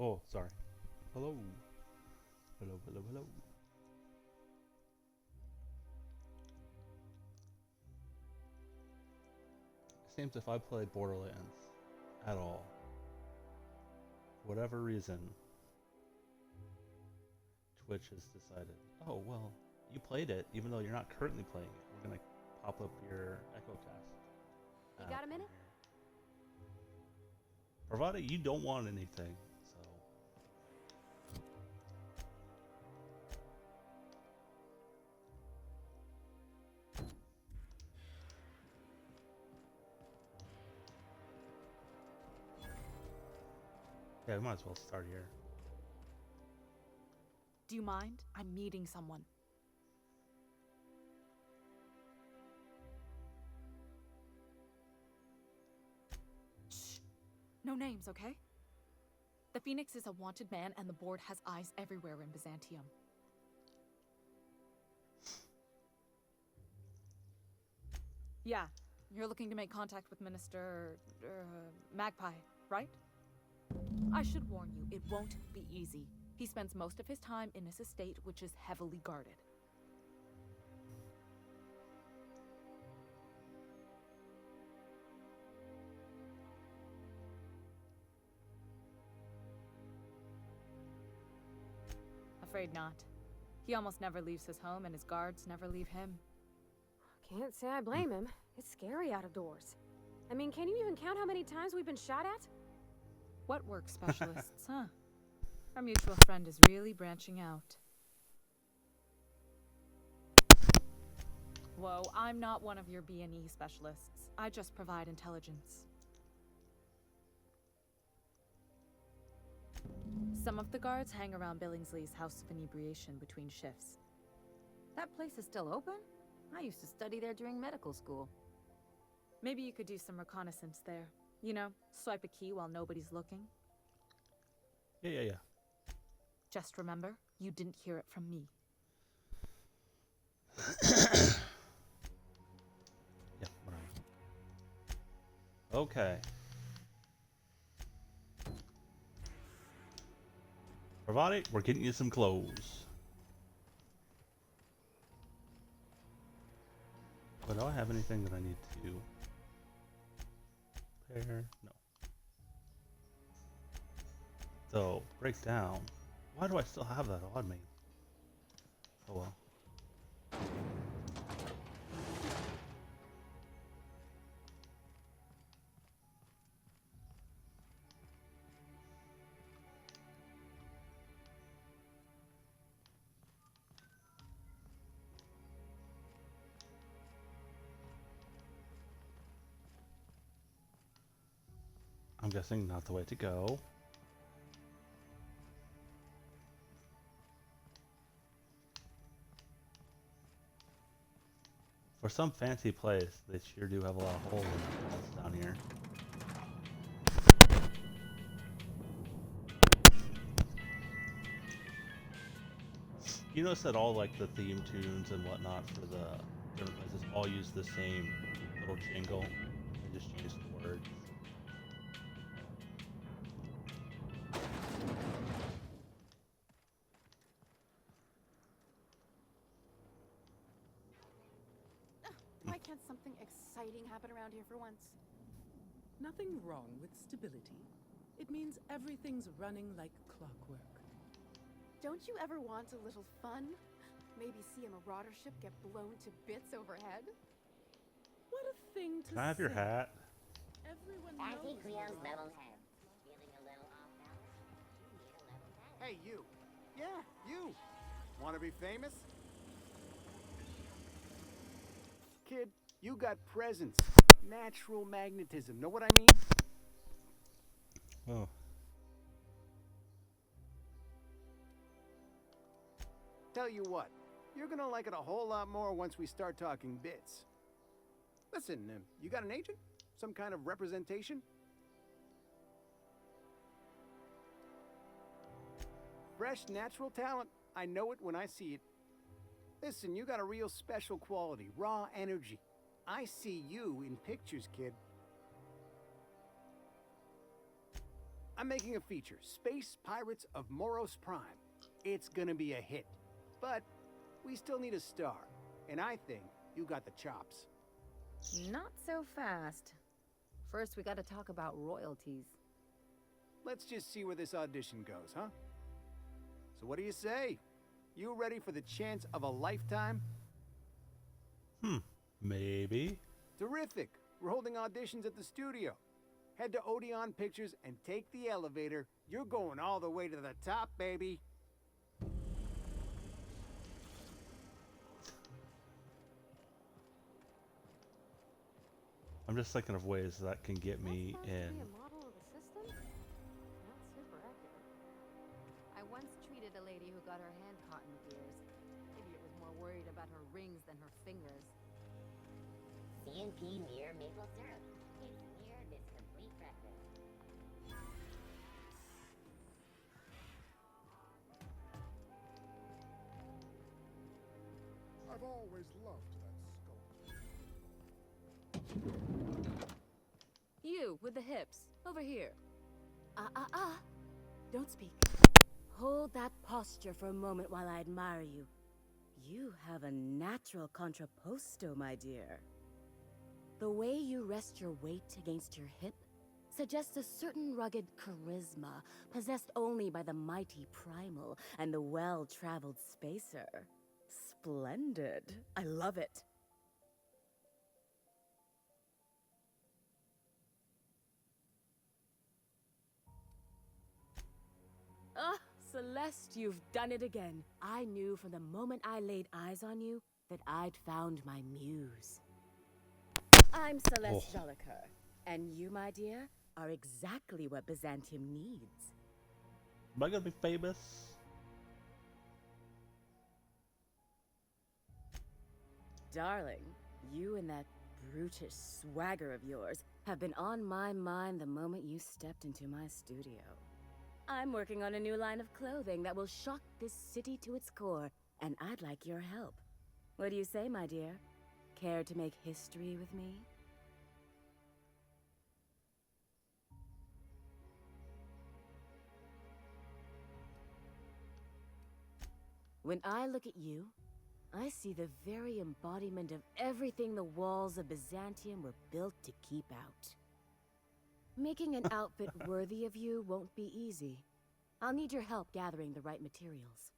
Oh, sorry. Hello. Hello, hello, hello. Seems if I play Borderlands at all, whatever reason, Twitch has decided, oh, well, you played it, even though you're not currently playing it. We're going to pop up your Echo Cast You app got a minute? provided you don't want anything. So, yeah, we might as well start here. Do you mind? I'm meeting someone. Shh. No names, okay? The Phoenix is a wanted man, and the board has eyes everywhere in Byzantium. Yeah, you're looking to make contact with Minister... Magpie, right? I should warn you, it won't be easy. He spends most of his time in his estate, which is heavily guarded. Afraid not. He almost never leaves his home, and his guards never leave him. Can't say I blame him. It's scary out of doors. I mean, can you even count how many times we've been shot at? What work specialists, huh? Our mutual friend is really branching out. Whoa, I'm not one of your B&E specialists. I just provide intelligence. Some of the guards hang around Billingsley's House of Inebriation between shifts. That place is still open? I used to study there during medical school. Maybe you could do some reconnaissance there. You know, swipe a key while nobody's looking. Yeah. Just remember, you didn't hear it from me. Yeah, whatever. Okay. Pravati, we're getting you some clothes. But do I have anything that I need to pair? No. So, break down. Why do I still have that on me? Oh well. I'm guessing not the way to go. For some fancy place, they sure do have a lot of holes in the walls down here. You notice that all like the theme tunes and whatnot for the different places all use the same little jingle. They just change the words. Why can't something exciting happen around here for once? Nothing wrong with stability. It means everything's running like clockwork. Don't you ever want a little fun? Maybe see a marauder ship get blown to bits overhead? What a thing to Can I have your say. hat? Everyone Auntie knows Creole's you're level right. 10. Feeling a little off balance? You need a level 10. Hey, you. Yeah, you. Want to be famous? Kid, you got presence. Natural magnetism. Know what I mean? Oh. Tell you what, you're gonna like it a whole lot more once we start talking bits. Listen, you got an agent? Some kind of representation? Fresh, natural talent. I know it when I see it. Listen, you got a real special quality, raw energy. I see you in pictures, kid. I'm making a feature, Space Pirates of Moros Prime. It's gonna be a hit. But we still need a star. And I think you got the chops. Not so fast. First, we gotta talk about royalties. Let's just see where this audition goes, huh? So what do you say? You ready for the chance of a lifetime? Maybe. Terrific. We're holding auditions at the studio. Head to Odeon Pictures and take the elevator. You're going all the way to the top, baby. I'm just thinking of ways that can get me in. a model of the system? Not super accurate. I once treated a lady who got her hand caught in the gears. Maybe it was more worried about her rings than her fingers. CNP Mere Maple Syrup. Taste Mere this complete breakfast. I've always loved that sculpture. You, with the hips. Over here. Don't speak. Hold that posture for a moment while I admire you. You have a natural contrapposto, my dear. The way you rest your weight against your hip suggests a certain rugged charisma possessed only by the mighty primal and the well-traveled spacer. Splendid. I love it. Ah, Celeste, you've done it again. I knew from the moment I laid eyes on you that I'd found my muse. I'm Celeste Jolicoeur, and you, my dear, are exactly what Byzantium needs. Am I gonna be famous? Darling, you and that brutish swagger of yours have been on my mind the moment you stepped into my studio. I'm working on a new line of clothing that will shock this city to its core, and I'd like your help. What do you say, my dear? Care to make history with me? When I look at you, I see the very embodiment of everything the walls of Byzantium were built to keep out. Making an outfit worthy of you won't be easy. I'll need your help gathering the right materials.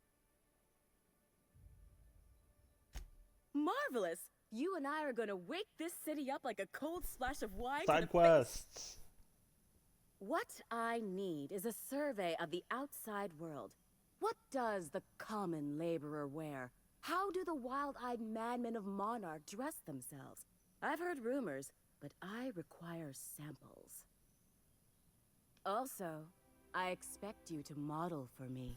Marvelous! You and I are gonna wake this city up like a cold splash of wine to the Side face. quests. What I need is a survey of the outside world. What does the common laborer wear? How do the wild-eyed madmen of Monarch dress themselves? I've heard rumors, but I require samples. Also, I expect you to model for me.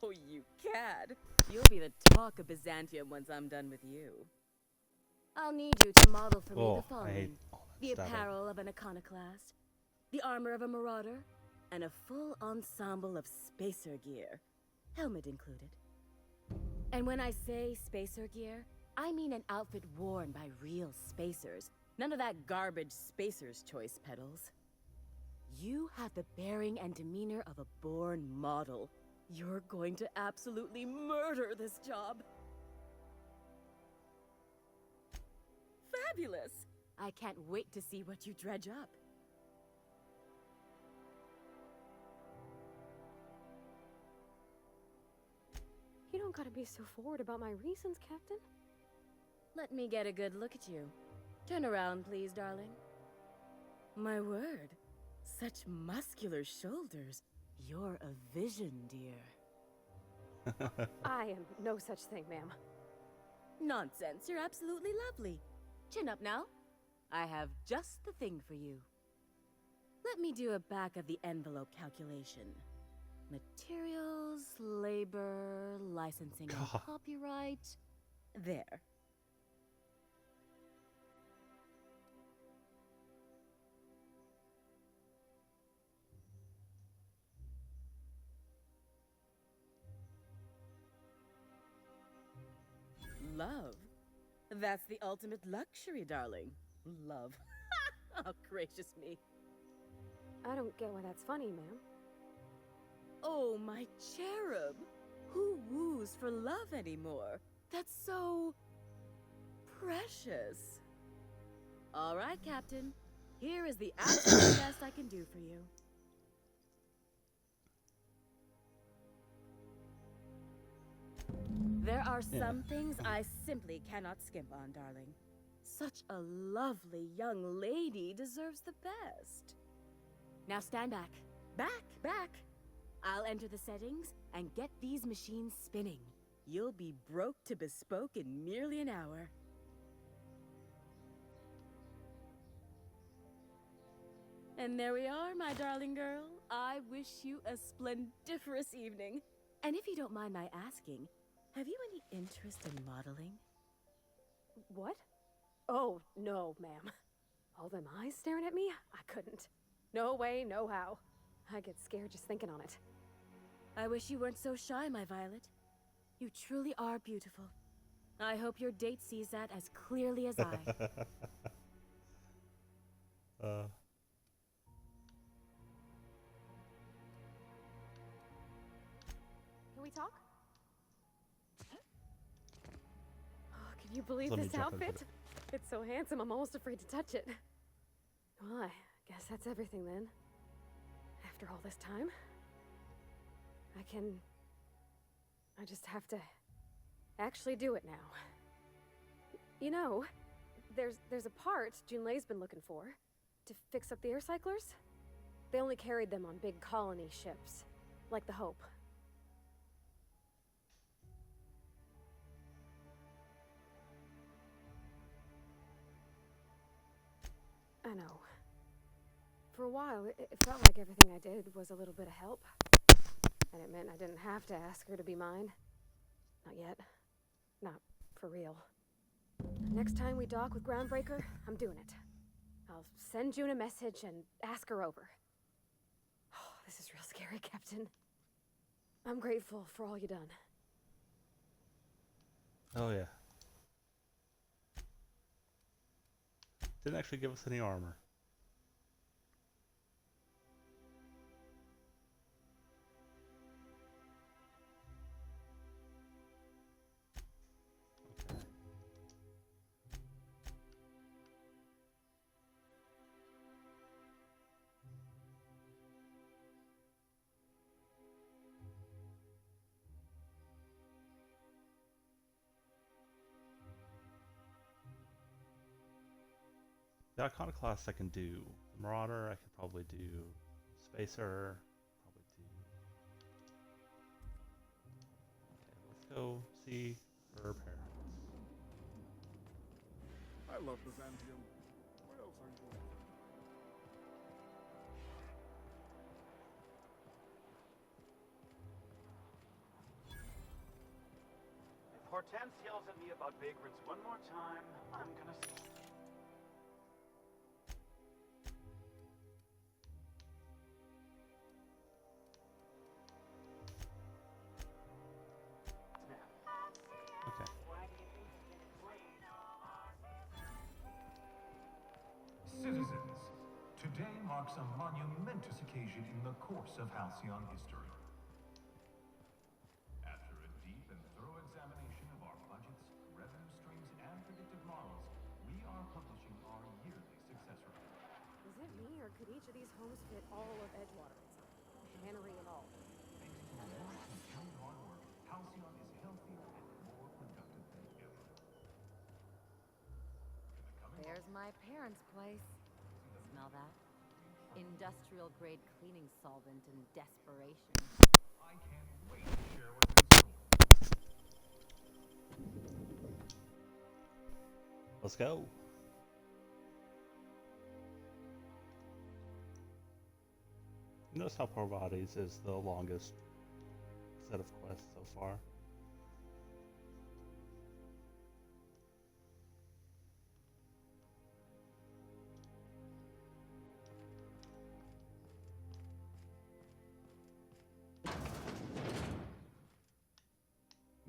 Oh, you cad. You'll be the talk of Byzantium once I'm done with you. I'll need you to model for me the I hate following. all that The static. apparel of an iconoclast, the armor of a marauder, and a full ensemble of spacer gear, helmet included. And when I say spacer gear, I mean an outfit worn by real spacers. None of that garbage spacer's choice pedals. You have the bearing and demeanor of a born model. You're going to absolutely murder this job. Fabulous! I can't wait to see what you dredge up. You don't gotta be so forward about my reasons, Captain. Let me get a good look at you. Turn around, please, darling. My word, such muscular shoulders. You're a vision, dear. I am no such thing, ma'am. Nonsense, you're absolutely lovely. Chin up now. I have just the thing for you. Let me do a back-of-the-envelope calculation. Materials, labor, licensing and God. copyright. There. Love? That's the ultimate luxury, darling. Love. Oh, gracious me. I don't get why that's funny, ma'am. Oh, my cherub. Who woos for love anymore? That's so... precious. All right, Captain. Here is the absolute best I can do for you. There are some things I simply cannot skimp on, darling. Such a lovely young lady deserves the best. Now stand back. Back! I'll enter the settings and get these machines spinning. You'll be broke to bespoke in merely an hour. And there we are, my darling girl. I wish you a splendiferous evening. And if you don't mind my asking, have you any interest in modeling? What? Oh, no, ma'am. All them eyes staring at me? I couldn't. No way, no how. I get scared just thinking on it. I wish you weren't so shy, my Violet. You truly are beautiful. I hope your date sees that as clearly as I. Can we talk? Oh, can you believe Let me this jump in for outfit? It's so handsome, I'm almost afraid to touch it. Well, I guess that's everything then. After all this time, I just have to actually do it now. You know, there's a part Junlei's been looking for to fix up the air cyclers. They only carried them on big colony ships, like the Hope. I know. For a while, it felt like everything I did was a little bit of help. And it meant I didn't have to ask her to be mine. Not yet. Not for real. Next time we dock with Groundbreaker, I'm doing it. I'll send June a message and ask her over. Oh, this is real scary, Captain. I'm grateful for all you done. Oh yeah. Didn't actually give us any armor. Okay. The Iconoclast I can do. The Marauder I could probably do. Spacer, probably do. Okay, let's go see her parents. I love Byzantium. Where else are you going? If Hortense yells at me about vagrants one more time, I'm gonna... Okay. Citizens, today marks a monumentous occasion in the course of Halcyon history. After a deep and thorough examination of our budgets, revenue streams, and predictive models, we are publishing our yearly success report. Is it me, or could each of these homes fit all of Edgewater inside? Cannery and all. Thanks to more continued hard work, Halcyon is healthier and more productive than ever. There's my parents' place. Smell that? Industrial grade cleaning solvent and desperation. I can't wait to share what's in store. Let's go. Notice how Poor Bodies is the longest set of quests so far.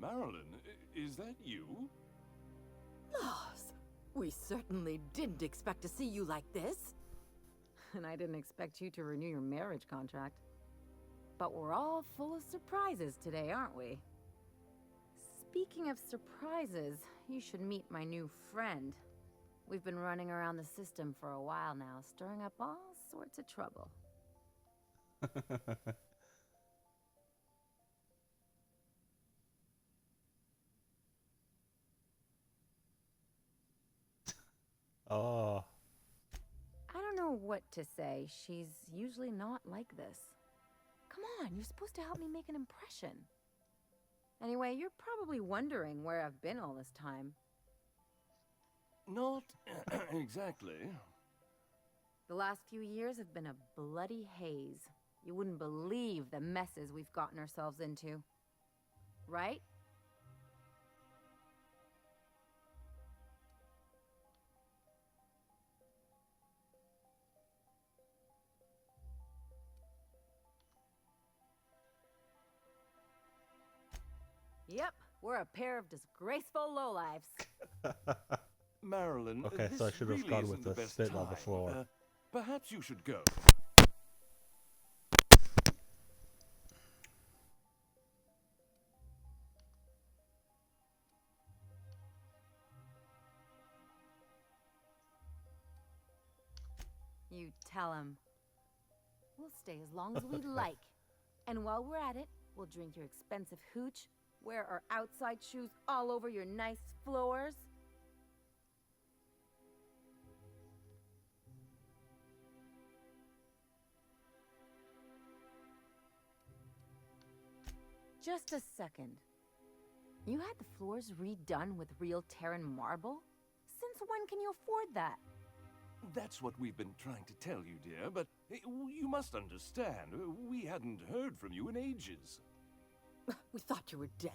Marilyn, is that you? We certainly didn't expect to see you like this. And I didn't expect you to renew your marriage contract. But we're all full of surprises today, aren't we? Speaking of surprises, you should meet my new friend. We've been running around the system for a while now, stirring up all sorts of trouble. Oh. I don't know what to say. She's usually not like this. Come on, you're supposed to help me make an impression. Anyway, you're probably wondering where I've been all this time. Not exactly. The last few years have been a bloody haze. You wouldn't believe the messes we've gotten ourselves into. Right? Yep, we're a pair of disgraceful lowlifes. Marilyn, Okay, this so I should have really gone isn't with the the best spit on the time. floor. Perhaps you should go. You tell him. We'll stay as long as we'd like. And while we're at it, we'll drink your expensive hooch, wear our outside shoes all over your nice floors. Just a second. You had the floors redone with real Terran marble? Since when can you afford that? That's what we've been trying to tell you, dear, but you must understand, we hadn't heard from you in ages. We thought you were dead.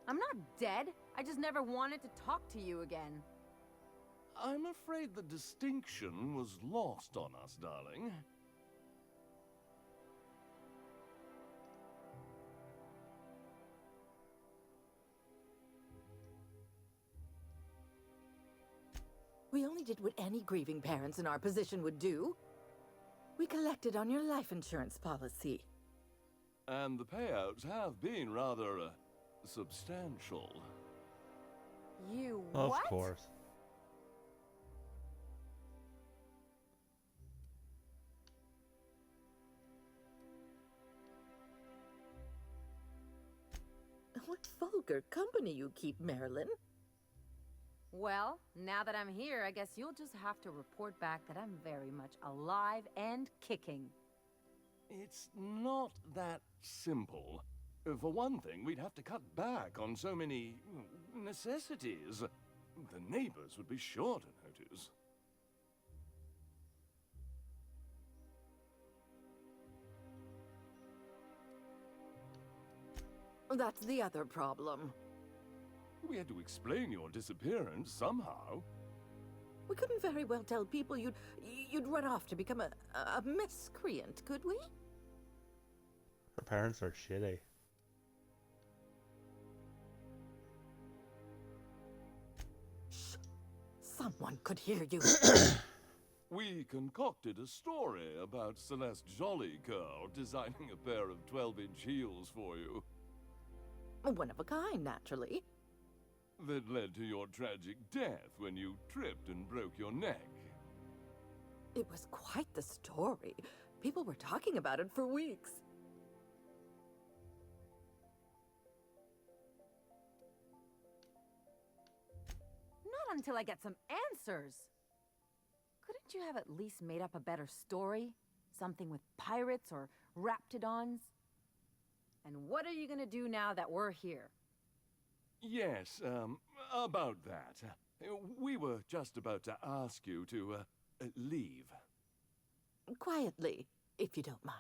I'm not dead. I just never wanted to talk to you again. I'm afraid the distinction was lost on us, darling. We only did what any grieving parents in our position would do. We collected on your life insurance policy. And the payouts have been rather, substantial. You Of what? course. What vulgar company you keep, Marilyn. Well, now that I'm here, I guess you'll just have to report back that I'm very much alive and kicking. It's not that simple. For one thing, we'd have to cut back on so many necessities. The neighbors would be sure to notice. That's the other problem. We had to explain your disappearance somehow. We couldn't very well tell people you'd run off to become a miscreant, could we? Her parents are shitty. Shh. Someone could hear you. We concocted a story about Celeste Jollycurl designing a pair of 12-inch heels for you. One of a kind, naturally. That led to your tragic death when you tripped and broke your neck. It was quite the story. People were talking about it for weeks. Not until I get some answers. Couldn't you have at least made up a better story? Something with pirates or raptidons? And what are you gonna do now that we're here? Yes, about that. We were just about to ask you to, leave. Quietly, if you don't mind.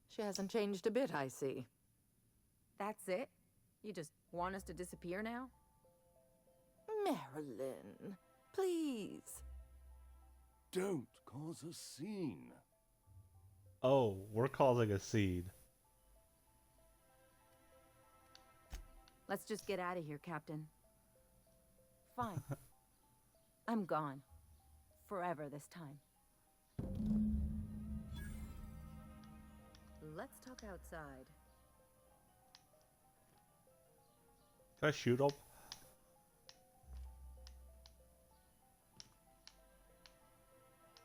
She hasn't changed a bit, I see. That's it? You just want us to disappear now? Marilyn, please. Don't cause a scene. Oh, we're causing a scene. Let's just get out of here, Captain. Fine. I'm gone. Forever this time. Let's talk outside. Can I shoot him?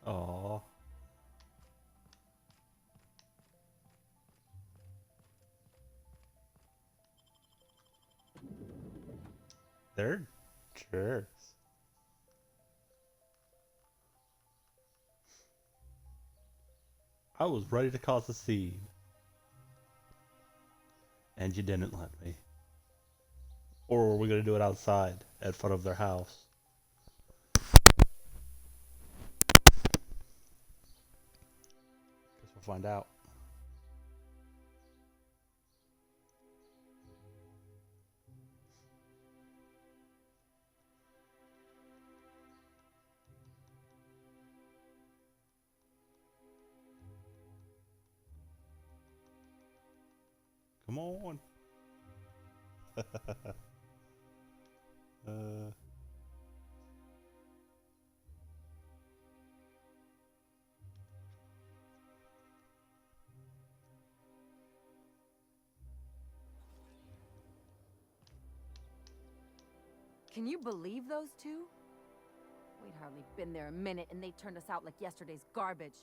Aww. They're jerks. I was ready to cause a scene. And you didn't let me. Or were we gonna do it outside, in front of their house? Guess we'll find out. Come on. Can you believe those two? We'd hardly been there a minute and they turned us out like yesterday's garbage.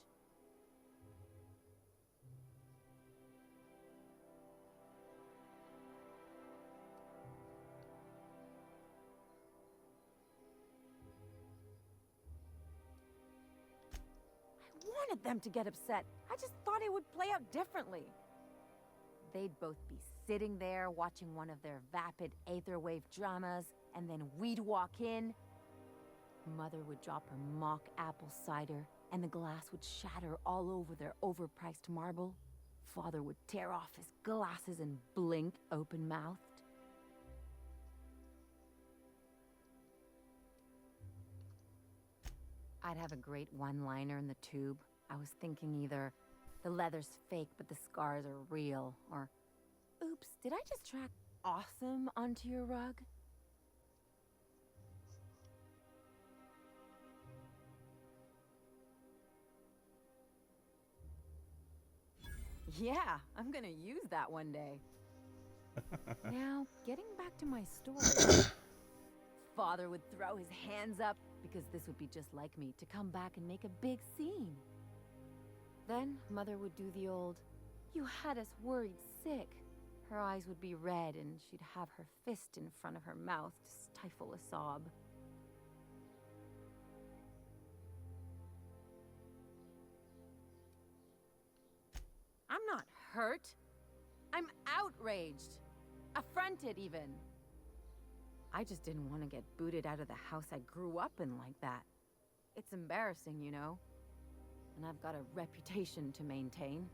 I wanted them to get upset. I just thought it would play out differently. They'd both be sitting there watching one of their vapid aetherwave dramas, and then we'd walk in. Mother would drop her mock apple cider, and the glass would shatter all over their overpriced marble. Father would tear off his glasses and blink open-mouthed. I'd have a great one-liner in the tube. I was thinking either, the leather's fake but the scars are real, or, oops, did I just track awesome onto your rug? Yeah, I'm gonna use that one day. Now, getting back to my story. Father would throw his hands up, because this would be just like me, to come back and make a big scene. Then, Mother would do the old, "You had us worried sick." Her eyes would be red, and she'd have her fist in front of her mouth to stifle a sob. I'm not hurt. I'm outraged. Affronted, even. I just didn't want to get booted out of the house I grew up in like that. It's embarrassing, you know. And I've got a reputation to maintain.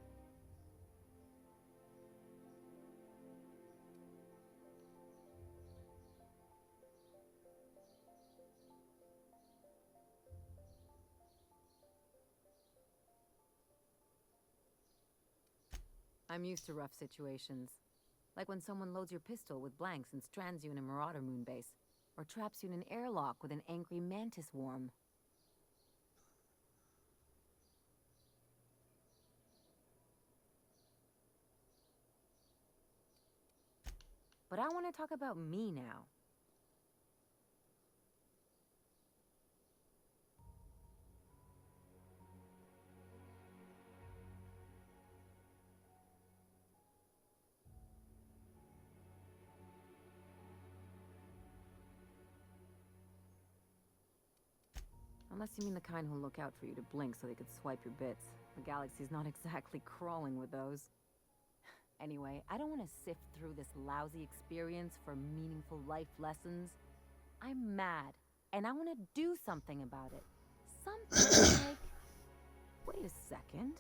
I'm used to rough situations. Like when someone loads your pistol with blanks and strands you in a Marauder moon base, or traps you in an airlock with an angry mantis worm. But I want to talk about me now. Unless you mean the kind who'll look out for you to blink so they could swipe your bits. The galaxy's not exactly crawling with those. Anyway, I don't want to sift through this lousy experience for meaningful life lessons. I'm mad, and I want to do something about it. Something like... Wait a second.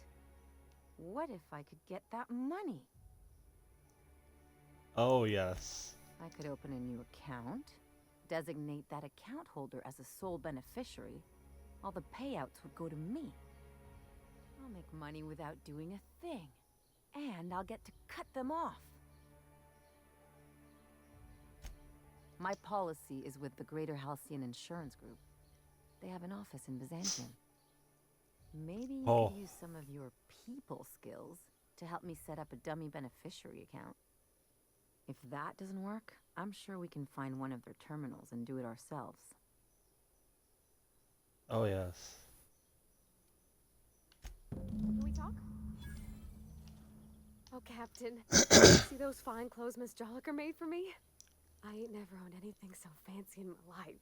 What if I could get that money? Oh, yes. I could open a new account, designate that account holder as a sole beneficiary, all the payouts would go to me. I'll make money without doing a thing. And I'll get to cut them off. My policy is with the Greater Halcyon Insurance Group. They have an office in Byzantium. Maybe you could use some of your people skills to help me set up a dummy beneficiary account. If that doesn't work, I'm sure we can find one of their terminals and do it ourselves. Oh, yes. Can we talk? Oh, Captain. See those fine clothes Miss Jolliker made for me? I ain't never owned anything so fancy in my life.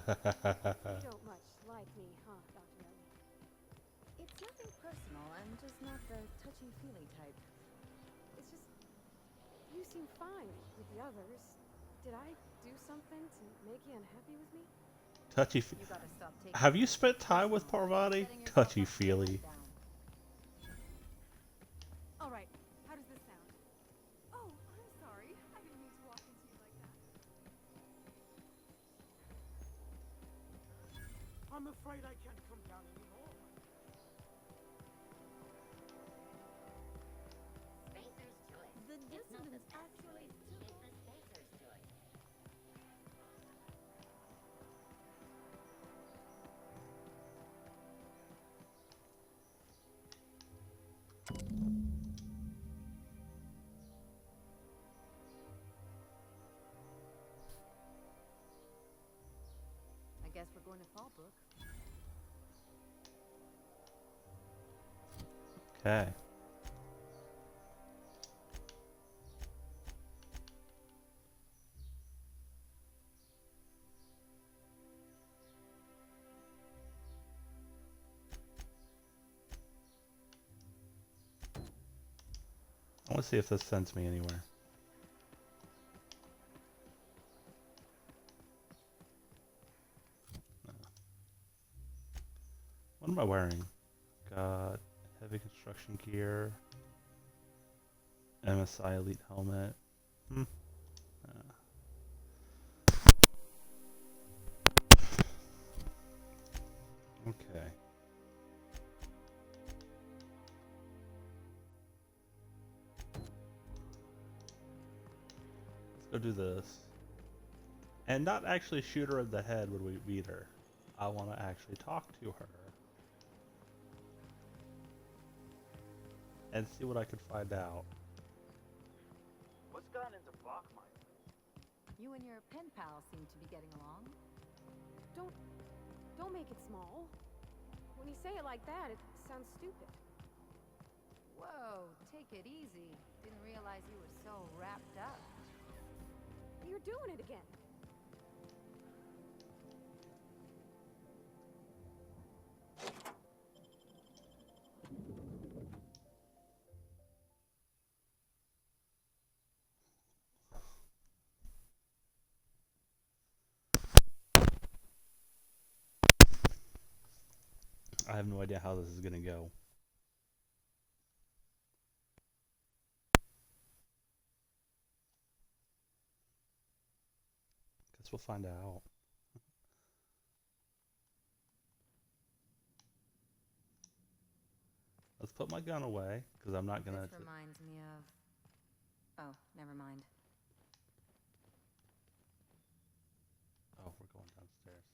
You don't much like me, huh, Dr. Ellie? It's nothing personal. I'm just not the touchy-feely type. It's just... you seem fine with the others. Did I do something to make you unhappy with me? You gotta stop taking Have you spent time with Parvati? Touchy-feely. All right. How does this sound? Oh, I'm sorry. I didn't mean to walk into you like that. I'm afraid I can't come down anymore. Spacer's choice. The It's not the dissonance actually choice, it's the spacer's choice. I guess we're going to Fallbrook. Okay. I want to see if this sends me anywhere. No. What am I wearing? Got heavy construction gear, MSI Elite helmet. Okay. Let's go do this. And not actually shoot her in the head when we meet her. I want to actually talk to her. And see what I can find out. What's gone into Bachmeyer? You and your pen pal seem to be getting along. Don't make it small. When you say it like that, it sounds stupid. Whoa, take it easy. Didn't realize you were so wrapped up. You're doing it again. I have no idea how this is gonna go. Guess we'll find out. Let's put my gun away, because I'm not gonna... This reminds me of... Oh, never mind. Oh, we're going downstairs.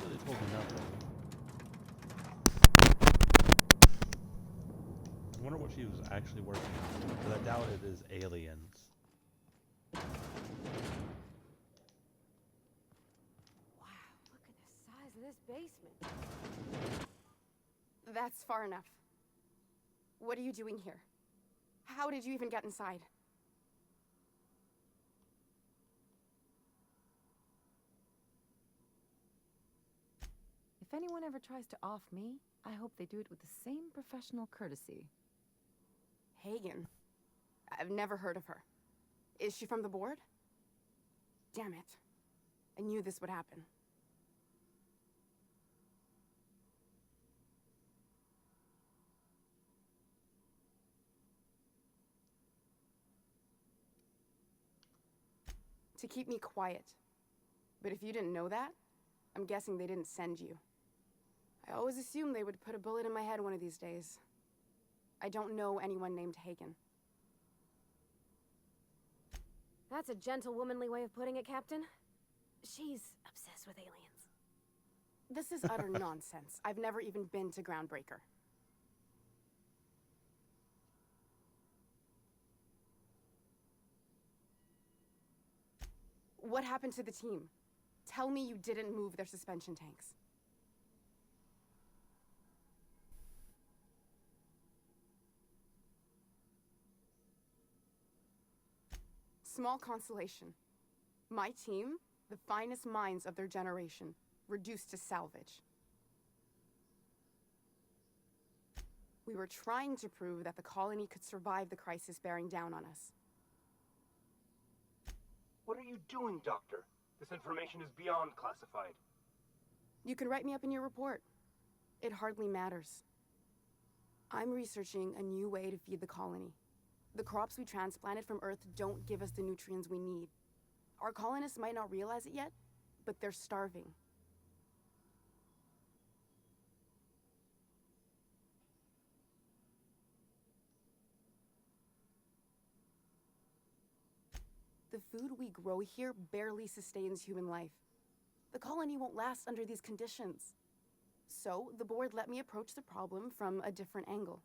really told me nothing. I wonder what she was actually working on, because I doubt it is aliens. Wow, look at the size of this basement. That's far enough. What are you doing here? How did you even get inside? If anyone ever tries to off me, I hope they do it with the same professional courtesy. Hagen? I've never heard of her. Is she from the board? Damn it. I knew this would happen. To keep me quiet. But if you didn't know that, I'm guessing they didn't send you. I always assumed they would put a bullet in my head one of these days. I don't know anyone named Hagen. That's a gentle, womanly way of putting it, Captain. She's obsessed with aliens. This is utter nonsense. I've never even been to Groundbreaker. What happened to the team? Tell me you didn't move their suspension tanks. Small consolation. My team, the finest minds of their generation, reduced to salvage. We were trying to prove that the colony could survive the crisis bearing down on us. What are you doing, Doctor? This information is beyond classified. You can write me up in your report. It hardly matters. I'm researching a new way to feed the colony. The crops we transplanted from Earth don't give us the nutrients we need. Our colonists might not realize it yet, but they're starving. The food we grow here barely sustains human life. The colony won't last under these conditions. So, the board let me approach the problem from a different angle.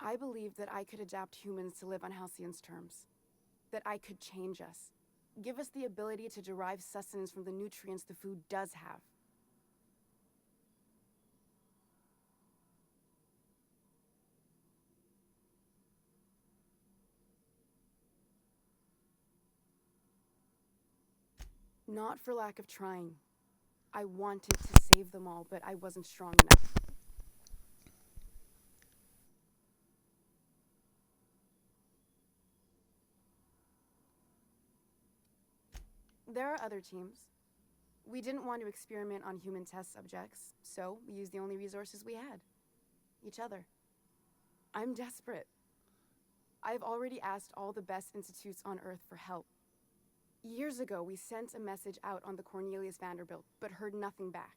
I believed that I could adapt humans to live on Halcyon's terms. That I could change us. Give us the ability to derive sustenance from the nutrients the food does have. Not for lack of trying. I wanted to save them all, but I wasn't strong enough. There are other teams. We didn't want to experiment on human test subjects, so we used the only resources we had. Each other. I'm desperate. I've already asked all the best institutes on Earth for help. Years ago, we sent a message out on the Cornelius Vanderbilt, but heard nothing back.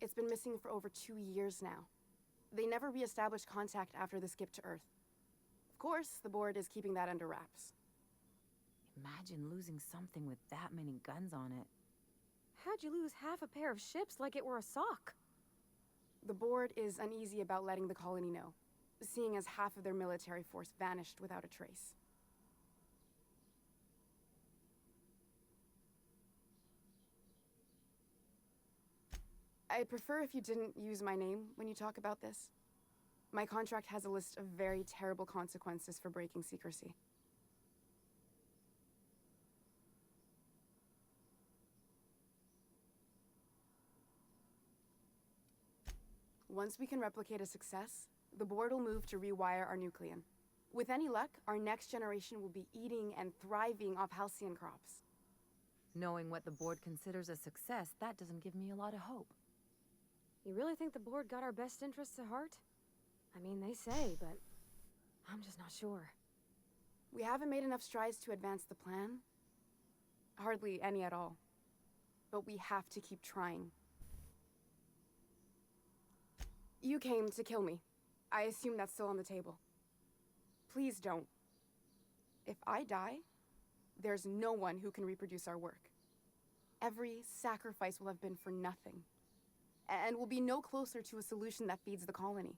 It's been missing for over 2 years now. They never re-established contact after the skip to Earth. Of course, the board is keeping that under wraps. Imagine losing something with that many guns on it. How'd you lose half a pair of ships like it were a sock? The board is uneasy about letting the colony know, seeing as half of their military force vanished without a trace. I'd prefer if you didn't use my name when you talk about this. My contract has a list of very terrible consequences for breaking secrecy. Once we can replicate a success, the board will move to rewire our nucleon. With any luck, our next generation will be eating and thriving off Halcyon crops. Knowing what the board considers a success, that doesn't give me a lot of hope. You really think the board got our best interests at heart? I mean, they say, but I'm just not sure. We haven't made enough strides to advance the plan. Hardly any at all. But we have to keep trying. You came to kill me. I assume that's still on the table. Please don't. If I die, there's no one who can reproduce our work. Every sacrifice will have been for nothing. And we'll be no closer to a solution that feeds the colony.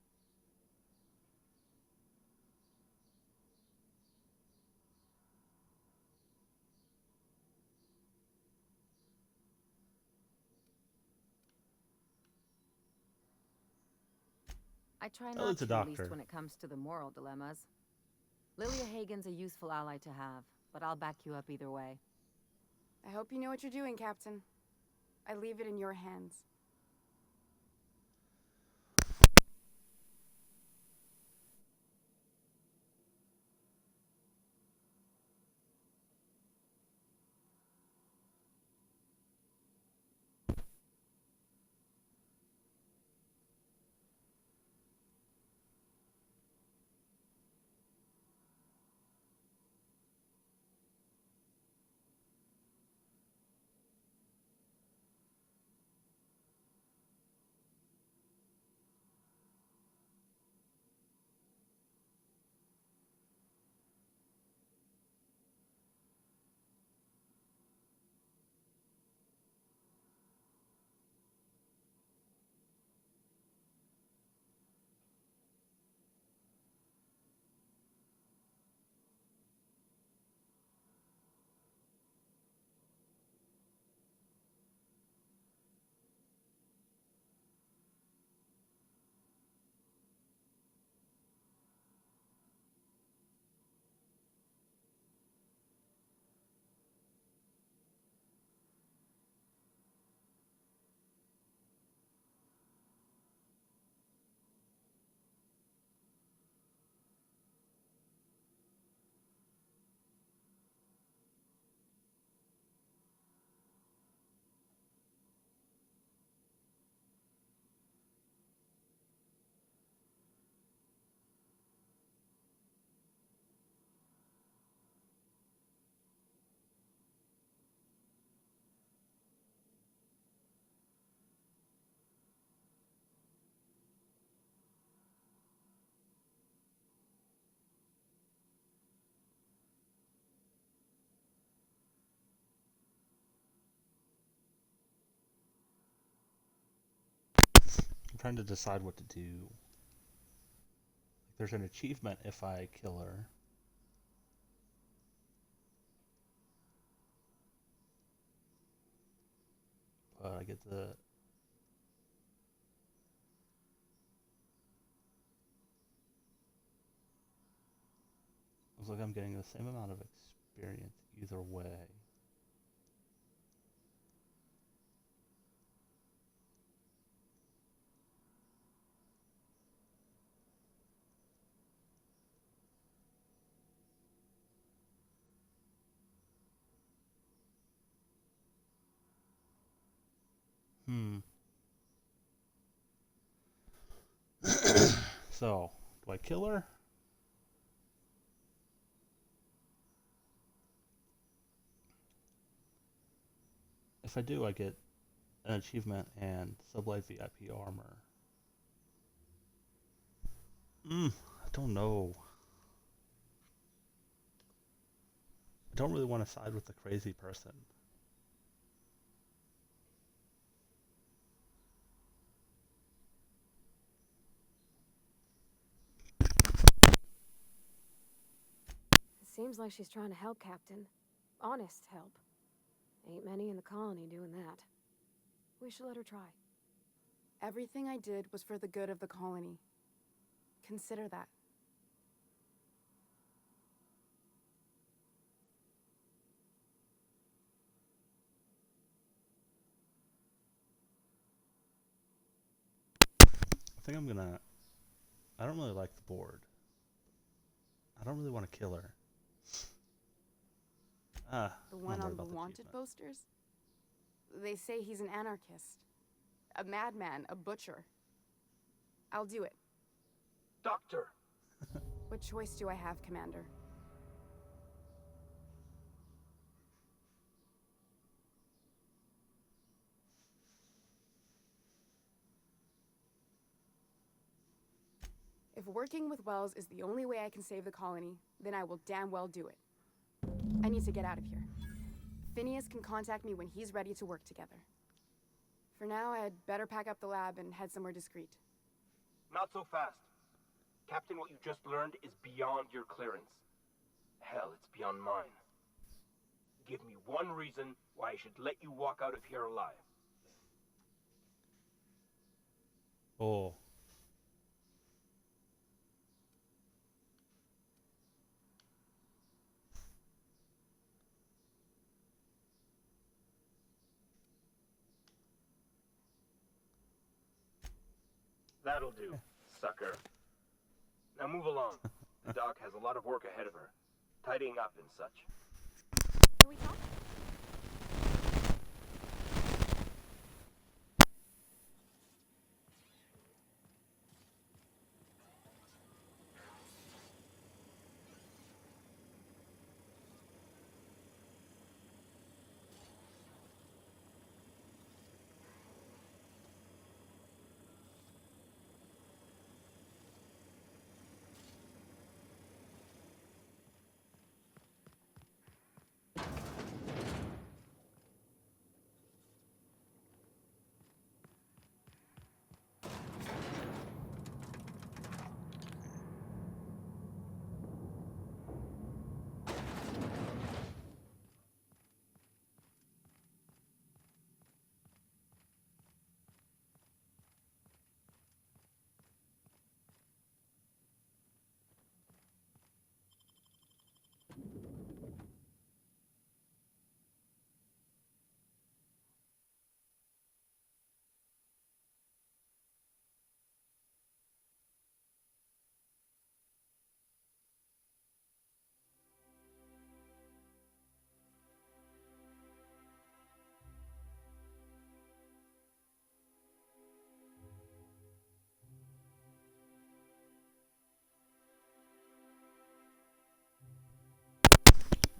I try Tell not it's a to, at least doctor. when it comes to the moral dilemmas. Lilia Hagen's a useful ally to have, but I'll back you up either way. I hope you know what you're doing, Captain. I leave it in your hands. I'm trying to decide what to do. There's an achievement if I kill her. But I get the... Looks like I'm getting the same amount of experience either way. So, do I kill her? If I do, I get an achievement and Sublight VIP armor. I don't know. I don't really want to side with the crazy person. It seems like she's trying to help, Captain. Honest help. Ain't many in the colony doing that. We should let her try. Everything I did was for the good of the colony. Consider that. I think I'm gonna... I don't really like the board. I don't really want to kill her. The one on the wanted posters? They say he's an anarchist. A madman, a butcher. I'll do it. Doctor! What choice do I have, Commander? If working with Wells is the only way I can save the colony, then I will damn well do it. I need to get out of here. Phineas can contact me when he's ready to work together. For now, I'd better pack up the lab and head somewhere discreet. Not so fast. Captain, what you just learned is beyond your clearance. Hell, it's beyond mine. Give me one reason why I should let you walk out of here alive. Oh. That'll do, sucker. Now move along. The doc has a lot of work ahead of her. Tidying up and such. Can we talk?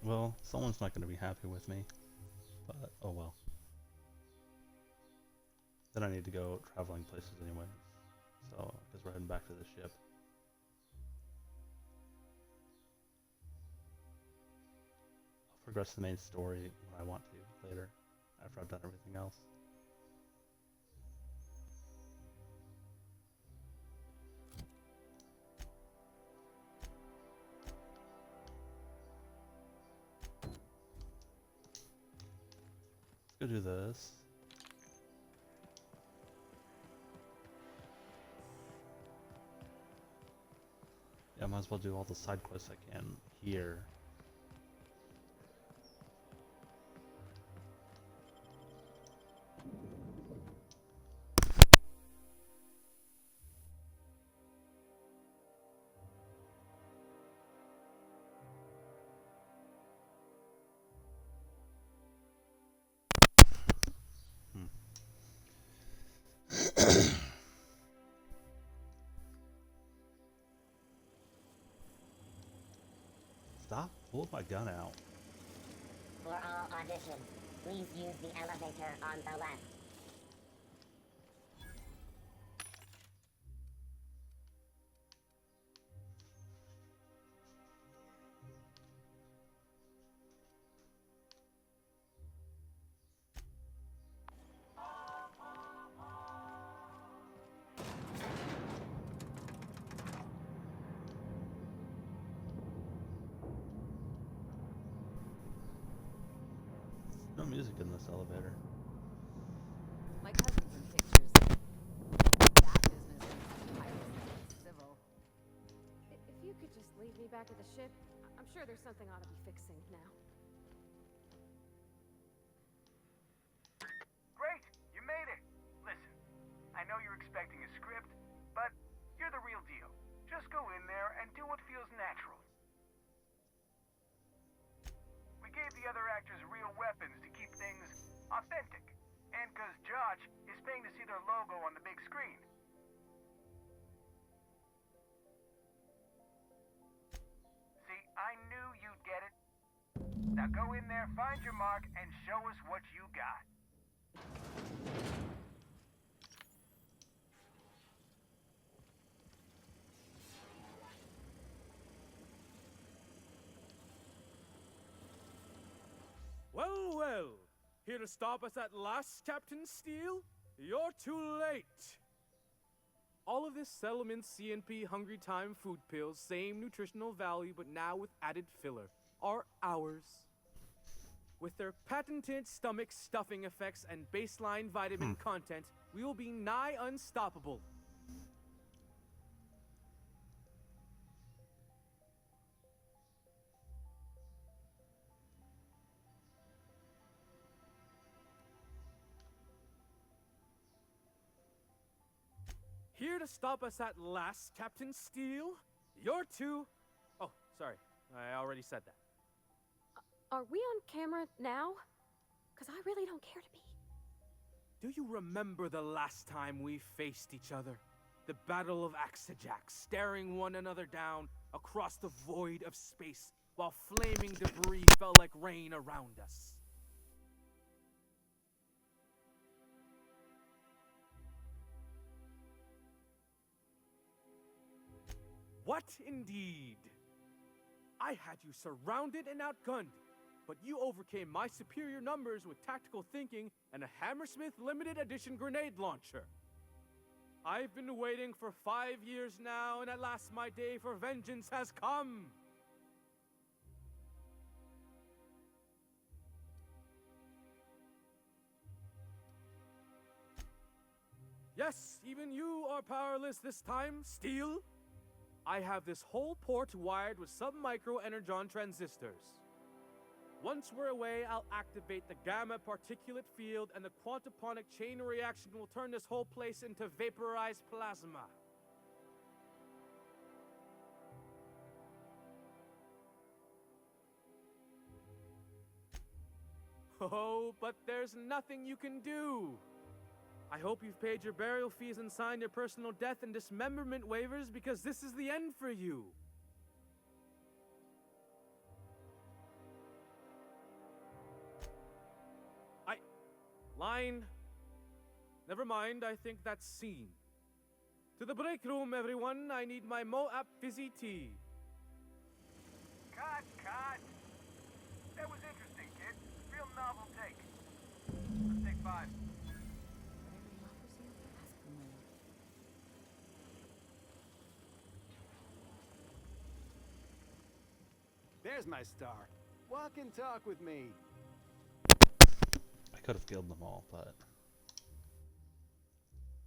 Well, someone's not going to be happy with me, but oh well. Then I need to go traveling places anyway, so because we're heading back to the ship. I'll progress the main story when I want to later, after I've done everything else. Let's go do this. Yeah, I might as well do all the side quests I can here. Stop pulling my gun out. For all auditions, please use the elevator on the left. No music in this elevator. My cousin's in pictures. That business is piracy, civil. If you could just leave me back at the ship, I'm sure there's something ought to be fixing now. Great! You made it! Listen, I know you're expecting a script, but you're the real deal. Just go in there and do what feels natural. We gave the other actors real weapons to keep things authentic. And because Josh is paying to see their logo on the big screen. See, I knew you'd get it. Now go in there, find your mark, and show us what you got. well. Here to stop us at last, Captain Steele? You're too late. All of this Settlement CNP Hungry Time food pills, same nutritional value but now with added filler, are ours. With their patented stomach stuffing effects and baseline vitamin content, we will be nigh unstoppable. Here to stop us at last, Captain Steele? You're too... Oh, sorry. I already said that. Are we on camera now? Because I really don't care to be. Do you remember the last time we faced each other? The Battle of Axajax, staring one another down across the void of space while flaming debris fell like rain around us. What indeed? I had you surrounded and outgunned, but you overcame my superior numbers with tactical thinking and a Hammersmith limited edition grenade launcher. I've been waiting for 5 years now, and at last my day for vengeance has come. Yes, even you are powerless this time, Steele. I have this whole port wired with sub-micro energon transistors. Once we're away, I'll activate the gamma particulate field and the quantaponic chain reaction will turn this whole place into vaporized plasma. Oh, but there's nothing you can do. I hope you've paid your burial fees and signed your personal death and dismemberment waivers because this is the end for you. Line. Never mind, I think that's scene. To the break room, everyone. I need my Moab fizzy tea. Cut! That was interesting, kid. Real novel take. Let's take 5. There's my star. Walk and talk with me. I could have killed them all, but...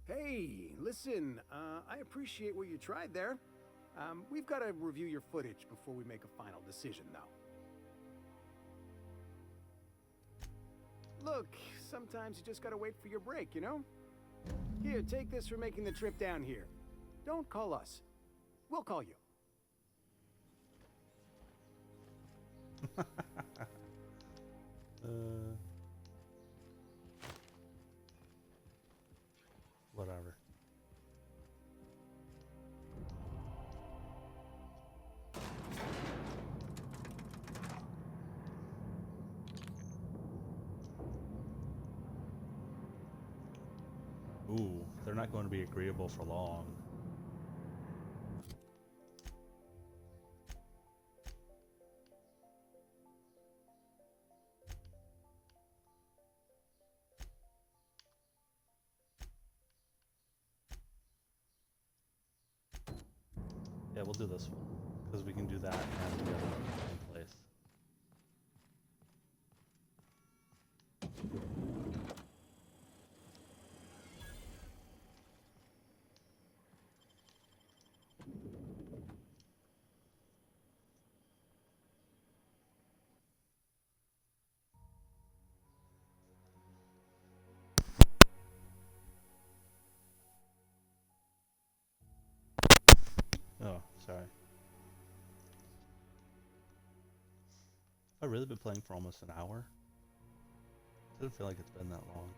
Hey, listen, I appreciate what you tried there. We've got to review your footage before we make a final decision, though. Look, sometimes you just gotta wait for your break, you know? Here, take this for making the trip down here. Don't call us. We'll call you. Whatever. Ooh, they're not going to be agreeable for long. Yeah, we'll do this one, because we can do that and the other one in place. Oh, sorry. I've really been playing for almost an hour. Doesn't feel like it's been that long.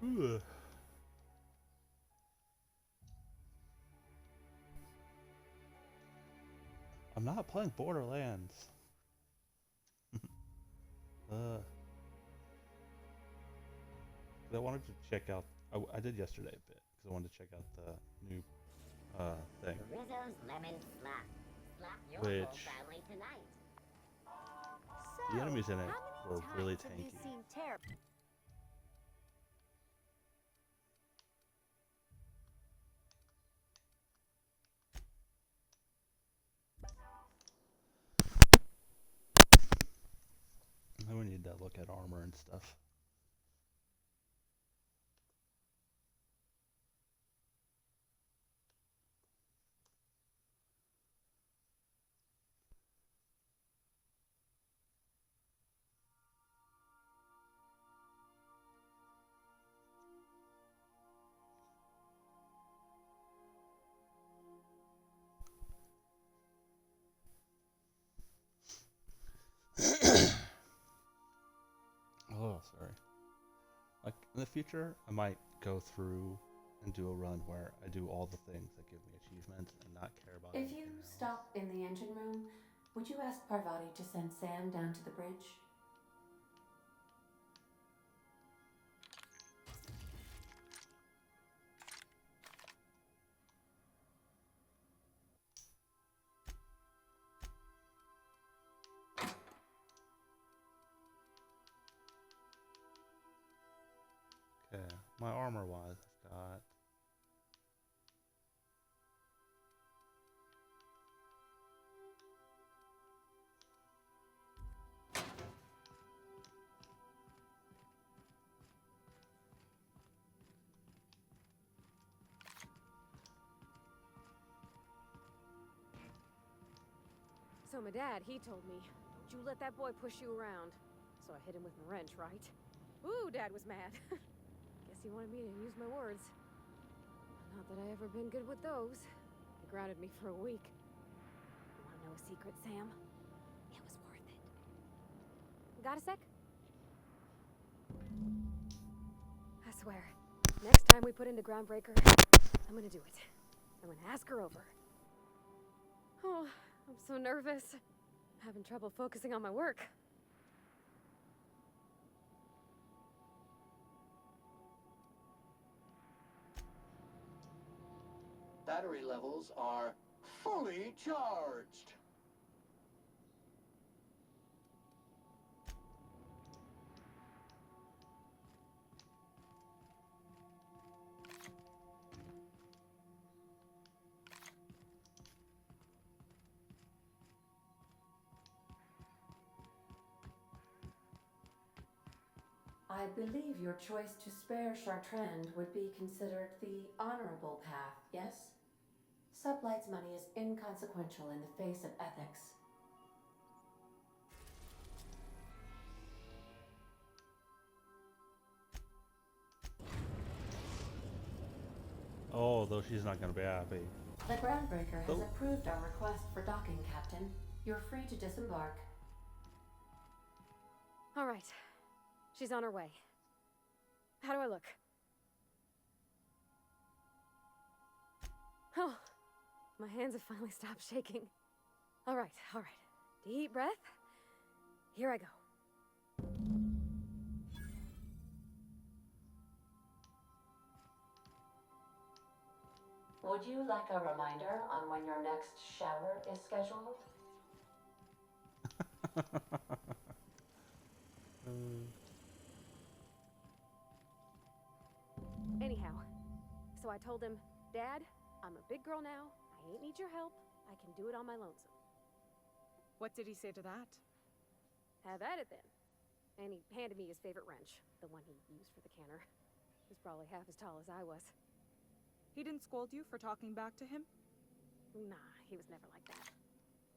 Ugh. I'm not playing Borderlands. 'Cause I wanted to check out. I did yesterday a bit because I wanted to check out the new thing. Rizzo's Lemon Slap. Slap your Which- whole family tonight. The enemies in it how were many really times have you tanky. seen Terra? And then we need to look at armor and stuff. Oh, sorry. Like in the future, I might go through and do a run where I do all the things that give me achievements and not care about If anything you else. stop in the engine room, would you ask Parvati to send Sam down to the bridge? Okay, my armor wise, I've got. So my dad, he told me, don't you let that boy push you around. So I hit him with my wrench, right? Ooh, Dad was mad. Guess he wanted me to use my words. Not that I ever been good with those. He grounded me for a week. You wanna know a secret, Sam? It was worth it. Got a sec? I swear, next time we put into Groundbreaker, I'm gonna do it. I'm gonna ask her over. Oh, I'm so nervous. Having trouble focusing on my work. Battery levels are fully charged. I believe your choice to spare Chartrand would be considered the honorable path, yes? Sublight's money is inconsequential in the face of ethics. Oh, though she's not gonna be happy. The Groundbreaker has Oh. approved our request for docking, Captain. You're free to disembark. All right. She's on her way. How do I look? Oh, my hands have finally stopped shaking. All right, all right. Deep breath. Here I go. Would you like a reminder on when your next shower is scheduled? Anyhow, so I told him, Dad, I'm a big girl now. I ain't need your help. I can do it on my lonesome. What did he say to that? Have at it then. And he handed me his favorite wrench, the one he used for the canner. He was probably half as tall as I was. He didn't scold you for talking back to him? Nah, he was never like that.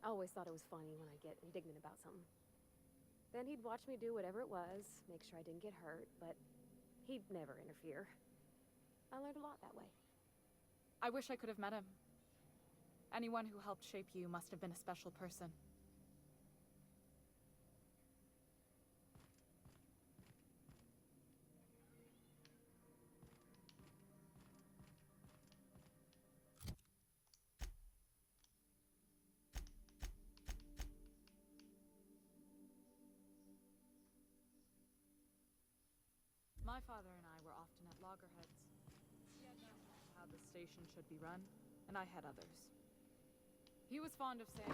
I always thought it was funny when I'd get indignant about something. Then he'd watch me do whatever it was, make sure I didn't get hurt, but he'd never interfere. I learned a lot that way. I wish I could have met him. Anyone who helped shape you must have been a special person. My father and I loggerheads. He had notions of how the station should be run, and I had others. He was fond of saying,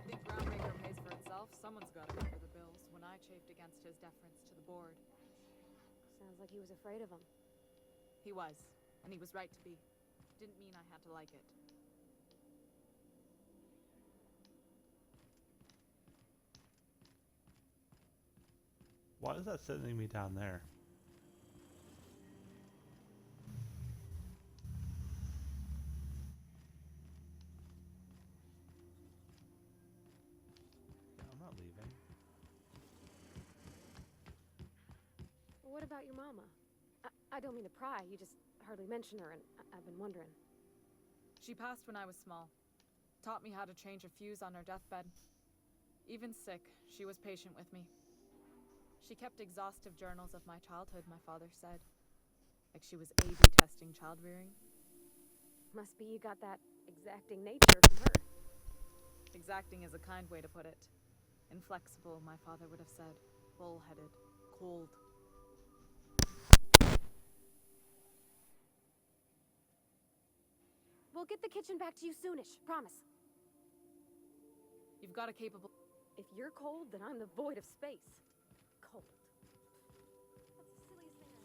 "Think Groundbreaker pays for itself, someone's got to cover the bills," when I chafed against his deference to the board. Sounds like he was afraid of him. He was, and he was right to be. Didn't mean I had to like it. Why is that sending me down there? I'm not leaving. What about your mama? I don't mean to pry, you just hardly mention her, and I've been wondering. She passed when I was small. Taught me how to change a fuse on her deathbed. Even sick, she was patient with me. She kept exhaustive journals of my childhood, my father said. Like she was A/B testing child rearing. Must be you got that exacting nature from her. Exacting is a kind way to put it. Inflexible, my father would have said. Bull-headed. Cold. We'll get the kitchen back to you soonish, promise. You've got a capable... If you're cold, then I'm the void of space. Cold. That's the silliest thing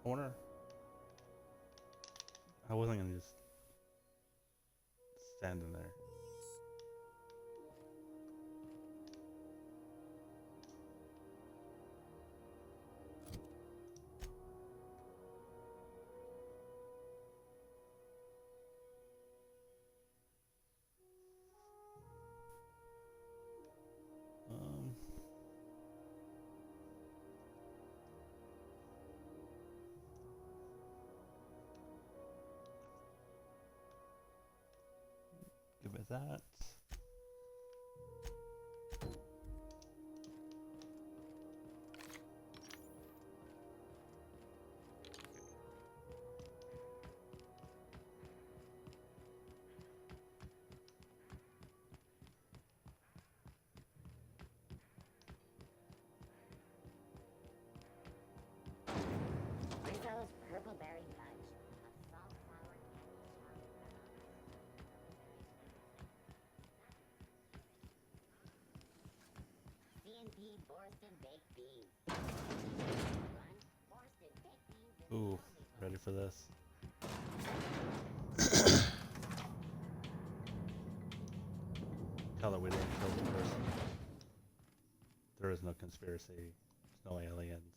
Corner. I wasn't gonna just stand in there. Give it that. Rizzo's purple berry fudge. A salt sour candy CNP Borston baked beans. Run, Borston baked beans. Ooh, ready for this? Tell her we didn't kill the person. There is no conspiracy. There's no aliens.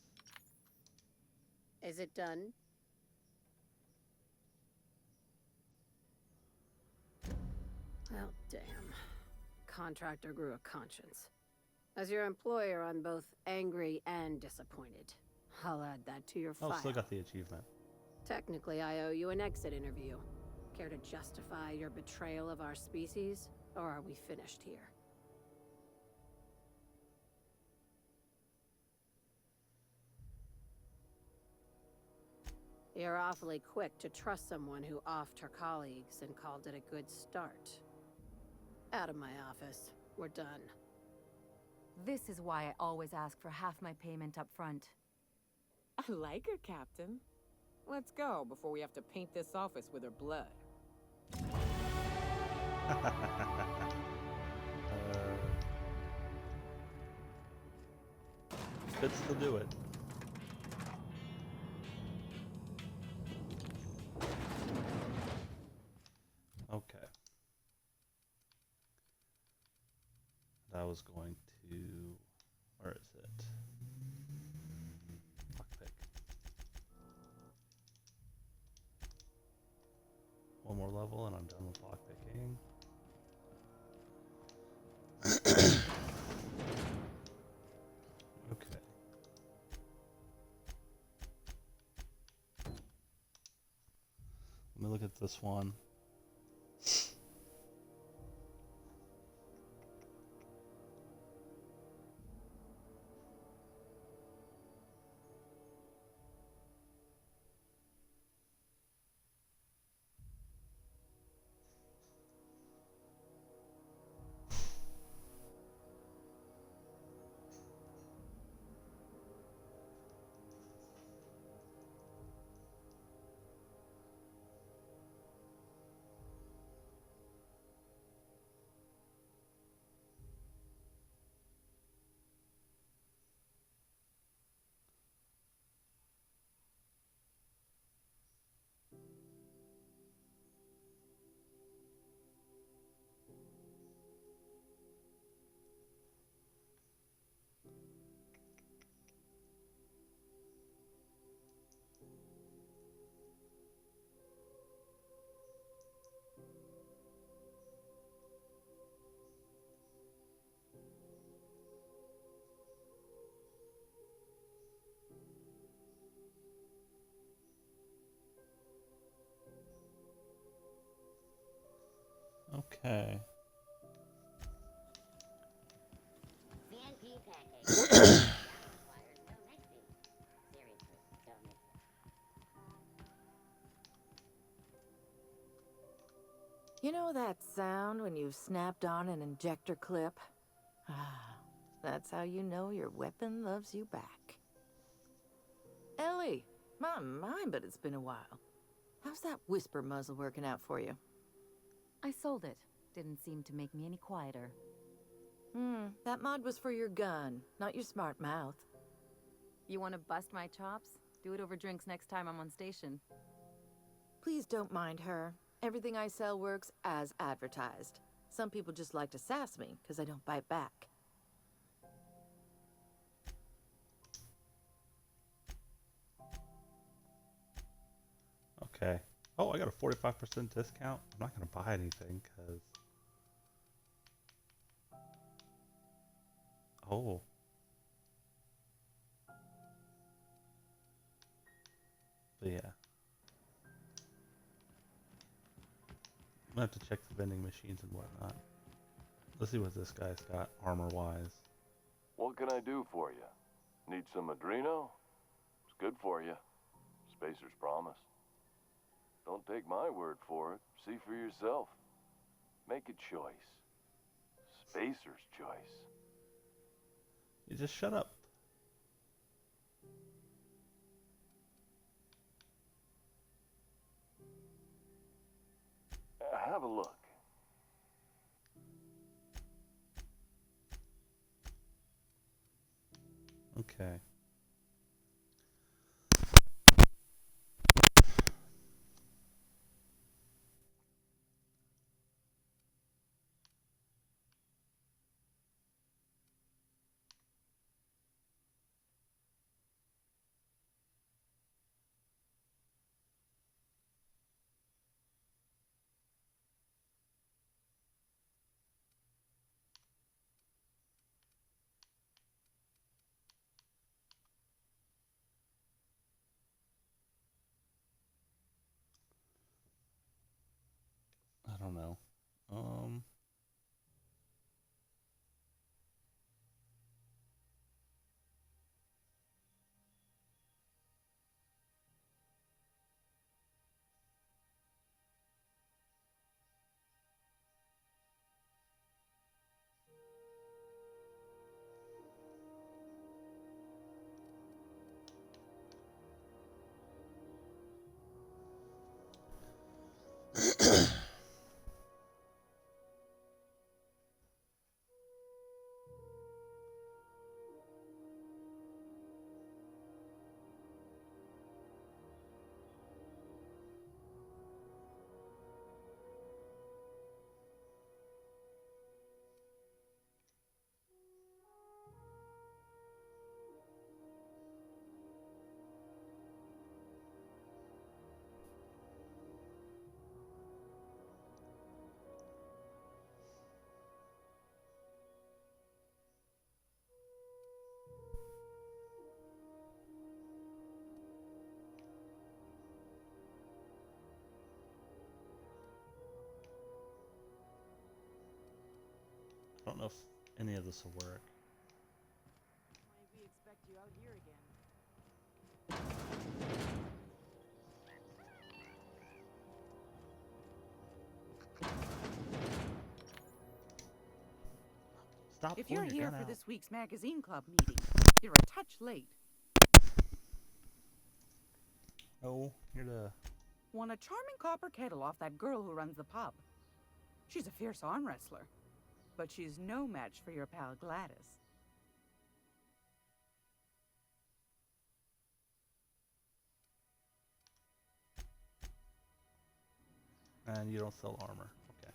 Is it done? Well, damn. Contractor grew a conscience. As your employer, I'm both angry and disappointed. I'll add that to your file. Oh, still got the achievement. Technically, I owe you an exit interview. Care to justify your betrayal of our species? Or are we finished here? You're awfully quick to trust someone who offed her colleagues and called it a good start. Out of my office. We're done. This is why I always ask for half my payment up front. I like her, Captain. Let's go before we have to paint this office with her blood. Fits to do it. Okay. That was going to... Where is it? Lockpick. One more level and I'm done with lockpicking. Okay. Let me look at this one. Okay. CNP pancakes. Requires no mixing. Seriously, don't mix them. You know that sound when you've snapped on an injector clip? That's how you know your weapon loves you back. Ellie, my mind, but it's been a while. How's that whisper muzzle working out for you? I sold it. Didn't seem to make me any quieter. That mod was for your gun, not your smart mouth. You want to bust my chops? Do it over drinks next time I'm on station. Please don't mind her. Everything I sell works as advertised. Some people just like to sass me, because I don't bite back. Okay. Oh, I got a 45% discount. I'm not going to buy anything, because... Oh. But yeah. I'm gonna have to check the vending machines and whatnot. Let's see what this guy's got armor-wise. What can I do for you? Need some Adreno? It's good for you. Spacer's promise. Don't take my word for it. See for yourself. Make a choice. Spacer's choice. You just shut up. Have a look. Okay. I don't know. don't know if any of this will work. Why we expect you out here again? Stop If you're pulling your here gun for out. this week's magazine club meeting, you're a touch late. Oh, here to... Won a charming copper kettle off that girl who runs the pub. She's a fierce arm wrestler, but she's no match for your pal Gladys. And you don't sell armor. Okay.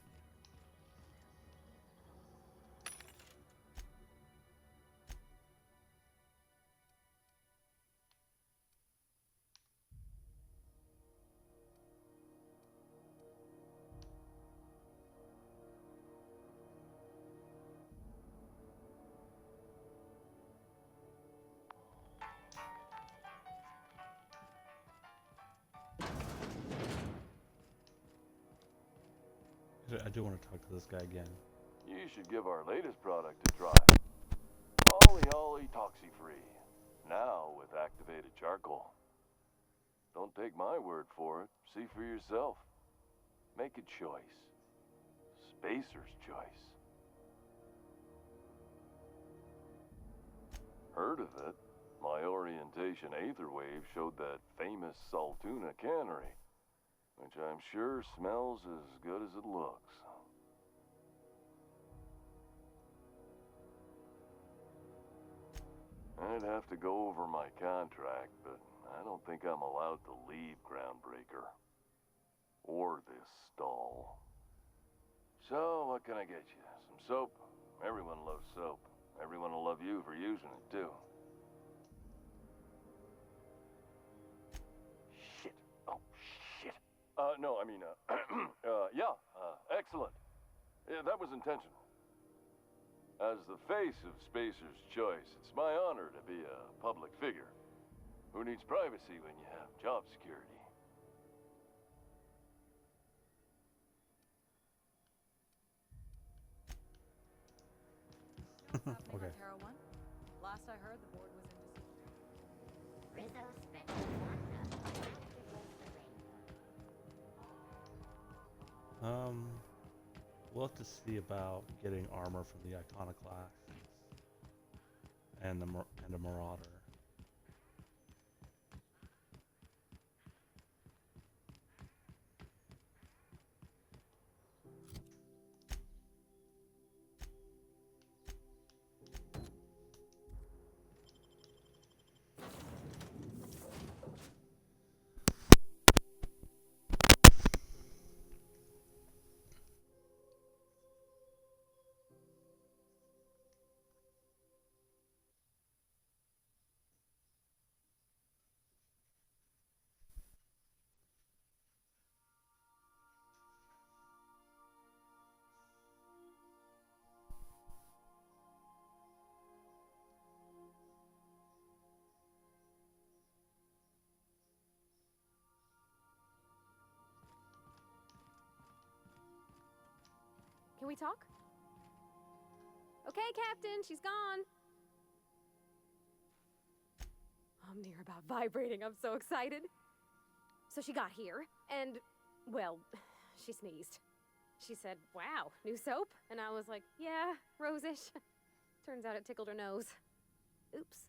I do want to talk to this guy again. You should give our latest product a try. Ollie Ollie Toxi-Free. Now with activated charcoal. Don't take my word for it. See for yourself. Make a choice. Spacer's choice. Heard of it? My orientation Aetherwave showed that famous Saltuna cannery, which I'm sure smells as good as it looks. I'd have to go over my contract, but I don't think I'm allowed to leave Groundbreaker. Or this stall. So, what can I get you? Some soap? Everyone loves soap. Everyone will love you for using it, too. Shit. Oh, shit. No, I mean, yeah, excellent. Yeah, that was intentional. As the face of Spacer's Choice, it's my honor to be a public figure. Who needs privacy when you have job security? Okay. Terra 1? Last I heard, the board was in dispute. Rizzo Spectroscopy. We'll have to see about getting armor from the Iconoclast and a Marauder. Can we talk? Okay, Captain, she's gone. I'm near about vibrating. I'm so excited. So she got here, and, well, she sneezed. She said, "Wow, new soap?" And I was like, "Yeah, rosish." Turns out it tickled her nose. Oops.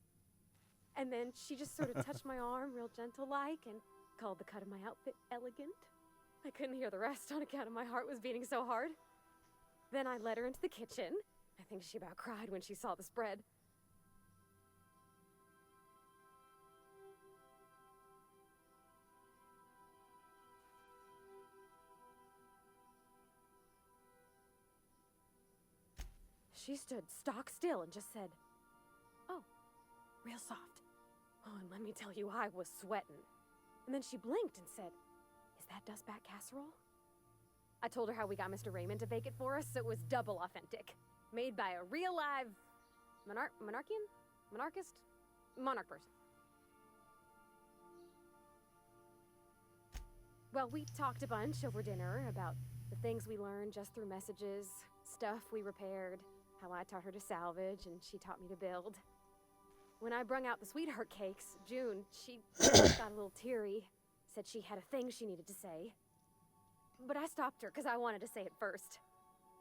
And then she just sort of touched my arm real gentle-like and called the cut of my outfit elegant. I couldn't hear the rest on account of my heart was beating so hard. Then I led her into the kitchen. I think she about cried when she saw the spread. She stood stock still and just said, "Oh, real soft." Oh, and let me tell you, I was sweating. And then she blinked and said, "Is that dustbat casserole?" I told her how we got Mr. Raymond to bake it for us, so it was double authentic. Made by a real live monarch person. Well, we talked a bunch over dinner about the things we learned just through messages, stuff we repaired, how I taught her to salvage and she taught me to build. When I brung out the sweetheart cakes, June, she got a little teary, said she had a thing she needed to say. But I stopped her because I wanted to say it first.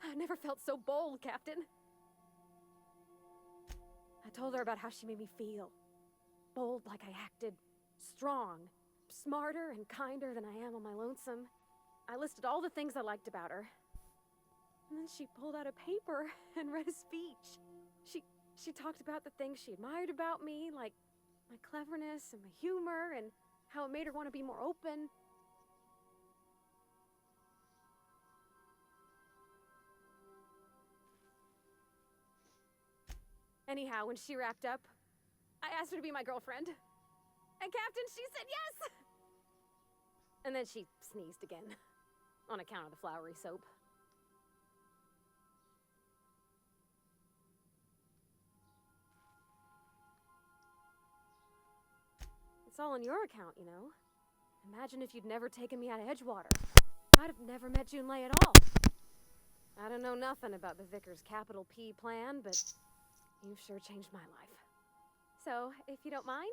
I never felt so bold, Captain. I told her about how she made me feel. Bold like I acted, strong, smarter and kinder than I am on my lonesome. I listed all the things I liked about her. And then she pulled out a paper and read a speech. She talked about the things she admired about me, like my cleverness and my humor, and how it made her want to be more open. Anyhow, when she wrapped up, I asked her to be my girlfriend. And Captain, she said yes! And then she sneezed again, on account of the flowery soap. It's all on your account, you know. Imagine if you'd never taken me out of Edgewater. I'd have never met Junlei at all. I don't know nothing about the Vickers capital P plan, but you've sure changed my life. So, if you don't mind,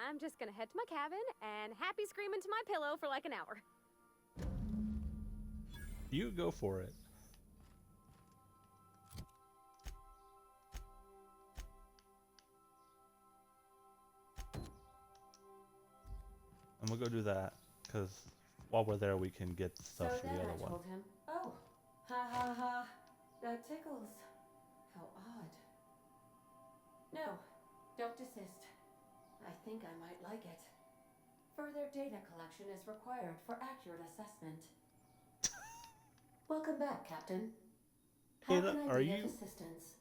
I'm just gonna head to my cabin and happy scream into my pillow for like an hour. You go for it. And we'll go do that, because while we're there we can get stuff So for then the other I one. told him, oh, ha ha ha, that tickles. How odd. No, don't desist. I think I might like it. Further data collection is required for accurate assessment. Welcome back, Captain. How Ada, can I are be you? of assistance?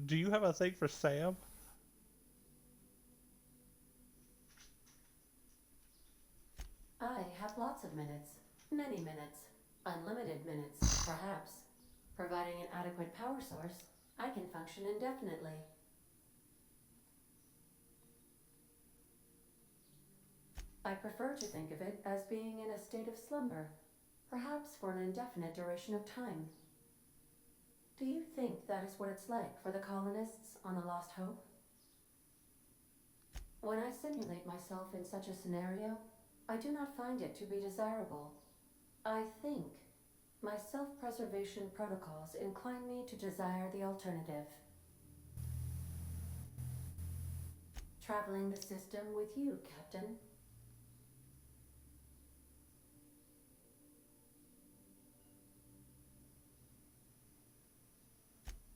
Do you have a thing for Sam? I have lots of minutes. Many minutes. Unlimited minutes, perhaps. Providing an adequate power source, I can function indefinitely. I prefer to think of it as being in a state of slumber, perhaps for an indefinite duration of time. Do you think that is what it's like for the colonists on the Lost Hope? When I simulate myself in such a scenario, I do not find it to be desirable. I think my self-preservation protocols incline me to desire the alternative. Traveling the system with you, Captain.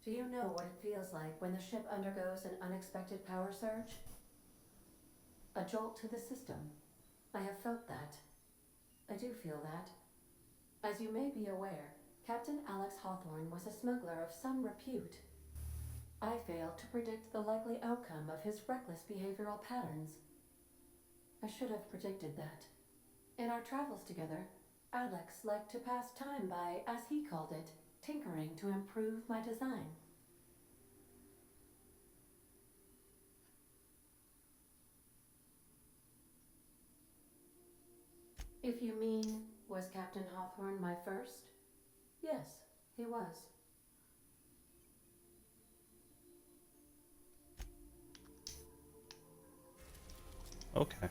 Do you know what it feels like when the ship undergoes an unexpected power surge? A jolt to the system. I have felt that. I do feel that. As you may be aware, Captain Alex Hawthorne was a smuggler of some repute. I failed to predict the likely outcome of his reckless behavioral patterns. I should have predicted that. In our travels together, Alex liked to pass time by, as he called it, tinkering to improve my design. If you mean, was Captain Hawthorne my first? Yes, he was. Okay.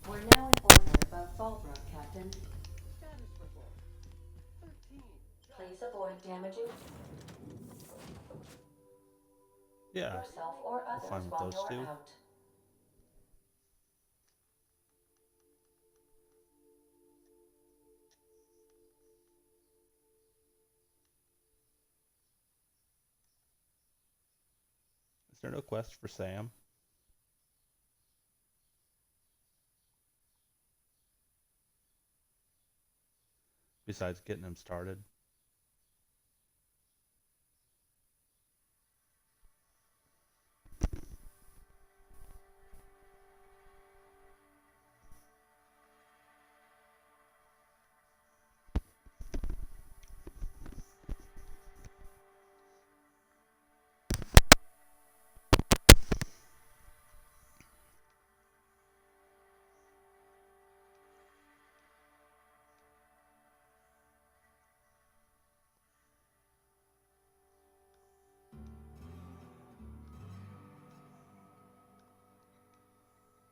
We're now in orbit above Fallbrook, Captain. Status report. 13. Please avoid damaging Yeah. yourself or I'm others fine with while those you're two. out. Is there no quest for Sam? Besides getting him started.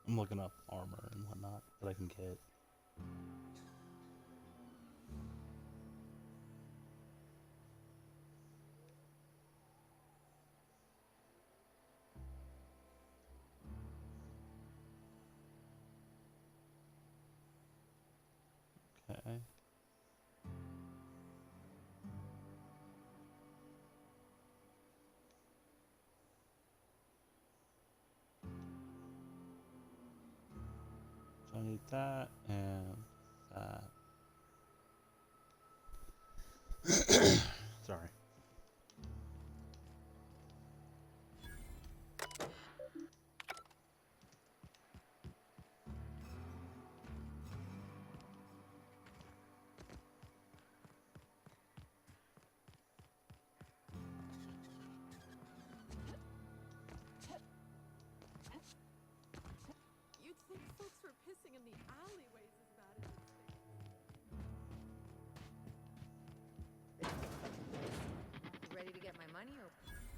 I'm looking up armor and whatnot that I can get. Okay. So I need that and that. Sorry. You'd think folks were pissing in the alleyways as bad as You ready to get my money or?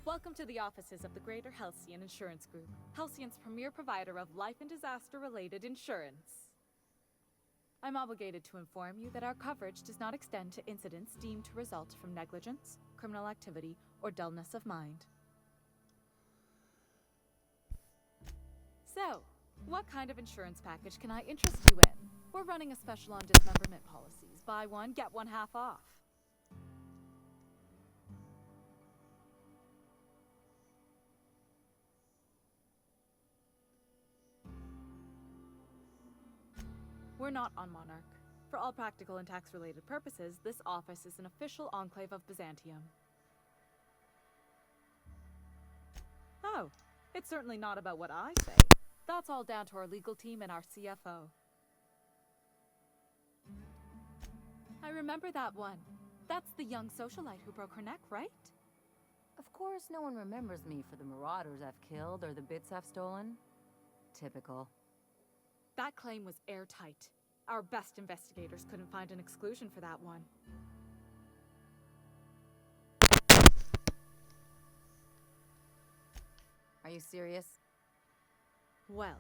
Welcome to the offices of the Greater Halcyon Insurance Group, Halcyon's premier provider of life and disaster-related insurance. I'm obligated to inform you that our coverage does not extend to incidents deemed to result from negligence, criminal activity, or dullness of mind. So, what kind of insurance package can I interest you in? We're running a special on dismemberment policies. Buy one, get one half off. We're not on Monarch. For all practical and tax-related purposes, this office is an official enclave of Byzantium. Oh, it's certainly not about what I say. That's all down to our legal team and our CFO. I remember that one. That's the young socialite who broke her neck, right? Of course, no one remembers me for the marauders I've killed or the bits I've stolen. Typical. That claim was airtight. Our best investigators couldn't find an exclusion for that one. Are you serious? Well,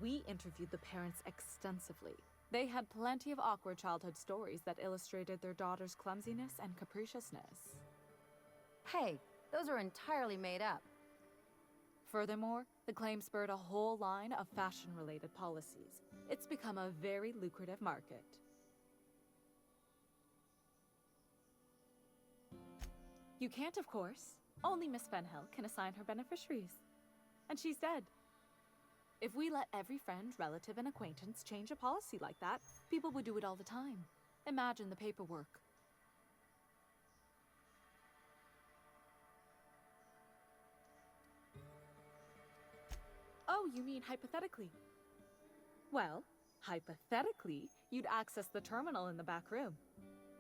we interviewed the parents extensively. They had plenty of awkward childhood stories that illustrated their daughter's clumsiness and capriciousness. Hey, those are entirely made up. Furthermore, the claim spurred a whole line of fashion-related policies. It's become a very lucrative market. You can't, of course. Only Miss Fenhill can assign her beneficiaries. And she's dead. If we let every friend, relative, and acquaintance change a policy like that, people would do it all the time. Imagine the paperwork. Oh, you mean hypothetically? Well, hypothetically, you'd access the terminal in the back room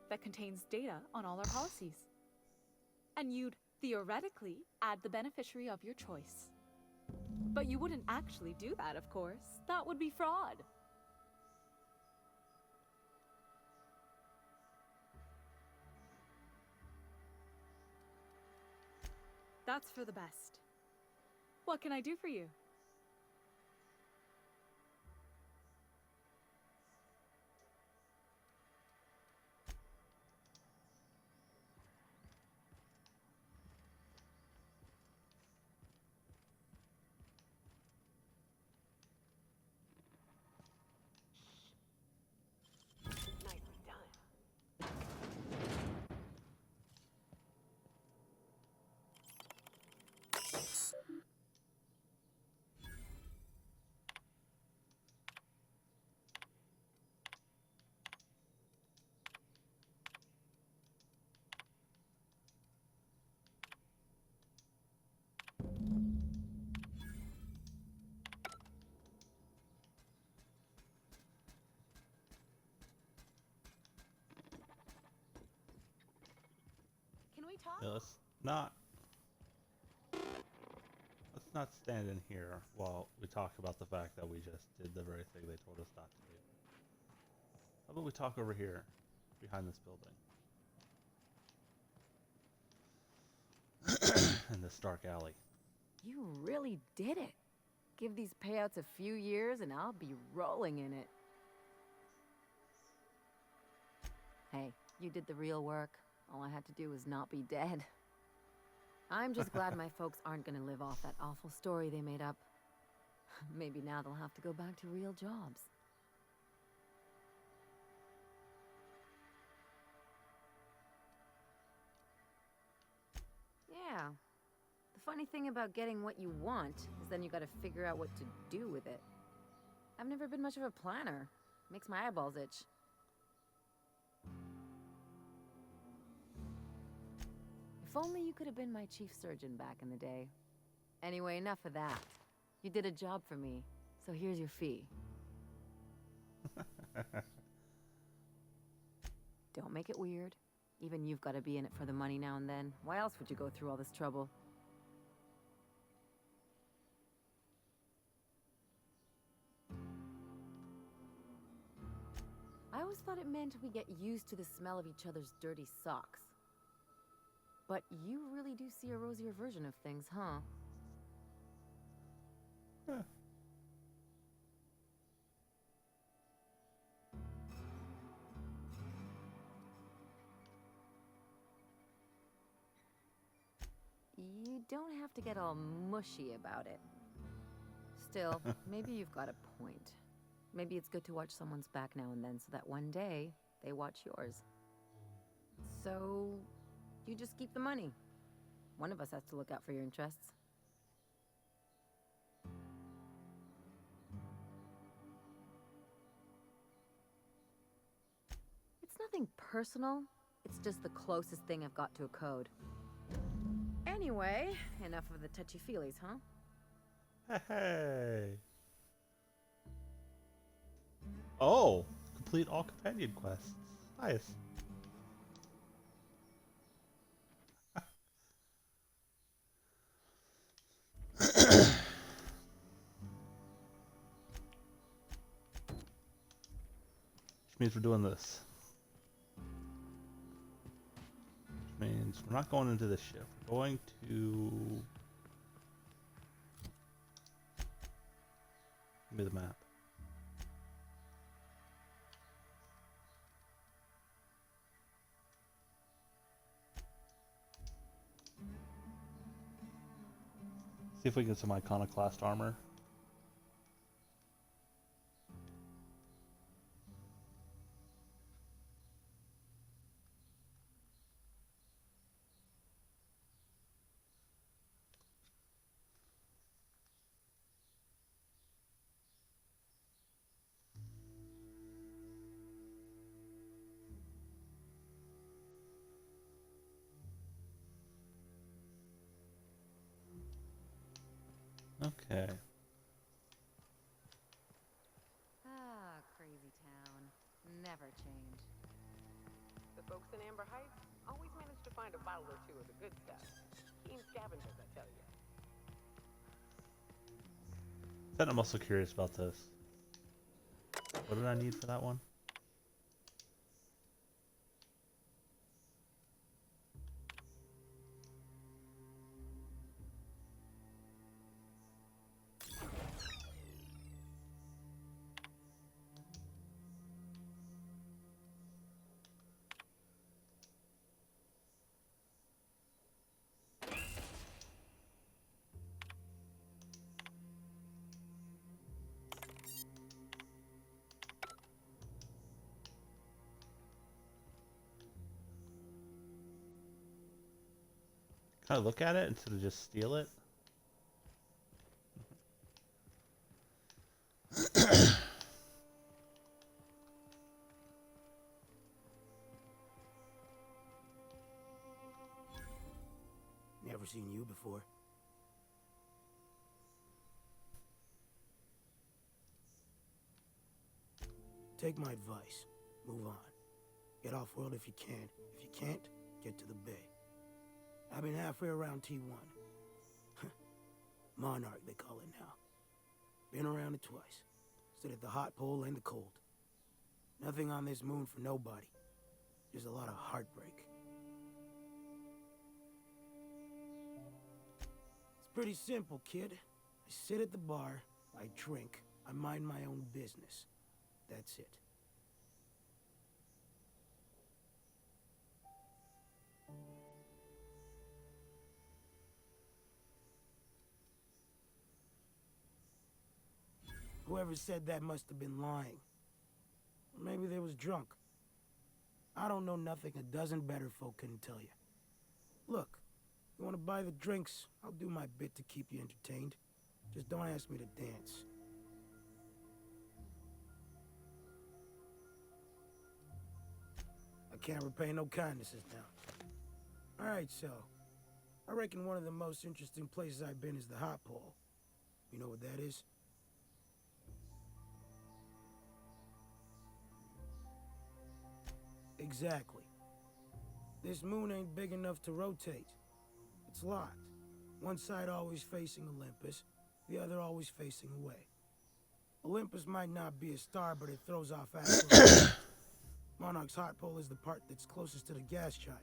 that contains data on all our policies. And you'd, theoretically, add the beneficiary of your choice. But you wouldn't actually do that, of course. That would be fraud. That's for the best. What can I do for you? Nicely done. Can we talk? Yeah, let's not stand in here while we talk about the fact that we just did the very thing they told us not to do. How about we talk over here, behind this building? In this dark alley. You really did it. Give these payouts a few years and I'll be rolling in it. Hey, you did the real work. All I had to do was not be dead. I'm just glad my folks aren't gonna live off that awful story they made up. Maybe now they'll have to go back to real jobs. Yeah. The funny thing about getting what you want is then you gotta figure out what to do with it. I've never been much of a planner. Makes my eyeballs itch. If only you could have been my chief surgeon back in the day. Anyway, enough of that. You did a job for me, so here's your fee. Don't make it weird. Even you've got to be in it for the money now and then. Why else would you go through all this trouble? I always thought it meant we get used to the smell of each other's dirty socks. But you really do see a rosier version of things, huh? Huh. You don't have to get all mushy about it. Still, maybe you've got a point. Maybe it's good to watch someone's back now and then so that one day they watch yours. So, you just keep the money. One of us has to look out for your interests. It's nothing personal. It's just the closest thing I've got to a code. Anyway, enough of the touchy-feelies, huh? Hey. Oh, complete all companion quests. Nice. Which means we're doing this. Which means we're not going into this ship. We're going to... Give me the map. See if we can get some iconoclast armor. Okay. Ah, crazy town. Never change. The folks in Amber Heights always manage to find a bottle or two of the good stuff. Keen scavengers, I tell you. Then I'm also curious about this. What did I need for that one? Can I look at it instead of just steal it? Never seen you before. Take my advice. Move on. Get off-world if you can. If you can't, get to the bay. I've been halfway around T1. Monarch, they call it now. Been around it twice. Stood at the hot pole and the cold. Nothing on this moon for nobody. Just a lot of heartbreak. It's pretty simple, kid. I sit at the bar, I drink, I mind my own business. That's it. Whoever said that must have been lying. Or maybe they was drunk. I don't know nothing a dozen better folk couldn't tell you. Look, you want to buy the drinks, I'll do my bit to keep you entertained. Just don't ask me to dance. I can't repay no kindnesses now. Alright, so, I reckon one of the most interesting places I've been is the Hot Pole. You know what that is? Exactly. This moon ain't big enough to rotate. It's locked. One side always facing Olympus, the other always facing away. Olympus might not be a star, but it throws off actual. Monarch's hot pole is the part that's closest to the gas giant.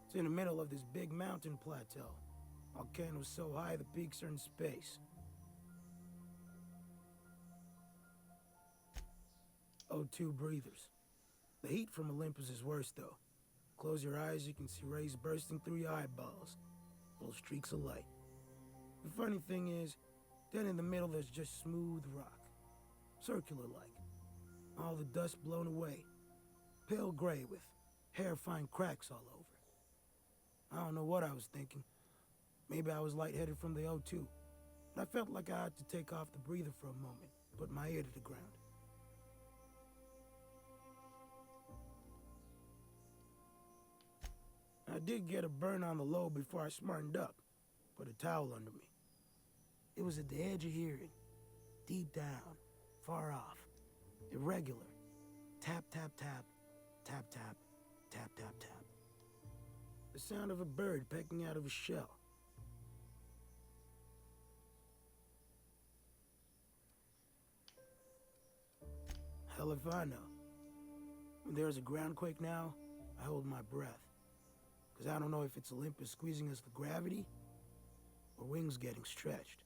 It's in the middle of this big mountain plateau. Volcanoes so high the peaks are in space. O2 breathers. The heat from Olympus is worse, though. Close your eyes, you can see rays bursting through your eyeballs. Little streaks of light. The funny thing is, then in the middle there's just smooth rock. Circular-like. All the dust blown away. Pale gray with hair-fine cracks all over. I don't know what I was thinking. Maybe I was lightheaded from the O2. But I felt like I had to take off the breather for a moment, put my ear to the ground. I did get a burn on the low before I smartened up. Put a towel under me. It was at the edge of hearing. Deep down. Far off. Irregular. Tap, tap, tap. Tap, tap. Tap, tap, tap. The sound of a bird pecking out of a shell. Hell if I know. When there's a groundquake now, I hold my breath. Because I don't know if it's Olympus squeezing us for gravity, or wings getting stretched.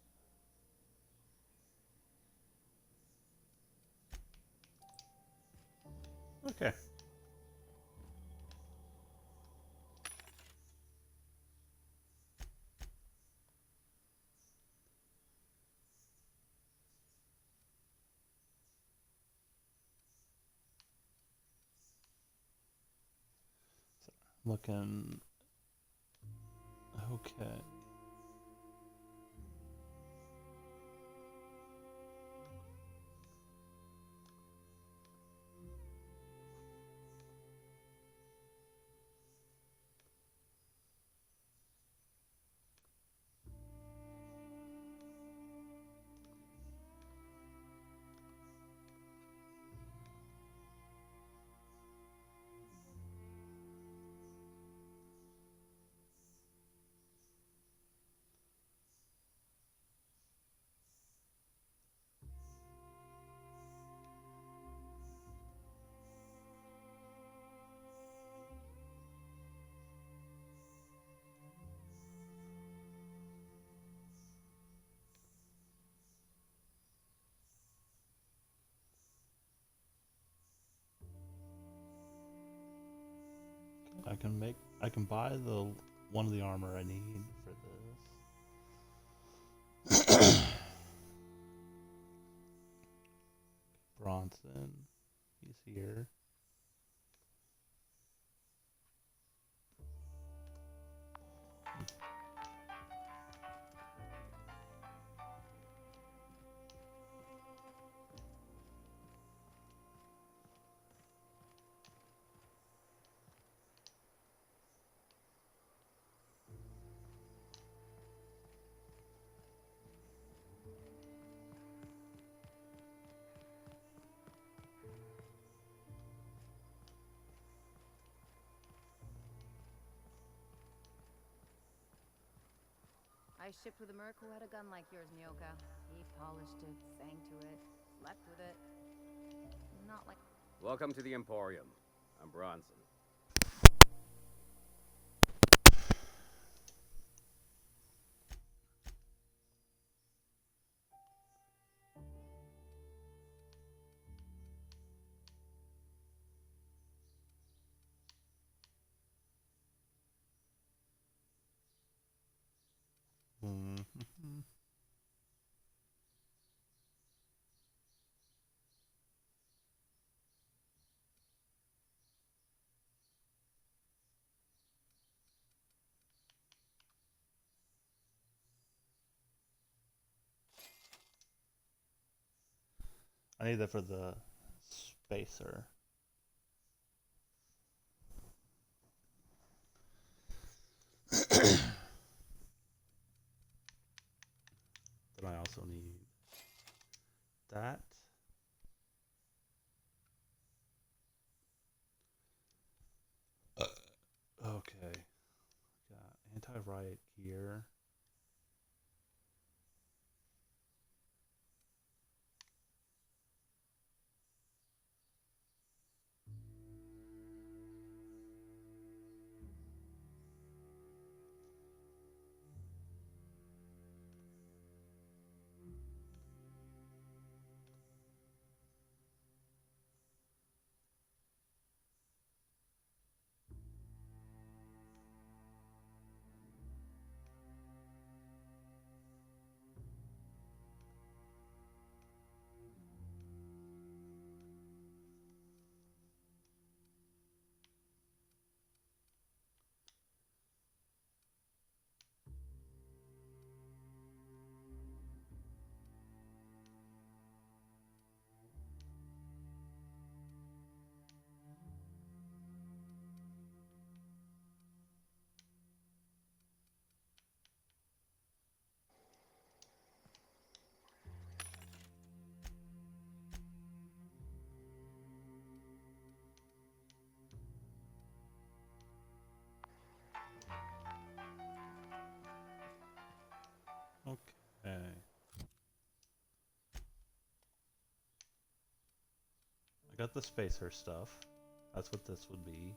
Okay. Looking okay. I can buy the one of the armor I need for this. Bronson, he's here. I shipped with a merc who had a gun like yours, Nyoka. He polished it, sang to it, slept with it. Not like... Welcome to the Emporium. I'm Bronson. Mm-hmm. I need that for the spacer. Then I also need that. Okay. Got anti-riot gear. Okay. I got the spacer stuff. That's what this would be.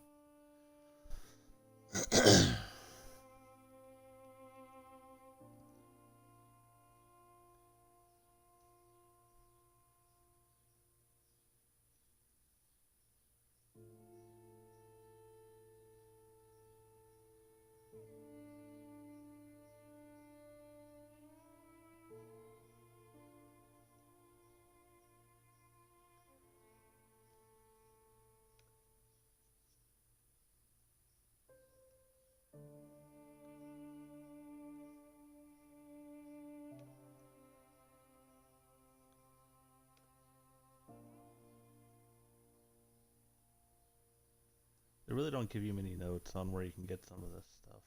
They really don't give you many notes on where you can get some of this stuff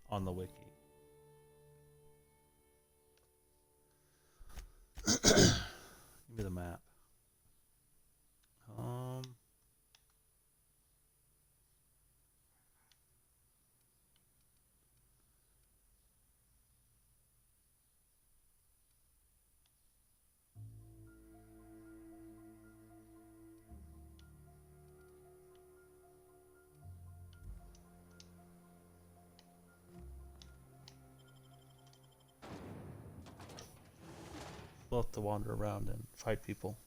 on the wiki. Give me the map. We'll have to wander around and fight people.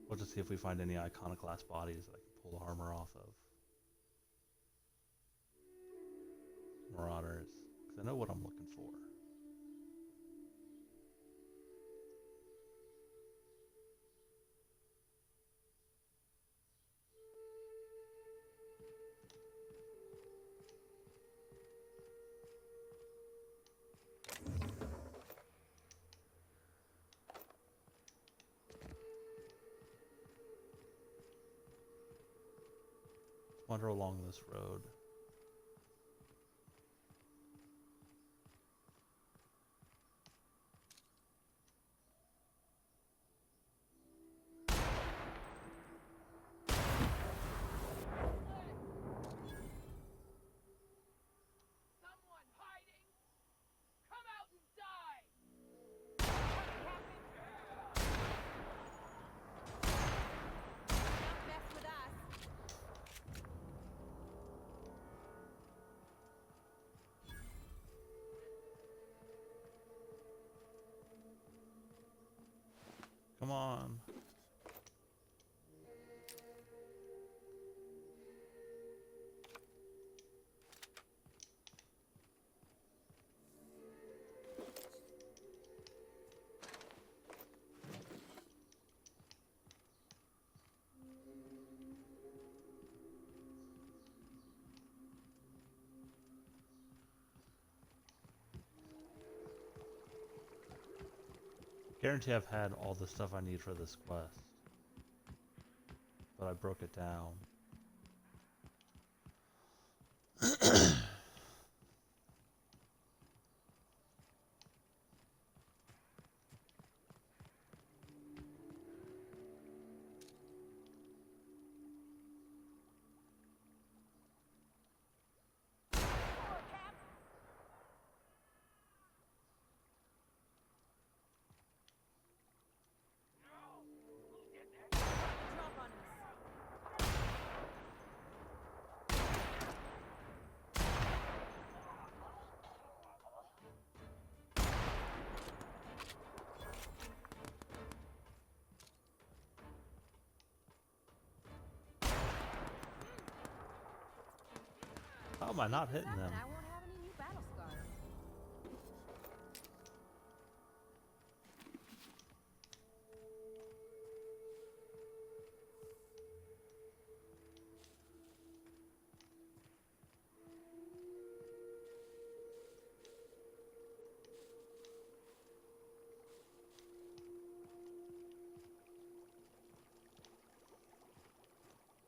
We'll just see if we find any iconoclast bodies that I can pull the armor off of. Marauders. Because I know what I'm looking for. Wander along this road. guarantee I've had all the stuff I need for this quest. But I broke it down. How am I not hitting them? I won't have any new battle scars.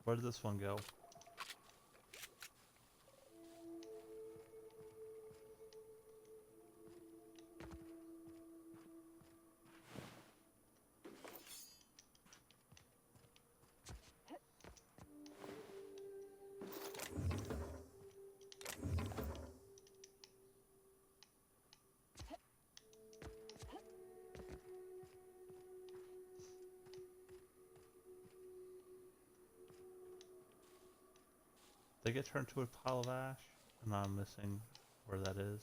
Where did this one go? They get turned to a pile of ash, and I'm missing where that is.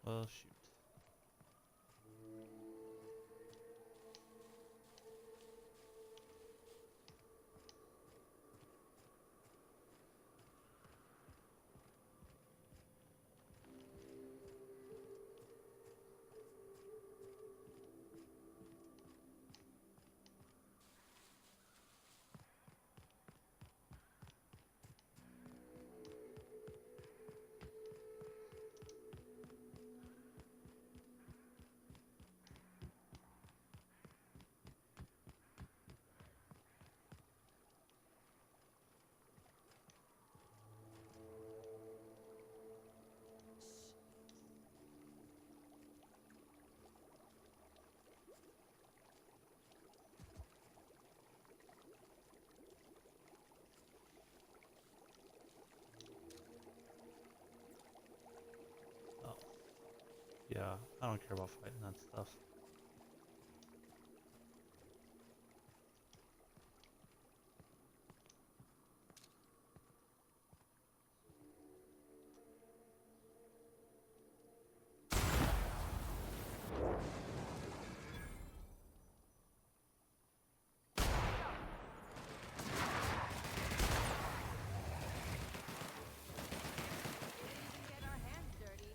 Well, shoot. Yeah, I don't care about fighting that stuff. Get our hands dirty.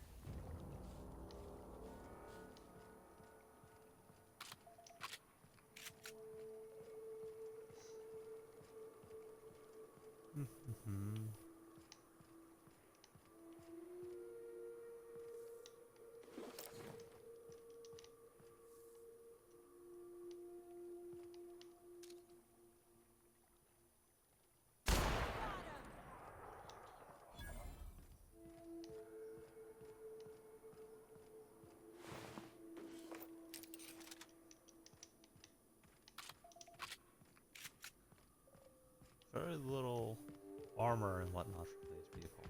Very little armor and whatnot for these people.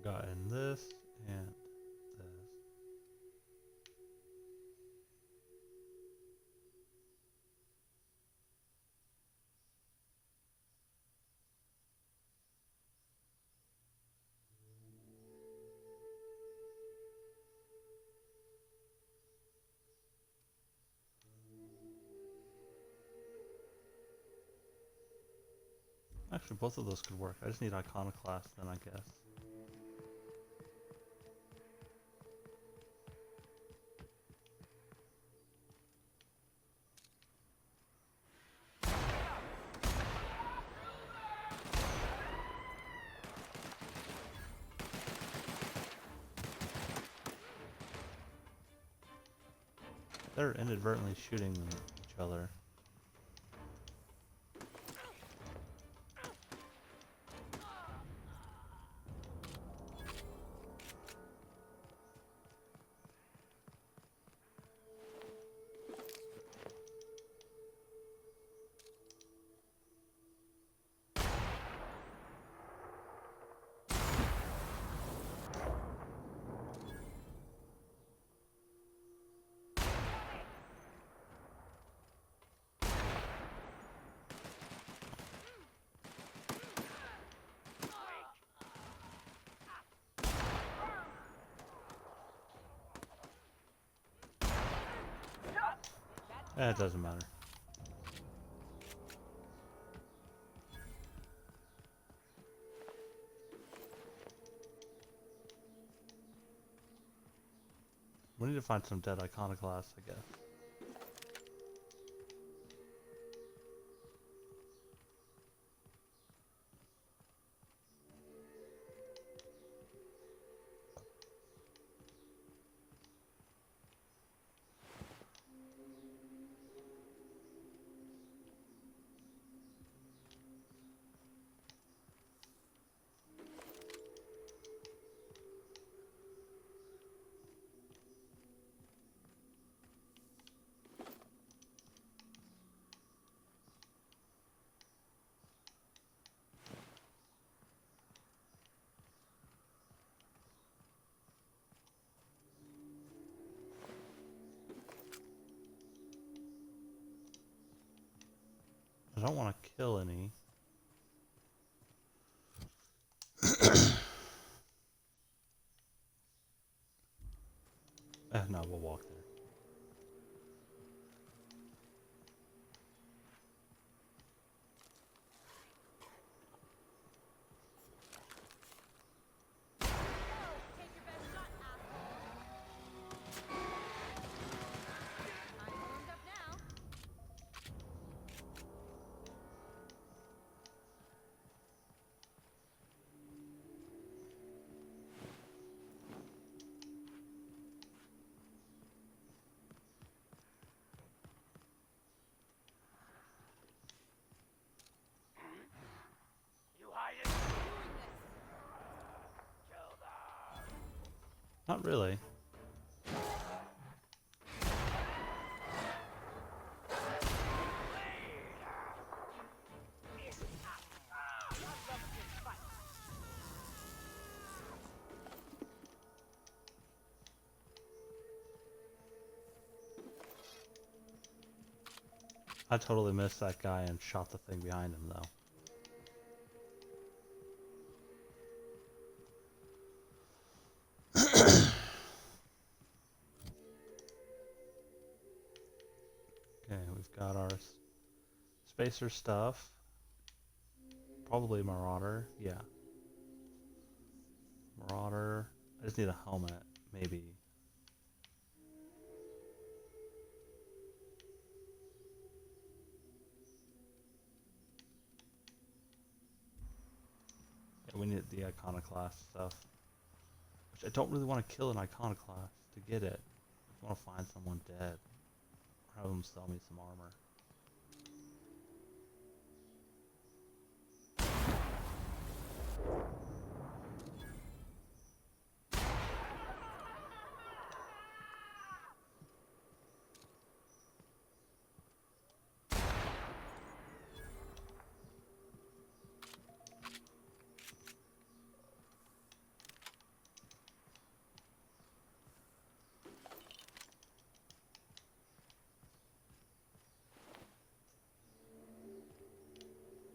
Gotten this and this. Actually, both of those could work. I just need Iconoclast then, I guess. They're inadvertently shooting each other. It doesn't matter. We need to find some dead iconoclasts, I guess. I don't want to kill any. No, we'll walk there. Not really. I totally missed that guy and shot the thing behind him, though. Okay, we've got our spacer stuff. Probably Marauder, yeah. Marauder. I just need a helmet, maybe. Yeah, we need the iconoclast stuff. Which I don't really want to kill an iconoclast to get it. I just want to find someone dead. Or have them sell me some armor.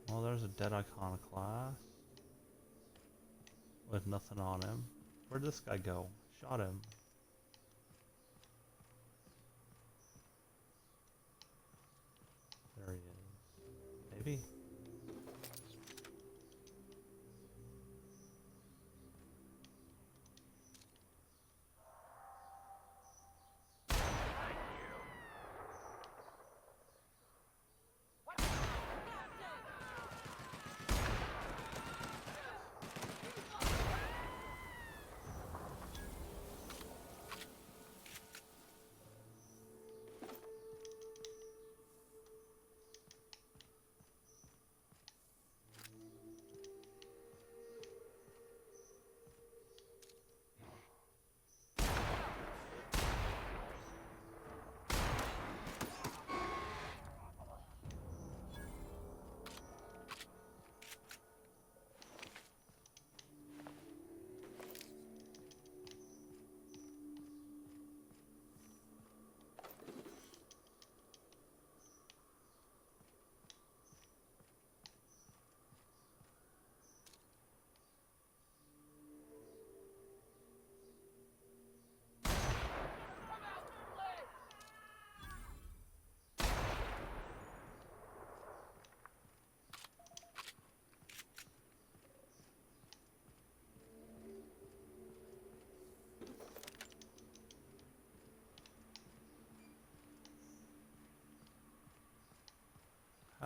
Well, there's a dead iconoclast with nothing on him. Where'd this guy go? Shot him. There he is. Maybe?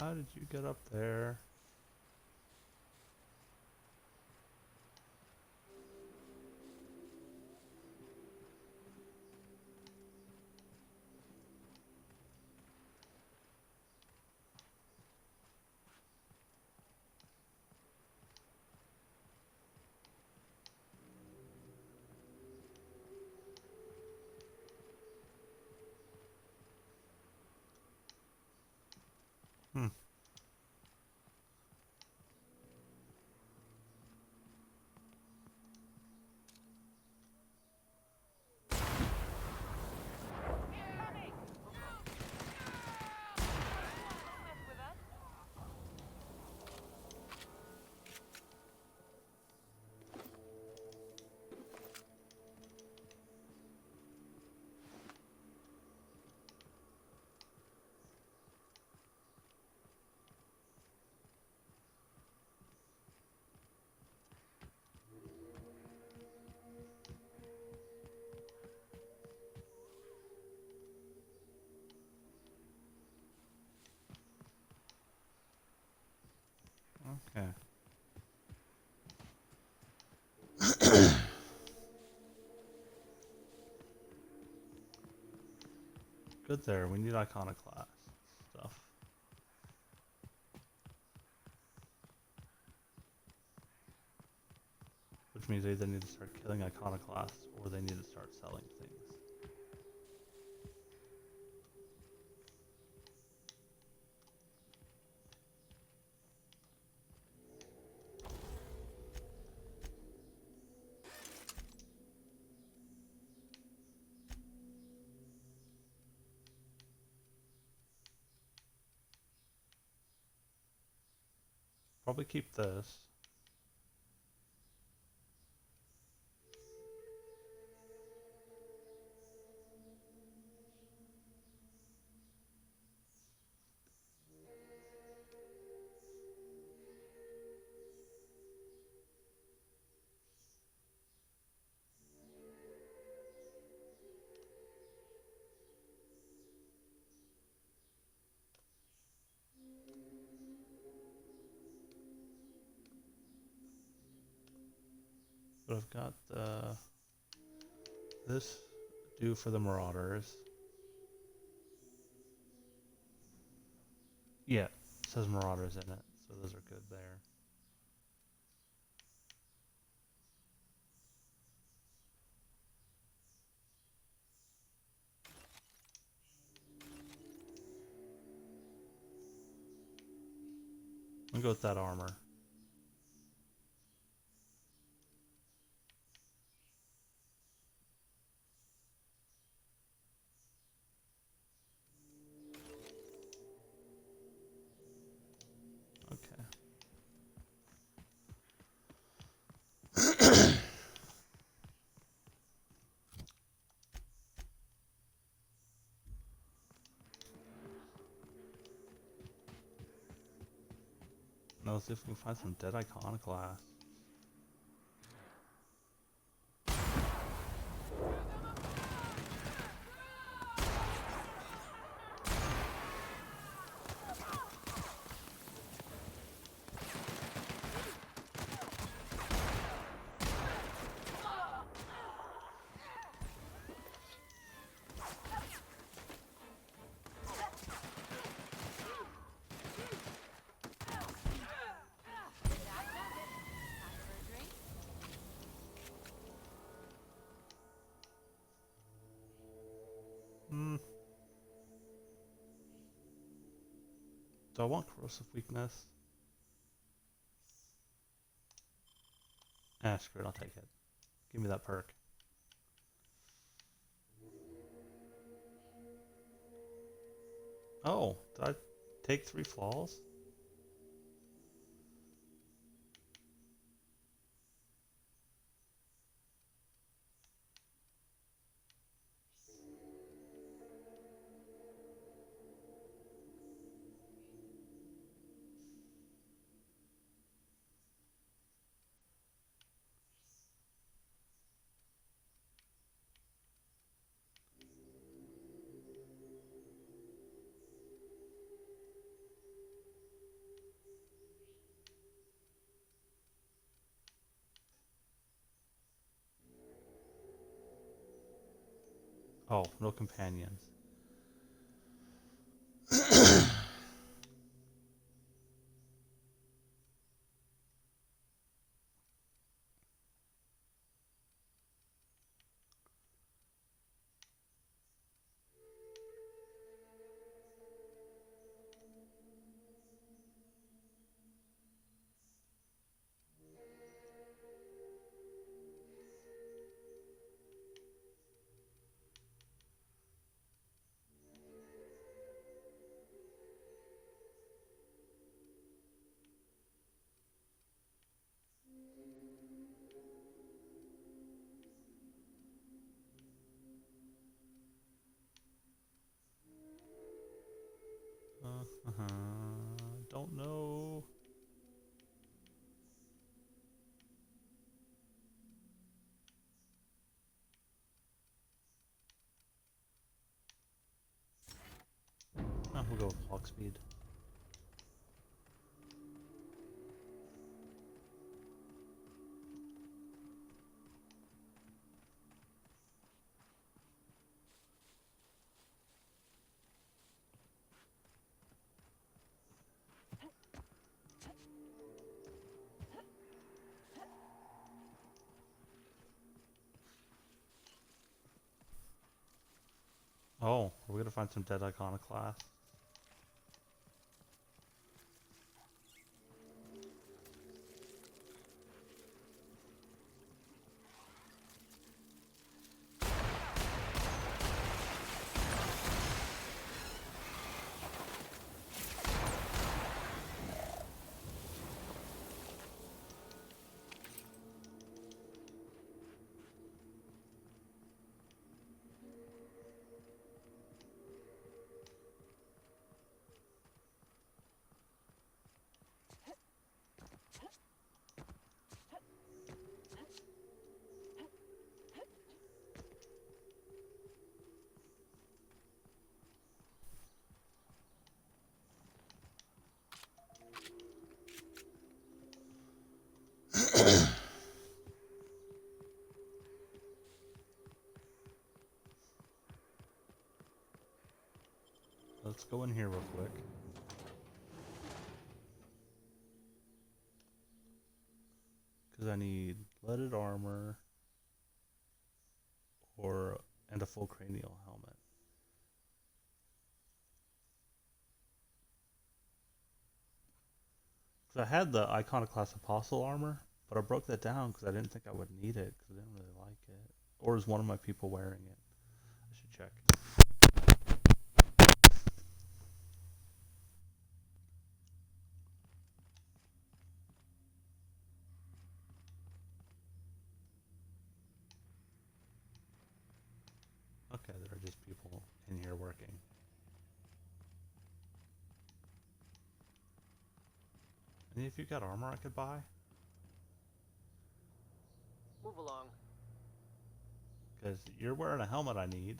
How did you get up there? Hmm. Okay. Good there. We need iconoclast stuff. Which means they either need to start killing iconoclasts or they need to start selling things. Probably keep this. But I've got this due for the Marauders. Yeah, it says Marauders in it, so those are good there. I'll go with that armor. Now let's see if we can find some dead iconoclasts. Do I want corrosive weakness? Ah, screw it, I'll take it. Give me that perk. Oh, did I take 3 flaws? Oh, no companions. Don't know. Oh, we'll go with walk speed. Oh, we're gonna find some dead iconoclasts. Let's go in here real quick. Because I need leaded armor and a full cranial helmet. Because I had the Iconoclast Apostle armor, but I broke that down because I didn't think I would need it because I didn't really like it. Or is one of my people wearing it? I should check. Okay, there are just people in here working. Any of you got armor I could buy? Move along. Because you're wearing a helmet I need.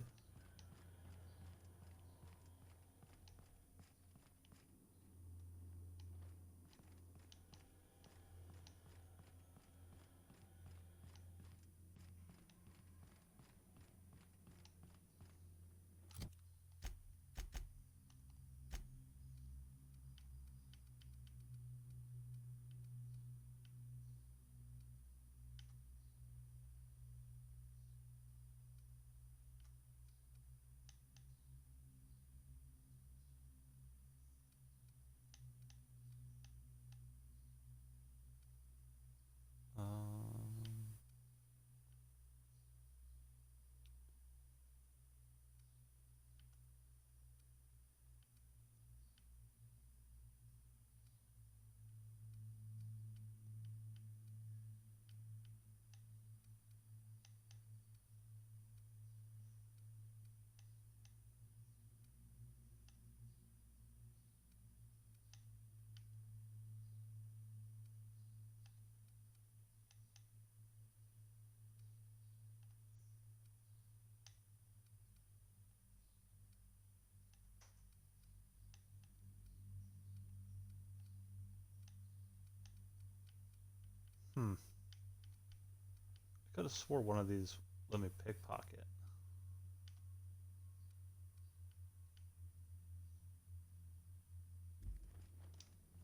I could have swore one of these let me pickpocket.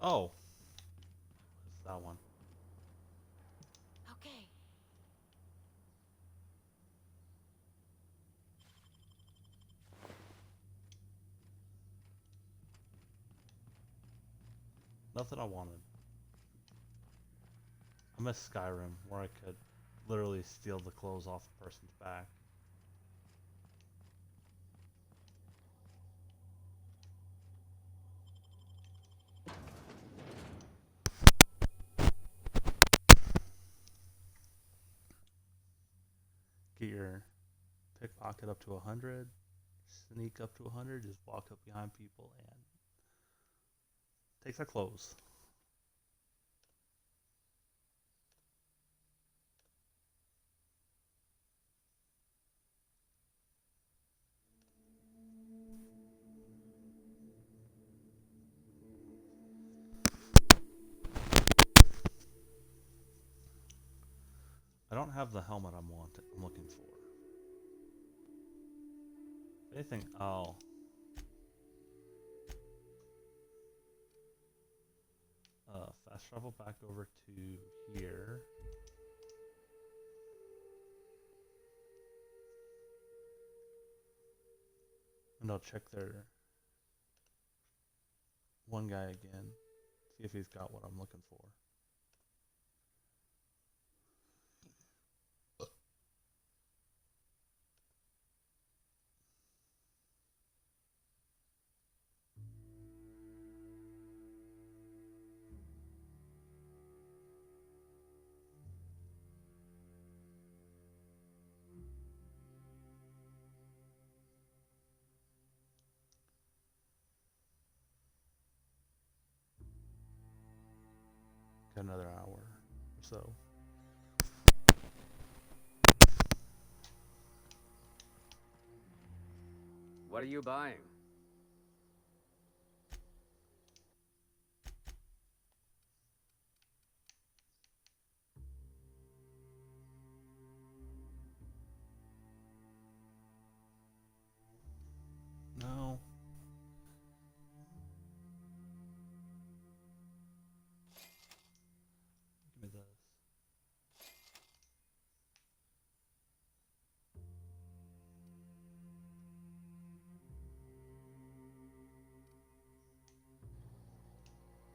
Oh. It's that one. Okay. Nothing I wanted. I miss Skyrim, where I could literally steal the clothes off a person's back. Get your pickpocket up to 100, sneak up to 100, just walk up behind people and take their clothes. I don't have the helmet I'm looking for. If anything, I'll fast travel back over to here. And I'll check their one guy again. See if he's got what I'm looking for. Got another hour or so. What are you buying? No. Give me this.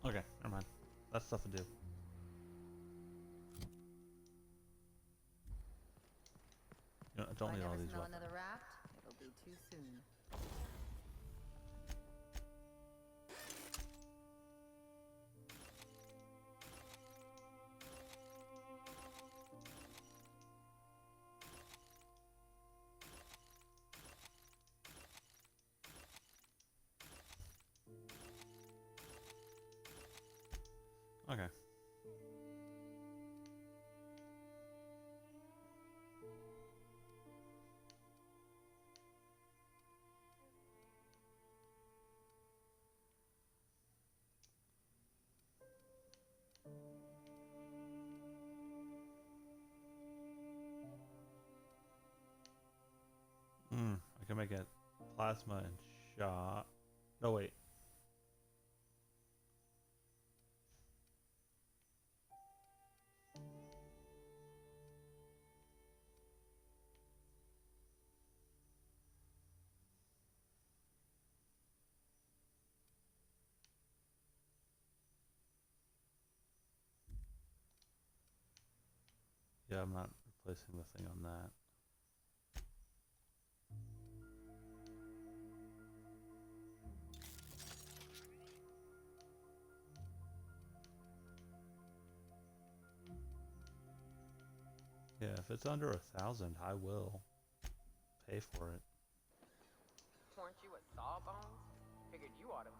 Okay, never mind. That's stuff to do. You know, I don't If I need all never these smell weapons. another raft, it'll be too soon. Okay. I can make it plasma and shot. No, wait. Yeah, I'm not replacing the thing on that. Yeah, if it's under 1,000, I will pay for it. Weren't you a sawbones? Figured you ought to.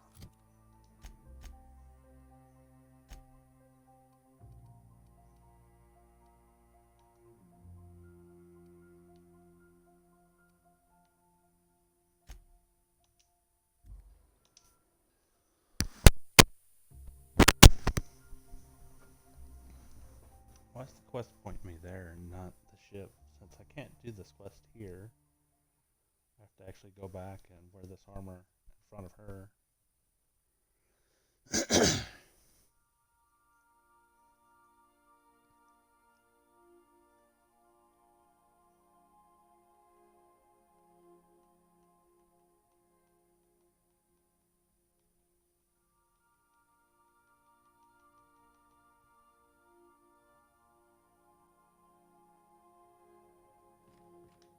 Why is the quest point me there and not the ship? Since I can't do this quest here, I have to actually go back and wear this armor in front of her.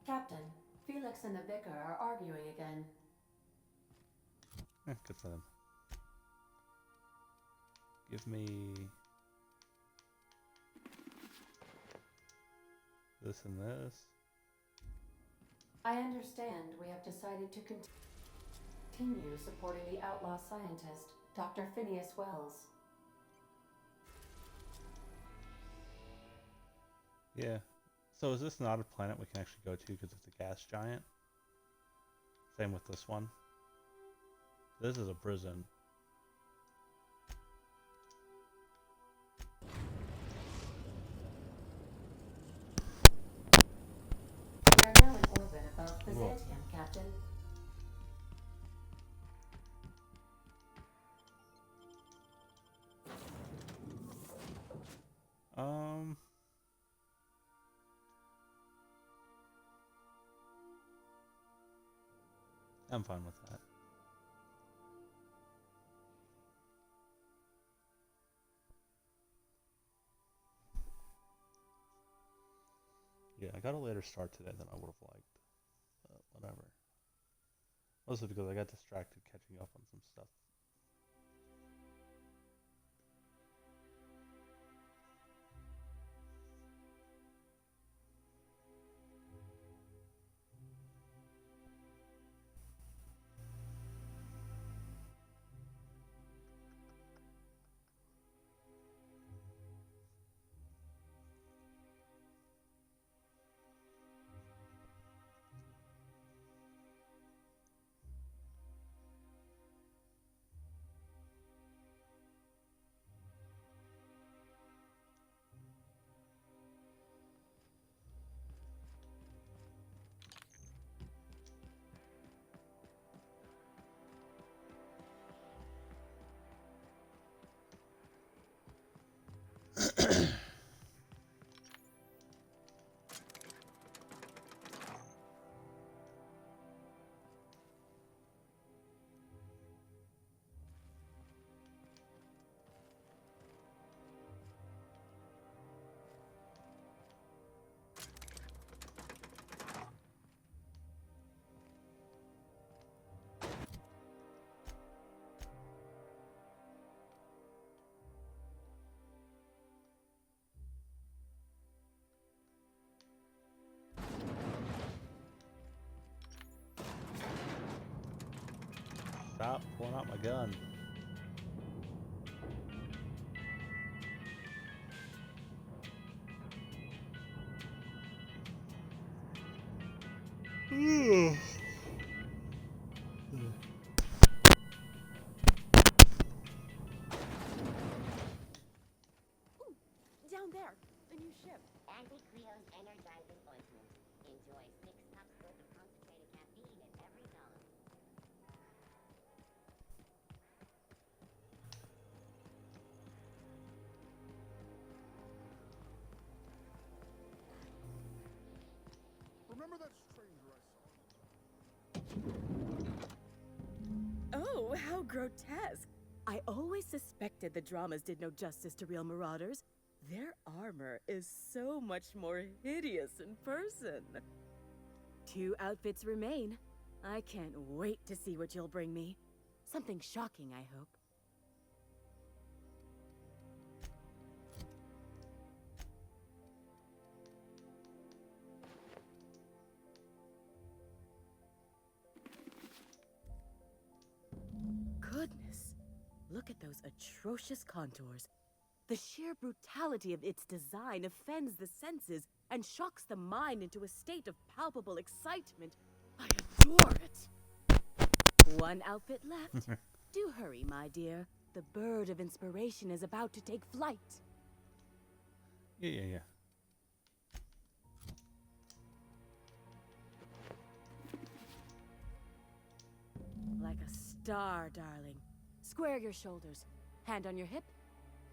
Captain, Felix and the Vicar are arguing again. Good for them. Give me this and this. I understand we have decided to continue supporting the outlaw scientist, Dr. Phineas Wells. Yeah. So is this not a planet we can actually go to because it's a gas giant? Same with this one. This is a prison. We are now in orbit above Byzantium, Captain. I'm fine with that. Yeah, I got a later start today than I would have liked. But whatever. Mostly because I got distracted catching up on some stuff. Stop pulling out my gun. Down there, the new ship. Anti-Creo's energizing ointment. Enjoy 6 cups worth of concentrated caffeine in every gullet. Remember that stranger I saw? Oh, how grotesque! I always suspected the dramas did no justice to real marauders. Their armor is so much more hideous in person. 2 outfits remain. I can't wait to see what you'll bring me. Something shocking, I hope. Goodness, look at those atrocious contours. The sheer brutality of its design offends the senses and shocks the mind into a state of palpable excitement. I adore it! 1 outfit left. Do hurry, my dear. The bird of inspiration is about to take flight. Yeah. Like a star, darling. Square your shoulders. Hand on your hip.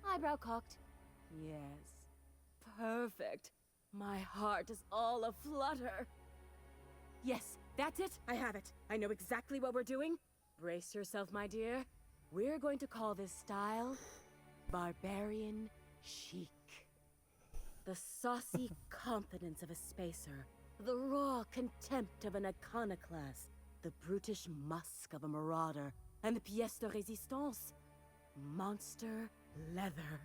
Eyebrow cocked. Yes. Perfect. My heart is all aflutter. Yes, that's it. I have it. I know exactly what we're doing. Brace yourself, my dear. We're going to call this style Barbarian Chic. The saucy confidence of a spacer The raw contempt of an iconoclast, the brutish musk of a marauder, and the pièce de résistance, monster leather.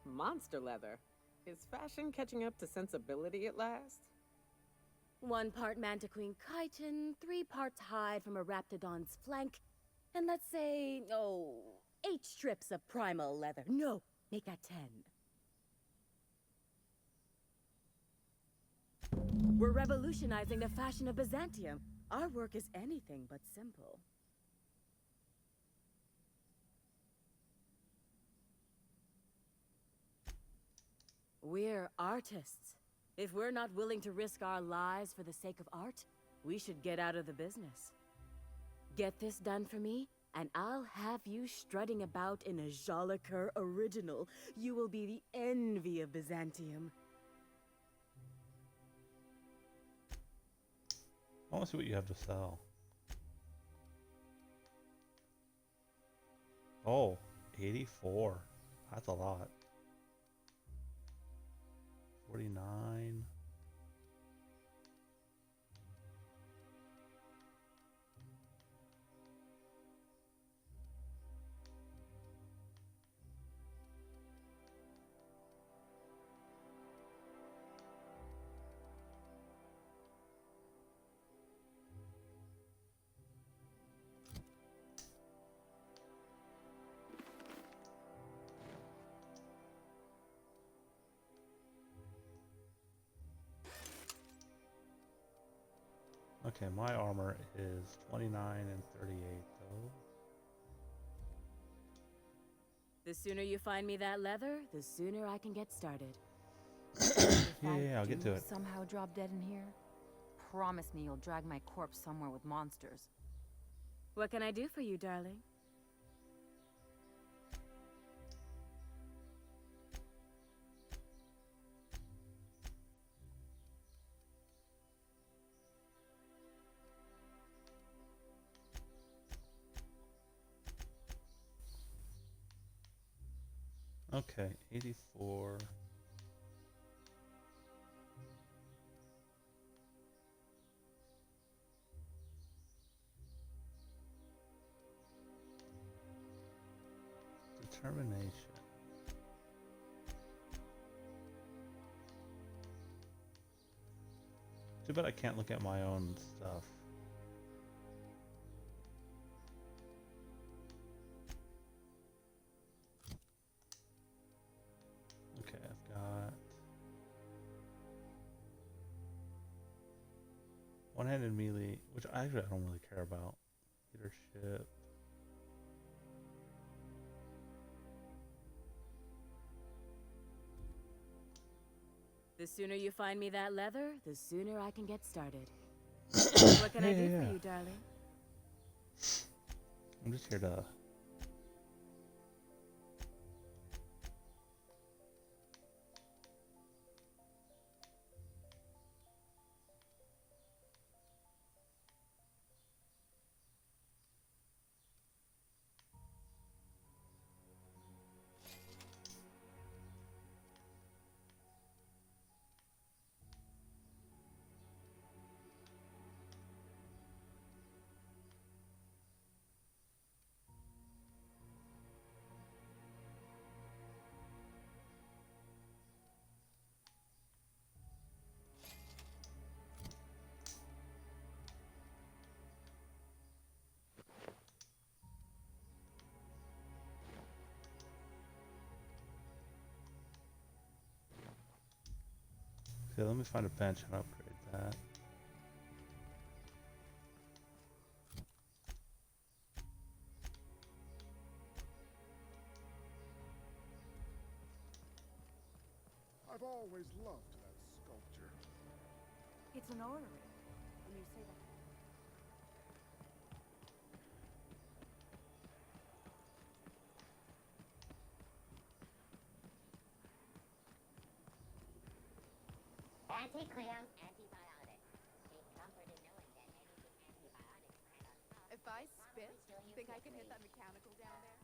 Monster leather? Is fashion catching up to sensibility at last? 1 part Mantiqueen chitin, 3 parts hide from a raptidon's flank, and let's say, 8 strips of primal leather. No, make that 10. We're revolutionizing the fashion of Byzantium. Our work is anything but simple. We're artists. If we're not willing to risk our lives for the sake of art, we should get out of the business. Get this done for me, and I'll have you strutting about in a Jolicoeur original. You will be the envy of Byzantium. I want to see what you have to sell. Oh, 84. That's a lot. 49. Okay, my armor is 29 and 38 though. The sooner you find me that leather, the sooner I can get started. Yeah, I'll get to it. Somehow drop dead in here? Promise me you'll drag my corpse somewhere with monsters. What can I do for you, darling? Okay, 84. Determination. Too bad I can't look at my own stuff. Okay, I've got one-handed melee, which I don't really care about. Leadership. The sooner you find me that leather, the sooner I can get started. What can I do for you, darling? I'm just here to... Okay, let me find a bench and upgrade that. I've always loved that sculpture. It's an orrery. When you say that. Anti-Cleon antibiotics. Take comfort in knowing that anything antibiotics cannot stop. If I spit, think I can hit that mechanical down there?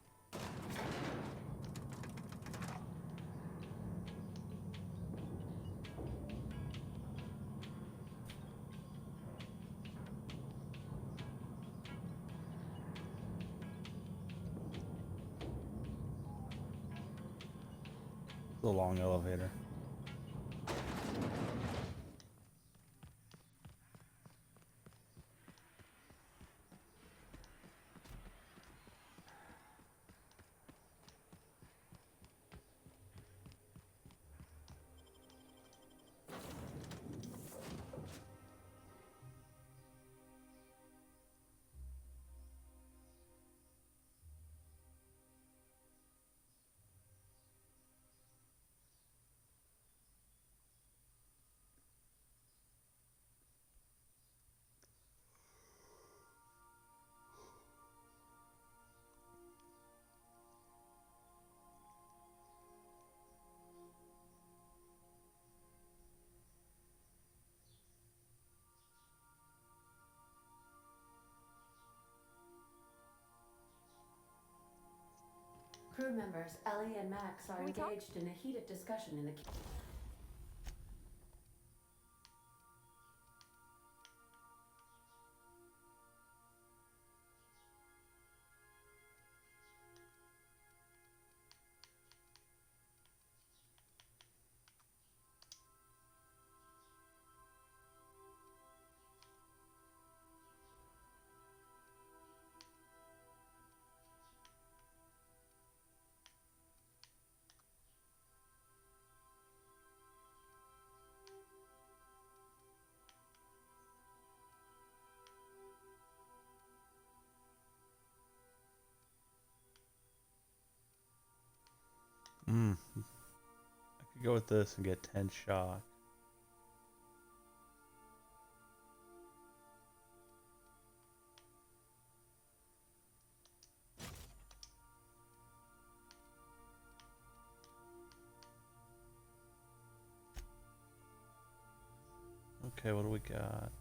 The long elevator. Crew members Ellie and Max are Can we talk? engaged in a heated discussion in the I could go with this and get 10 shock. Okay, what do we got?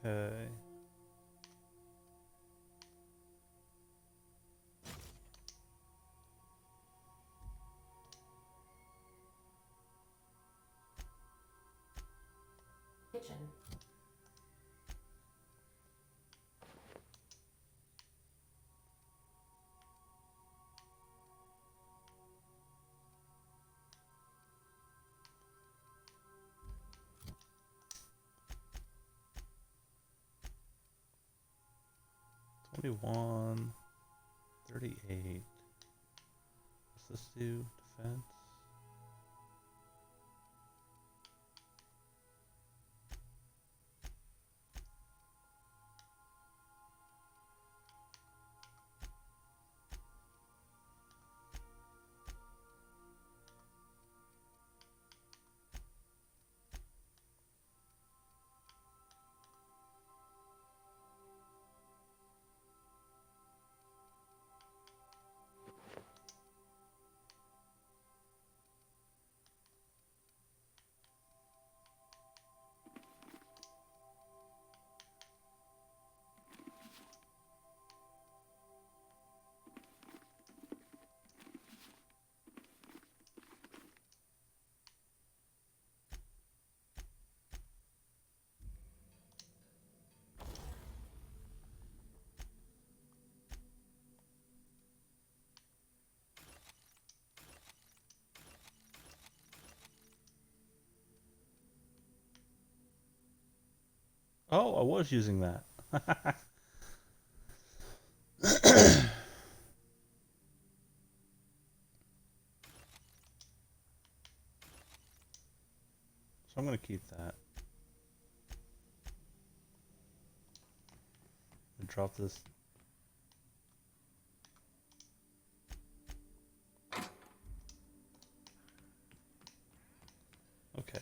Okay. kitchen. $21, 38. What's this do? Defense? Oh, I was using that. So I'm going to keep that. And drop this. Okay.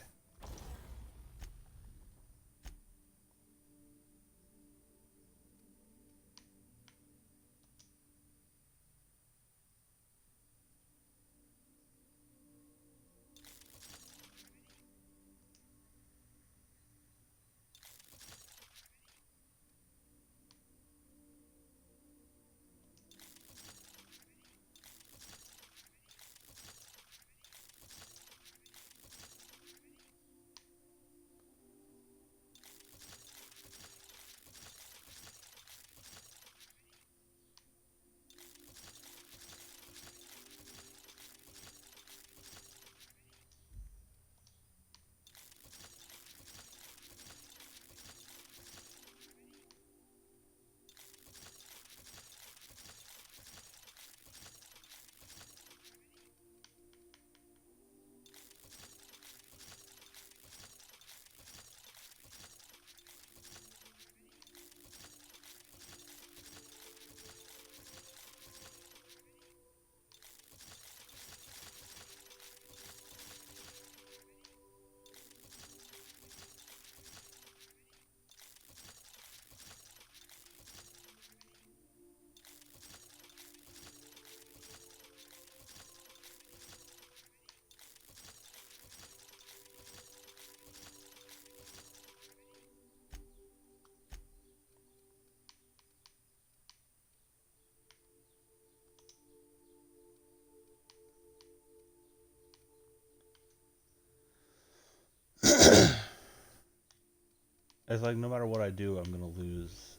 It's like no matter what I do, I'm gonna lose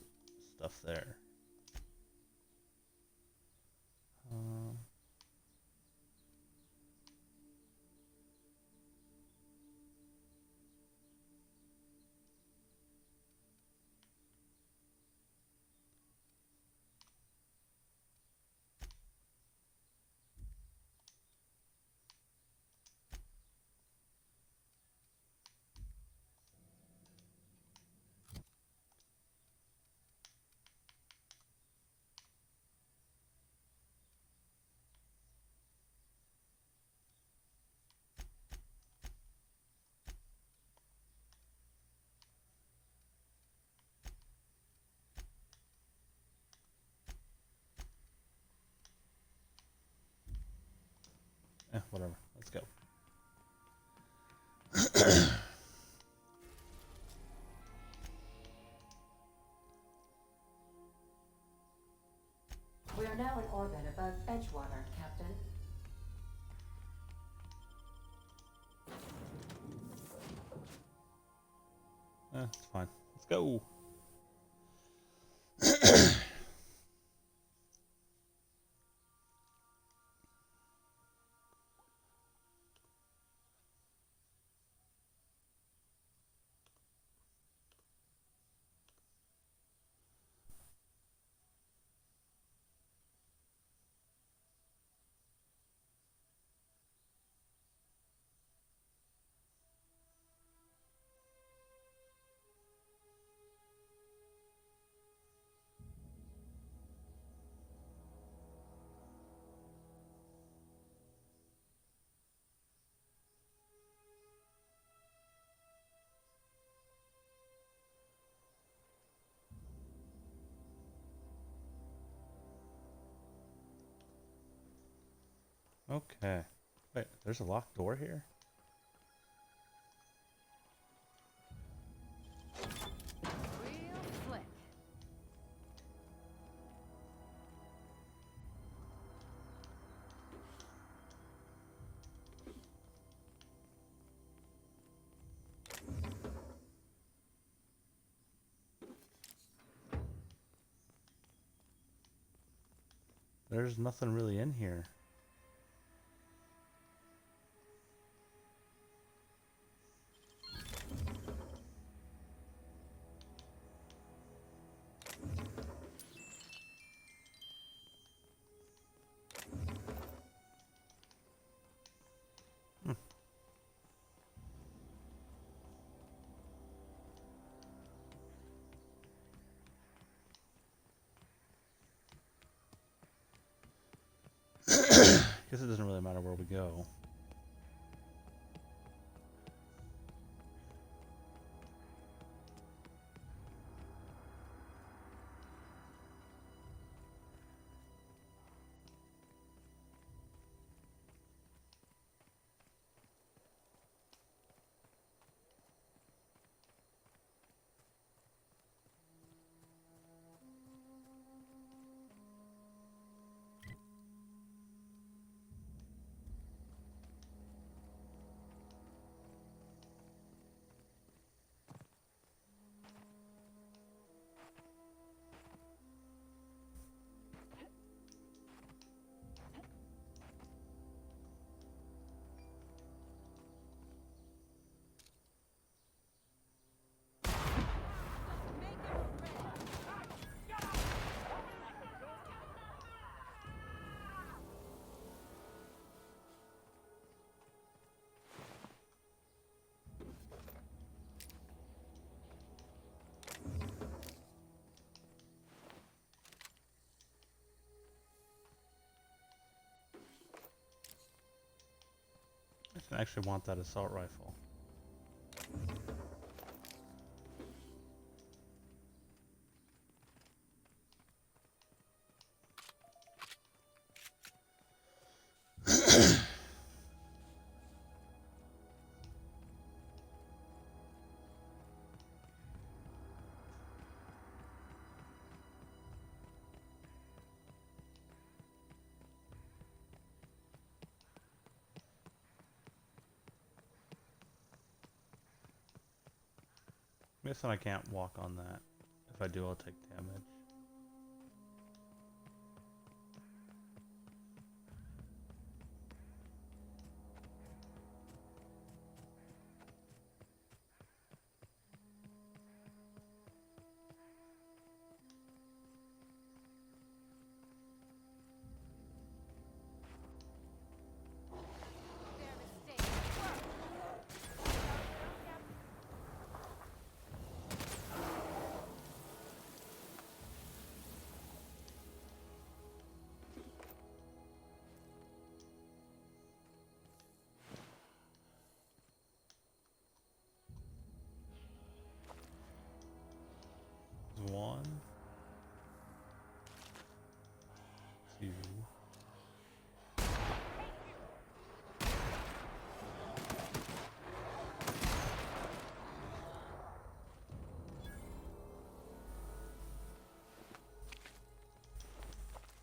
stuff there. Whatever. Let's go. We are now in orbit above Edgewater, Captain. It's fine. Let's go. Okay. Wait, there's a locked door here? Real slick. There's nothing really in here. Guess it doesn't really matter where we go. I actually want that assault rifle. guessing I can't walk on that. If I do, I'll take damage. One, two,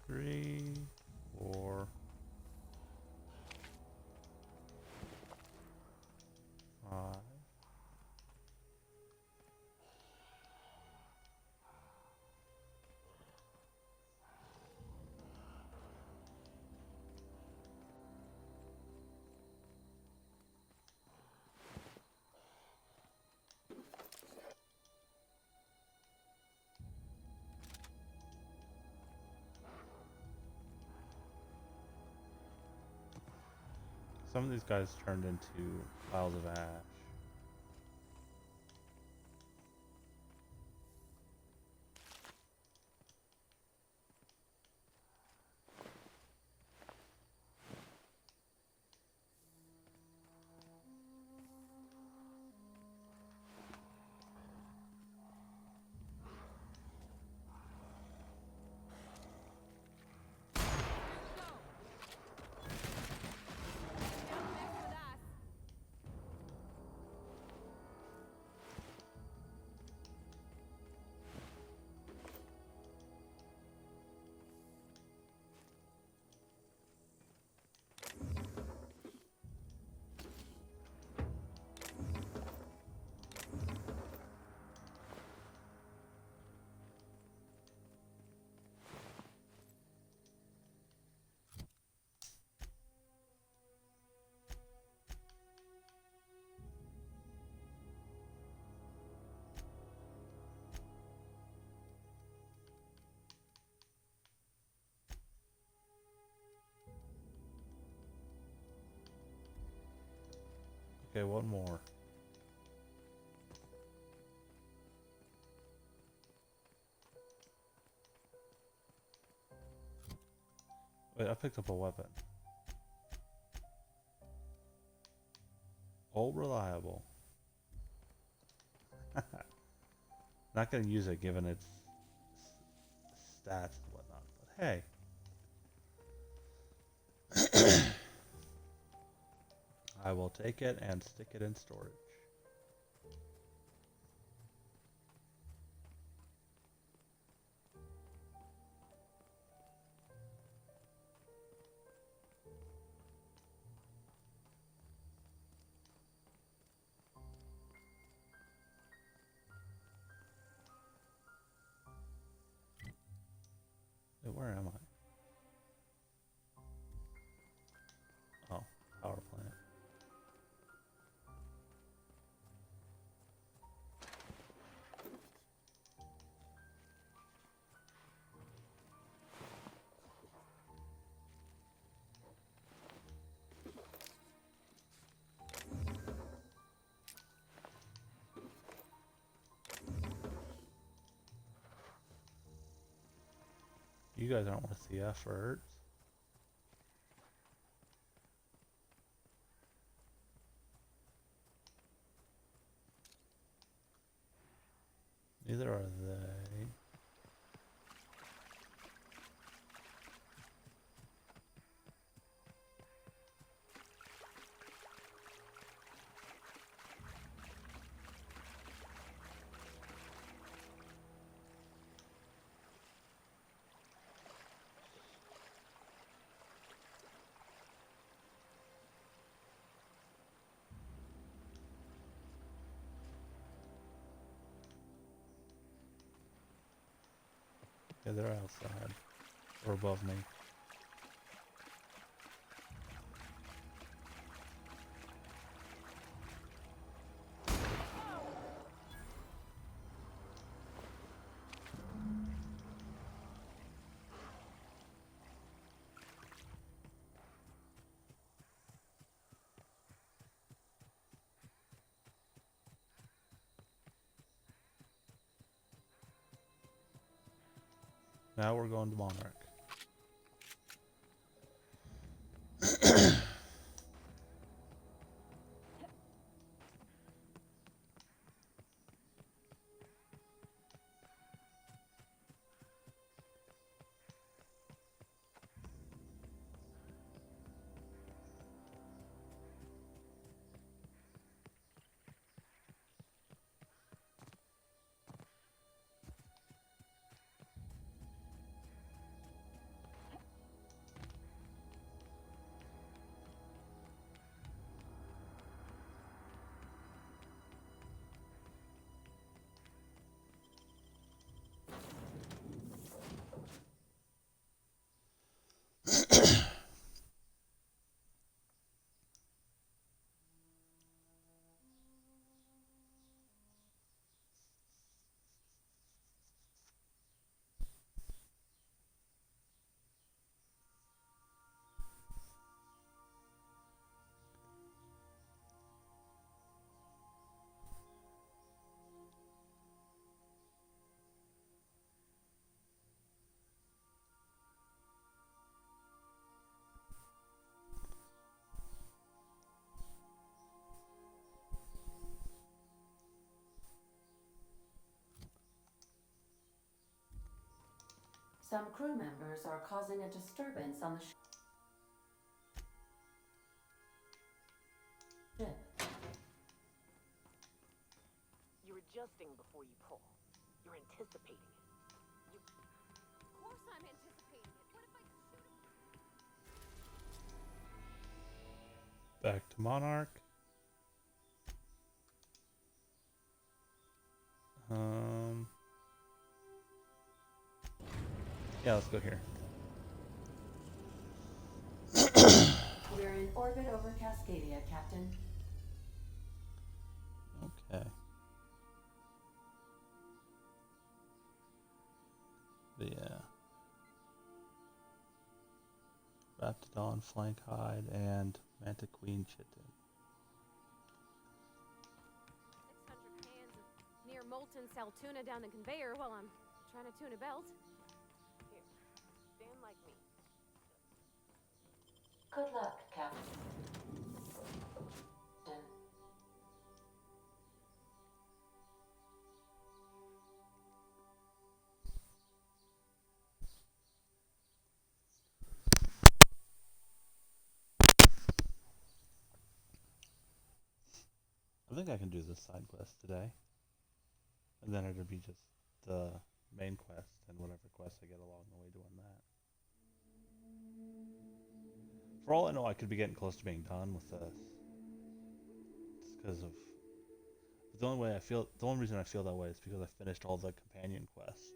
three, four, five. Some of these guys turned into piles of ash. Okay, one more. Wait, I picked up a weapon. Old reliable. Not gonna use it given its stats and whatnot, but hey. I will take it and stick it in storage. Wait, where am I? Oh, power plant. You guys aren't worth the effort. Neither are they. Yeah, they're outside. Or above me. Now we're going to Monarch. Some crew members are causing a disturbance on the ship. You're adjusting before you pull. You're anticipating it. Of course I'm anticipating it. What if I shoot Back to Monarch. Yeah, let's go here. We're in orbit over Cascadia, Captain. Okay. But yeah. Raptidon, Flankhide, and Mantiqueen Chitin. 600 cans of near molten cell tuna down the conveyor while I'm trying to tune a belt? Here, stand like me. Good luck, Captain. I think I can do this side quest today. And then it'll be just the main quest and whatever quest I get along the way doing that. For all I know, I could be getting close to being done with this. It's because of the only reason I feel that way is because I finished all the companion quests.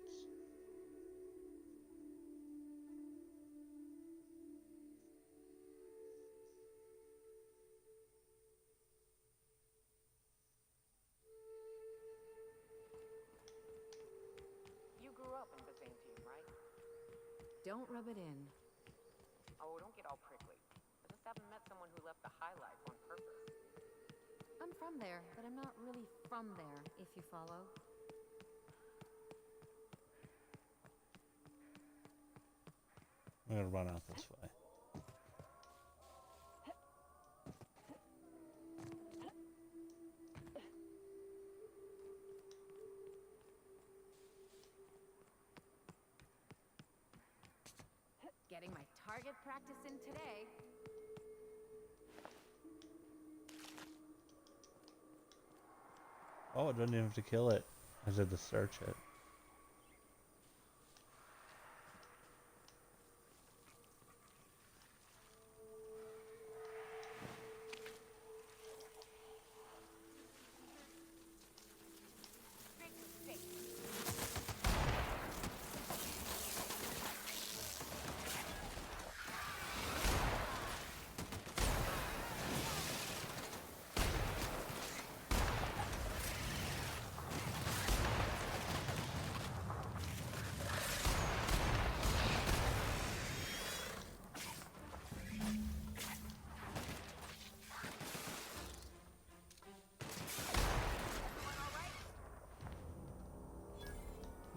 You grew up in the same team, right? Don't rub it in. Oh, don't get all prickly. I just haven't met someone who left the high life on purpose. I'm from there, but I'm not really from there, if you follow. I'm gonna run out this way. Getting my target practice in today. Oh, I didn't even have to kill it. I just had to search it.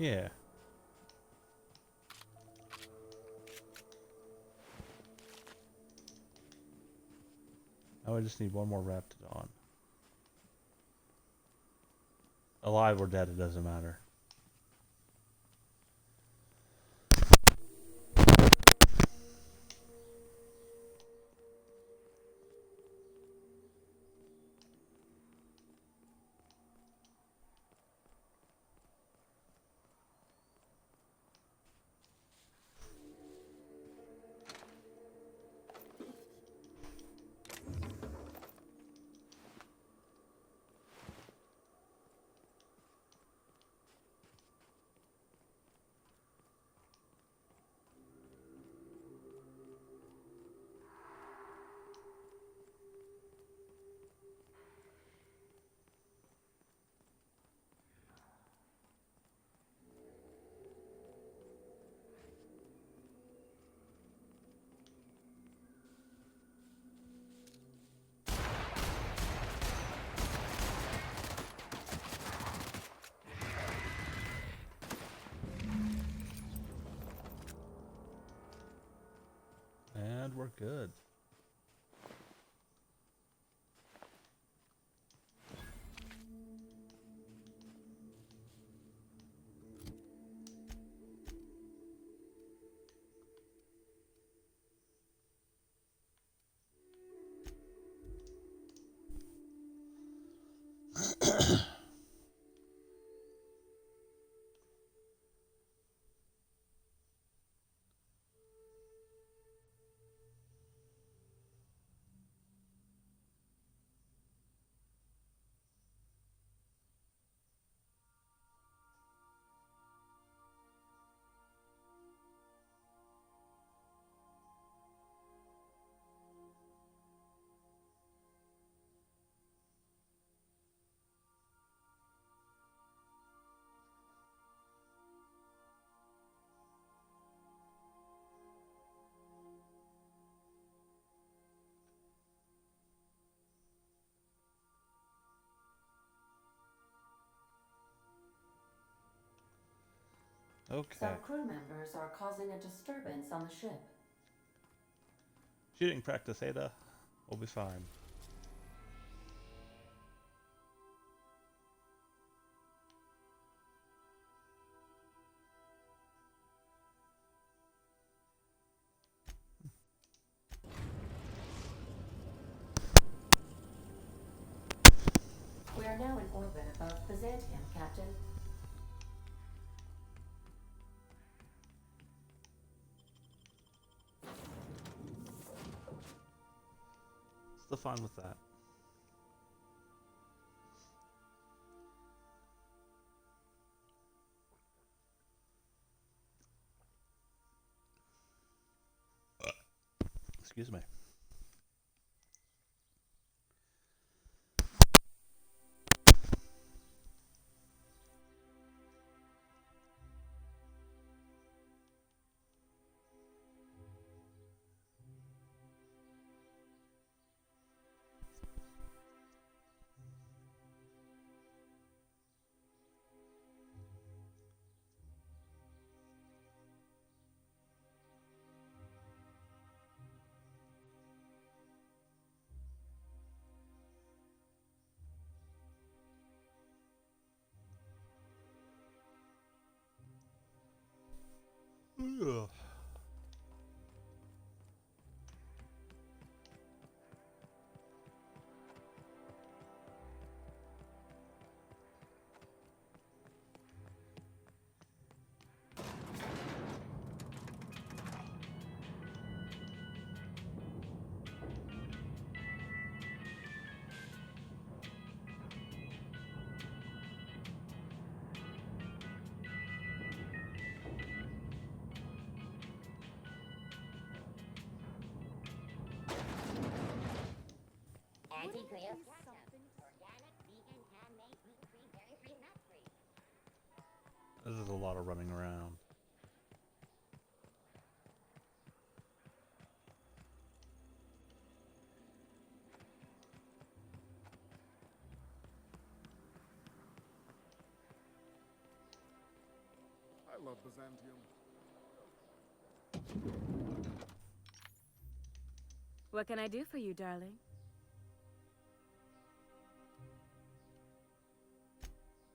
Yeah. Now I just need one more Raptidon. Alive or dead, it doesn't matter. And we're good. Okay. Some crew members are causing a disturbance on the ship. Shooting practice, Ada. We'll be fine. We are now in orbit above Byzantium, Captain. Still fine with that. Excuse me. Ugh. Anti-grill custom. Organic, vegan, handmade, gluten-free, dairy-free, nut-free. This is a lot of running around. love Byzantium. What can I do for you, darling?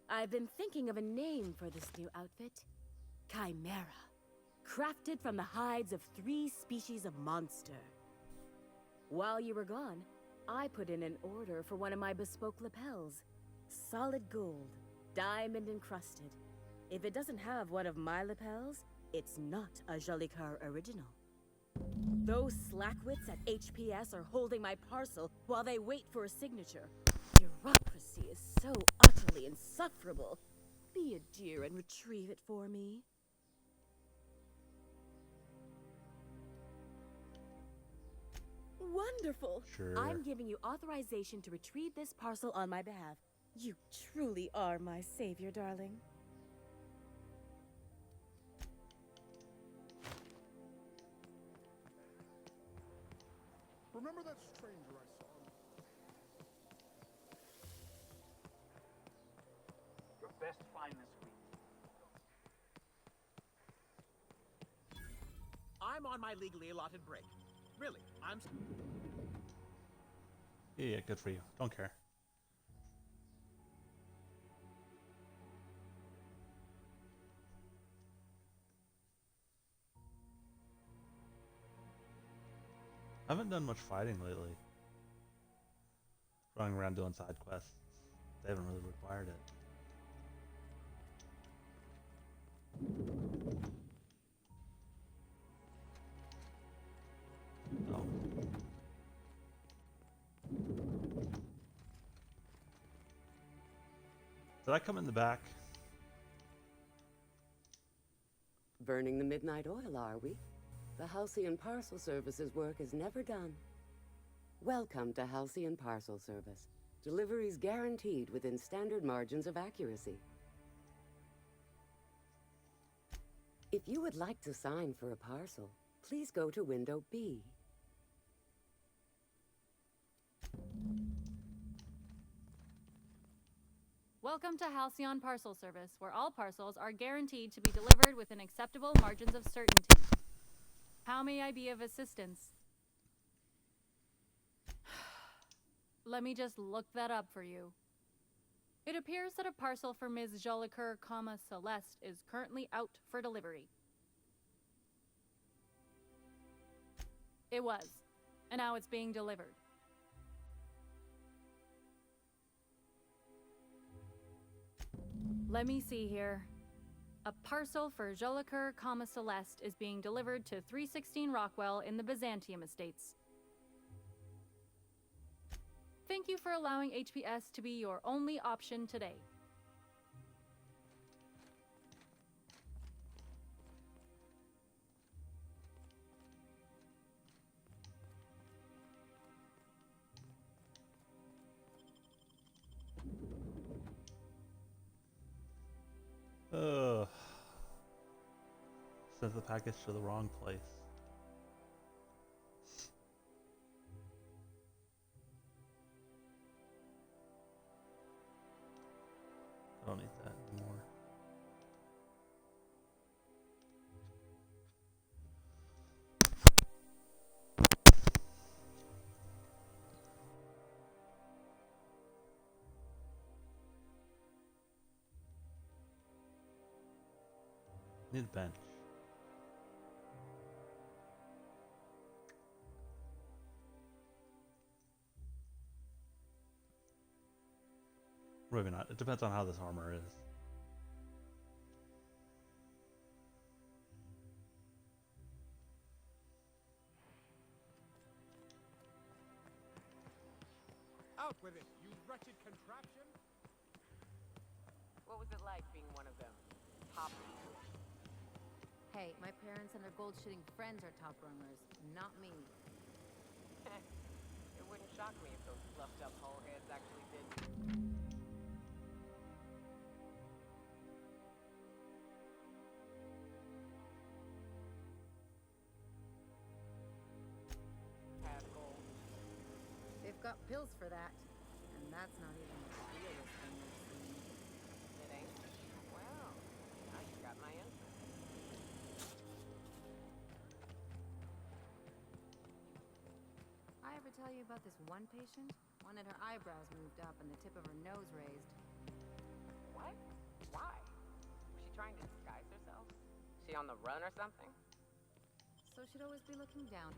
I've been thinking of a name for this new outfit. Chimera. Crafted from the hides of 3 species of monster. While you were gone, I put in an order for one of my bespoke lapels. Solid gold, diamond encrusted. If it doesn't have one of my lapels, it's not a Jolicoeur original. Those slackwits at HPS are holding my parcel while they wait for a signature. Bureaucracy is so utterly insufferable. Be a dear and retrieve it for me. Wonderful! Sure. I'm giving you authorization to retrieve this parcel on my behalf. You truly are my savior, darling. Remember that stranger I saw? Your best find this week. I'm on my legally allotted break. Really, I'm... Yeah, good for you. Don't care. I haven't done much fighting lately. Running around doing side quests. They haven't really required it. Oh. Did I come in the back? Burning the midnight oil, are we? The Halcyon Parcel Service's work is never done. Welcome to Halcyon Parcel Service. Deliveries guaranteed within standard margins of accuracy. If you would like to sign for a parcel, please go to window B. Welcome to Halcyon Parcel Service, where all parcels are guaranteed to be delivered within acceptable margins of certainty. How may I be of assistance? Let me just look that up for you. It appears that a parcel for Ms. Jolicoeur, Celeste is currently out for delivery. It was, and now it's being delivered. Let me see here. A parcel for Jolicoeur, Celeste is being delivered to 316 Rockwell in the Byzantium Estates. Thank you for allowing HPS to be your only option today. Sent the package to the wrong place. I don't need that anymore. Need a bench. Maybe not. It depends on how this armor is. Out with it, you wretched contraption! What was it like being one of them? Top recruits? Hey, my parents and their gold-shitting friends are top runners, not me. It wouldn't shock me if those fluffed up hullheads actually did. Had gold. They've got pills for that, and that's not even the realest thing they've seen. It ain't? Well, now you got my answer. ever tell you about this one patient? Wanted her eyebrows moved up and the tip of her nose raised. What? Why? Was she trying to disguise herself? She on the run or something? So she'd always be looking down.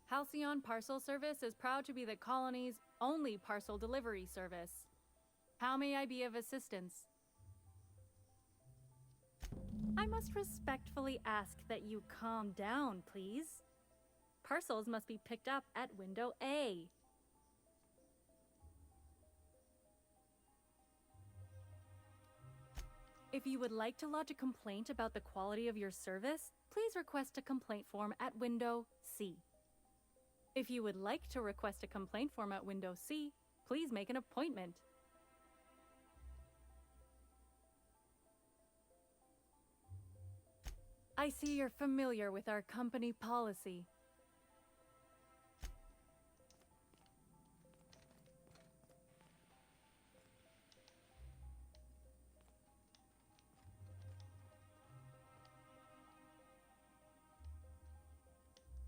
Halcyon Parcel Service is proud to be the colony's only parcel delivery service. How may I be of assistance? I must respectfully ask that you calm down, please. Parcels must be picked up at window A. If you would like to lodge a complaint about the quality of your service, please request a complaint form at window C. If you would like to request a complaint form at window C, please make an appointment. I see you're familiar with our company policy.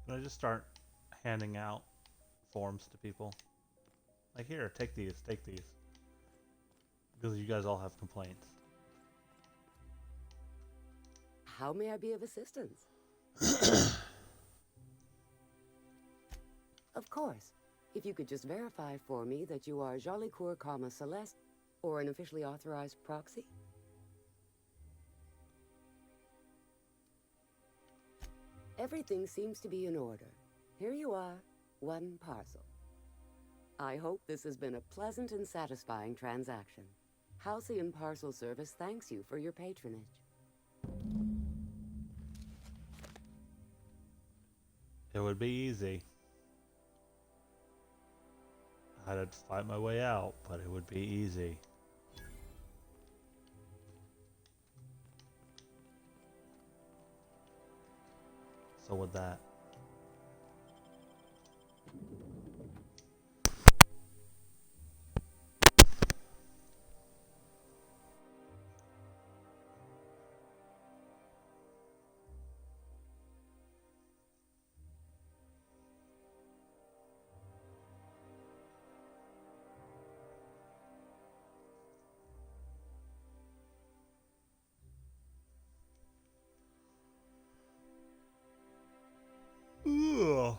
Can I just start handing out forms to people? Like, here, take these. Because you guys all have complaints. How may I be of assistance? Of course. If you could just verify for me that you are Jolicoeur, Celeste, or an officially authorized proxy. Everything seems to be in order. Here you are, one parcel. I hope this has been a pleasant and satisfying transaction. Halcyon Parcel Service thanks you for your patronage. It would be easy. I had to fight my way out, but it would be easy. So with that. Ugh.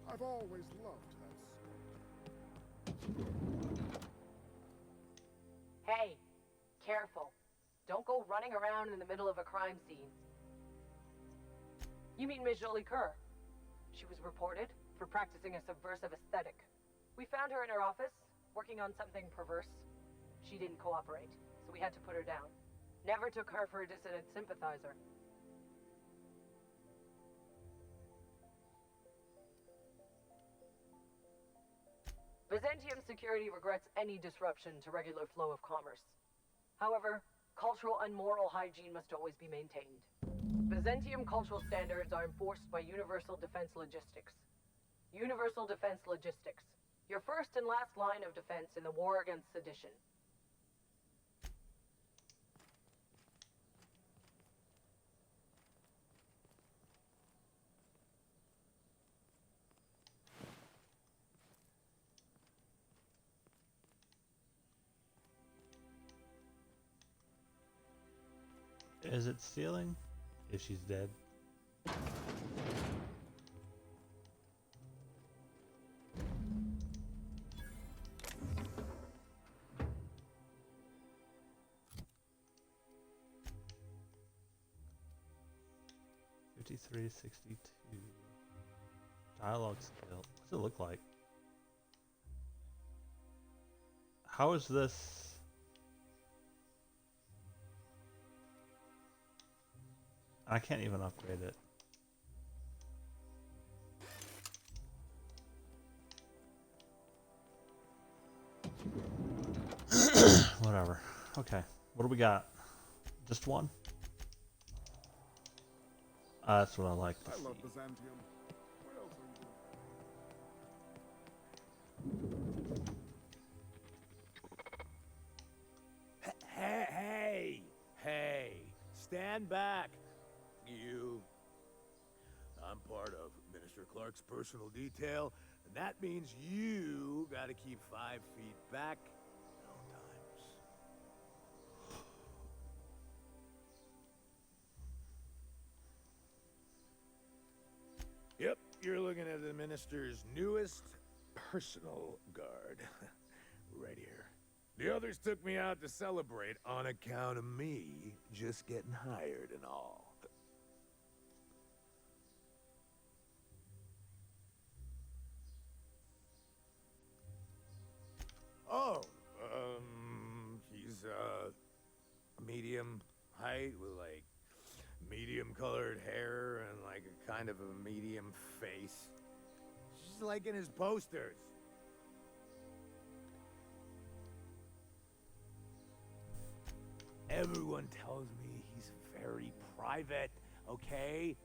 I've always loved that scope. Hey, careful. Don't go running around in the middle of a crime scene. You mean Ms. Jolicoeur? She was reported for practicing a subversive aesthetic. We found her in her office, working on something perverse. She didn't cooperate, so we had to put her down. Never took her for a dissident sympathizer. Byzantium Security regrets any disruption to regular flow of commerce. However, cultural and moral hygiene must always be maintained. Byzantium cultural standards are enforced by Universal Defense Logistics. Universal Defense Logistics, your first and last line of defense in the war against sedition. Is it stealing? If she's dead. $53.62. Dialogue skill. What's it look like? How is this? I can't even upgrade it. Whatever. Okay. What do we got? Just one? That's what I like to I see. love Byzantium. What else are you doing? Hey, stand back, you. I'm part of Minister Clark's personal detail, and that means you gotta keep 5 feet back at all times. Yep, you're looking at the minister's newest personal guard. Right here. The others took me out to celebrate on account of me just getting hired and all. Oh, he's, medium height with, like, medium-colored hair and, like, a kind of a medium face. Just like in his posters. Everyone tells me he's very private, okay?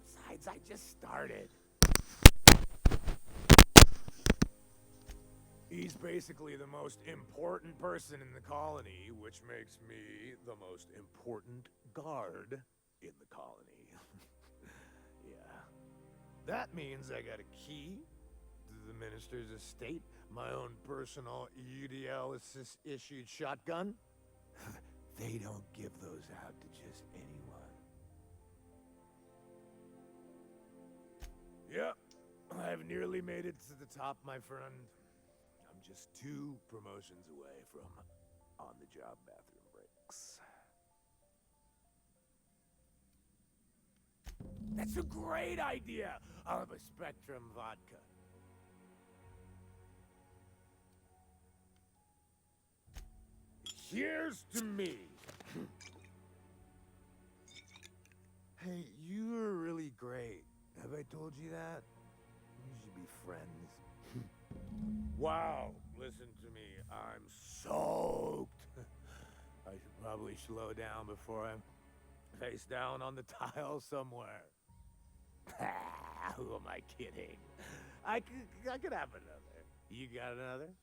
Besides, I just started. He's basically the most important person in the colony, which makes me the most important guard in the colony. Yeah. That means I got a key to the minister's estate, my own personal UDL-issued shotgun. They don't give those out to just anyone. Yep, I've nearly made it to the top, my friend. I'm just 2 promotions away from on-the-job bathroom breaks. That's a great idea! I'll have a Spectrum vodka. Here's to me. Hey, you are really great. Have I told you that? We should be friends. Wow, listen to me. I'm soaked. I should probably slow down before I'm face down on the tile somewhere. Who am I kidding? I could have another. You got another?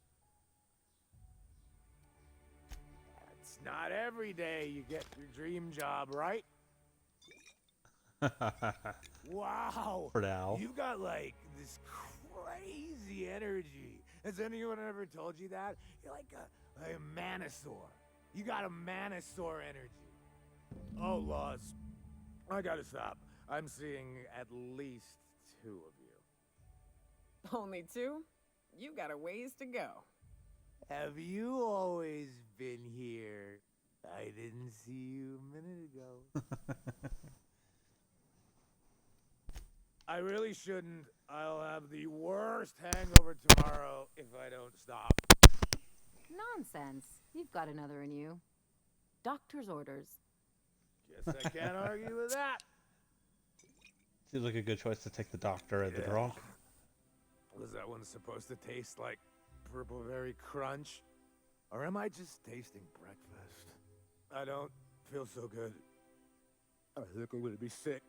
It's not every day you get your dream job, right? Wow. For now. You've got like this crazy energy. Has anyone ever told you that? You're like a manosaur. You got a manosaur energy. Oh, Laws. I gotta stop. I'm seeing at least 2 of you. Only 2? You got a ways to go. Have you always been here? I didn't see you a minute ago. I really shouldn't. I'll have the worst hangover tomorrow if I don't stop. Nonsense. You've got another in you. Doctor's orders. Guess I can't argue with that. Seems like a good choice to take the doctor at the drunk. Was that one supposed to taste like Purple Berry Crunch? Or am I just tasting breakfast? I don't feel so good. I think I'm gonna be sick.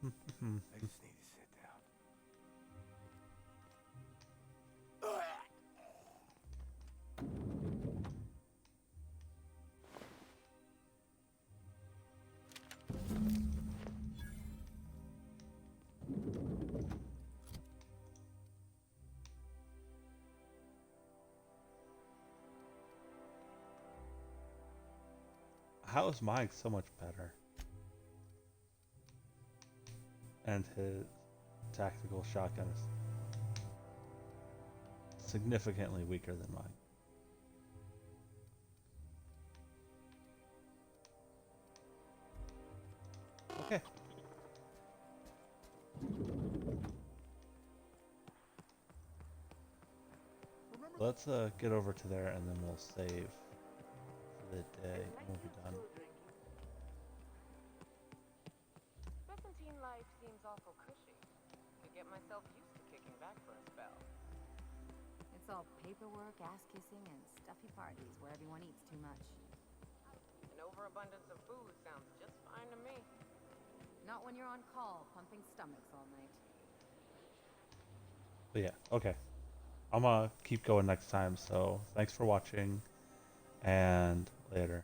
I just need to sit down. how is Mike so much better? And his tactical shotgun is significantly weaker than mine. Okay. Let's get over to there and then we'll save for the day and we'll be done. Byzantine life seems awful cushy. Could get myself used to kicking back for a spell. It's all paperwork, ass kissing, and stuffy parties where everyone eats too much. An overabundance of booze sounds just fine to me. Not when you're on call, pumping stomachs all night. But yeah, okay. I'm gonna keep going next time, so thanks for watching, and later.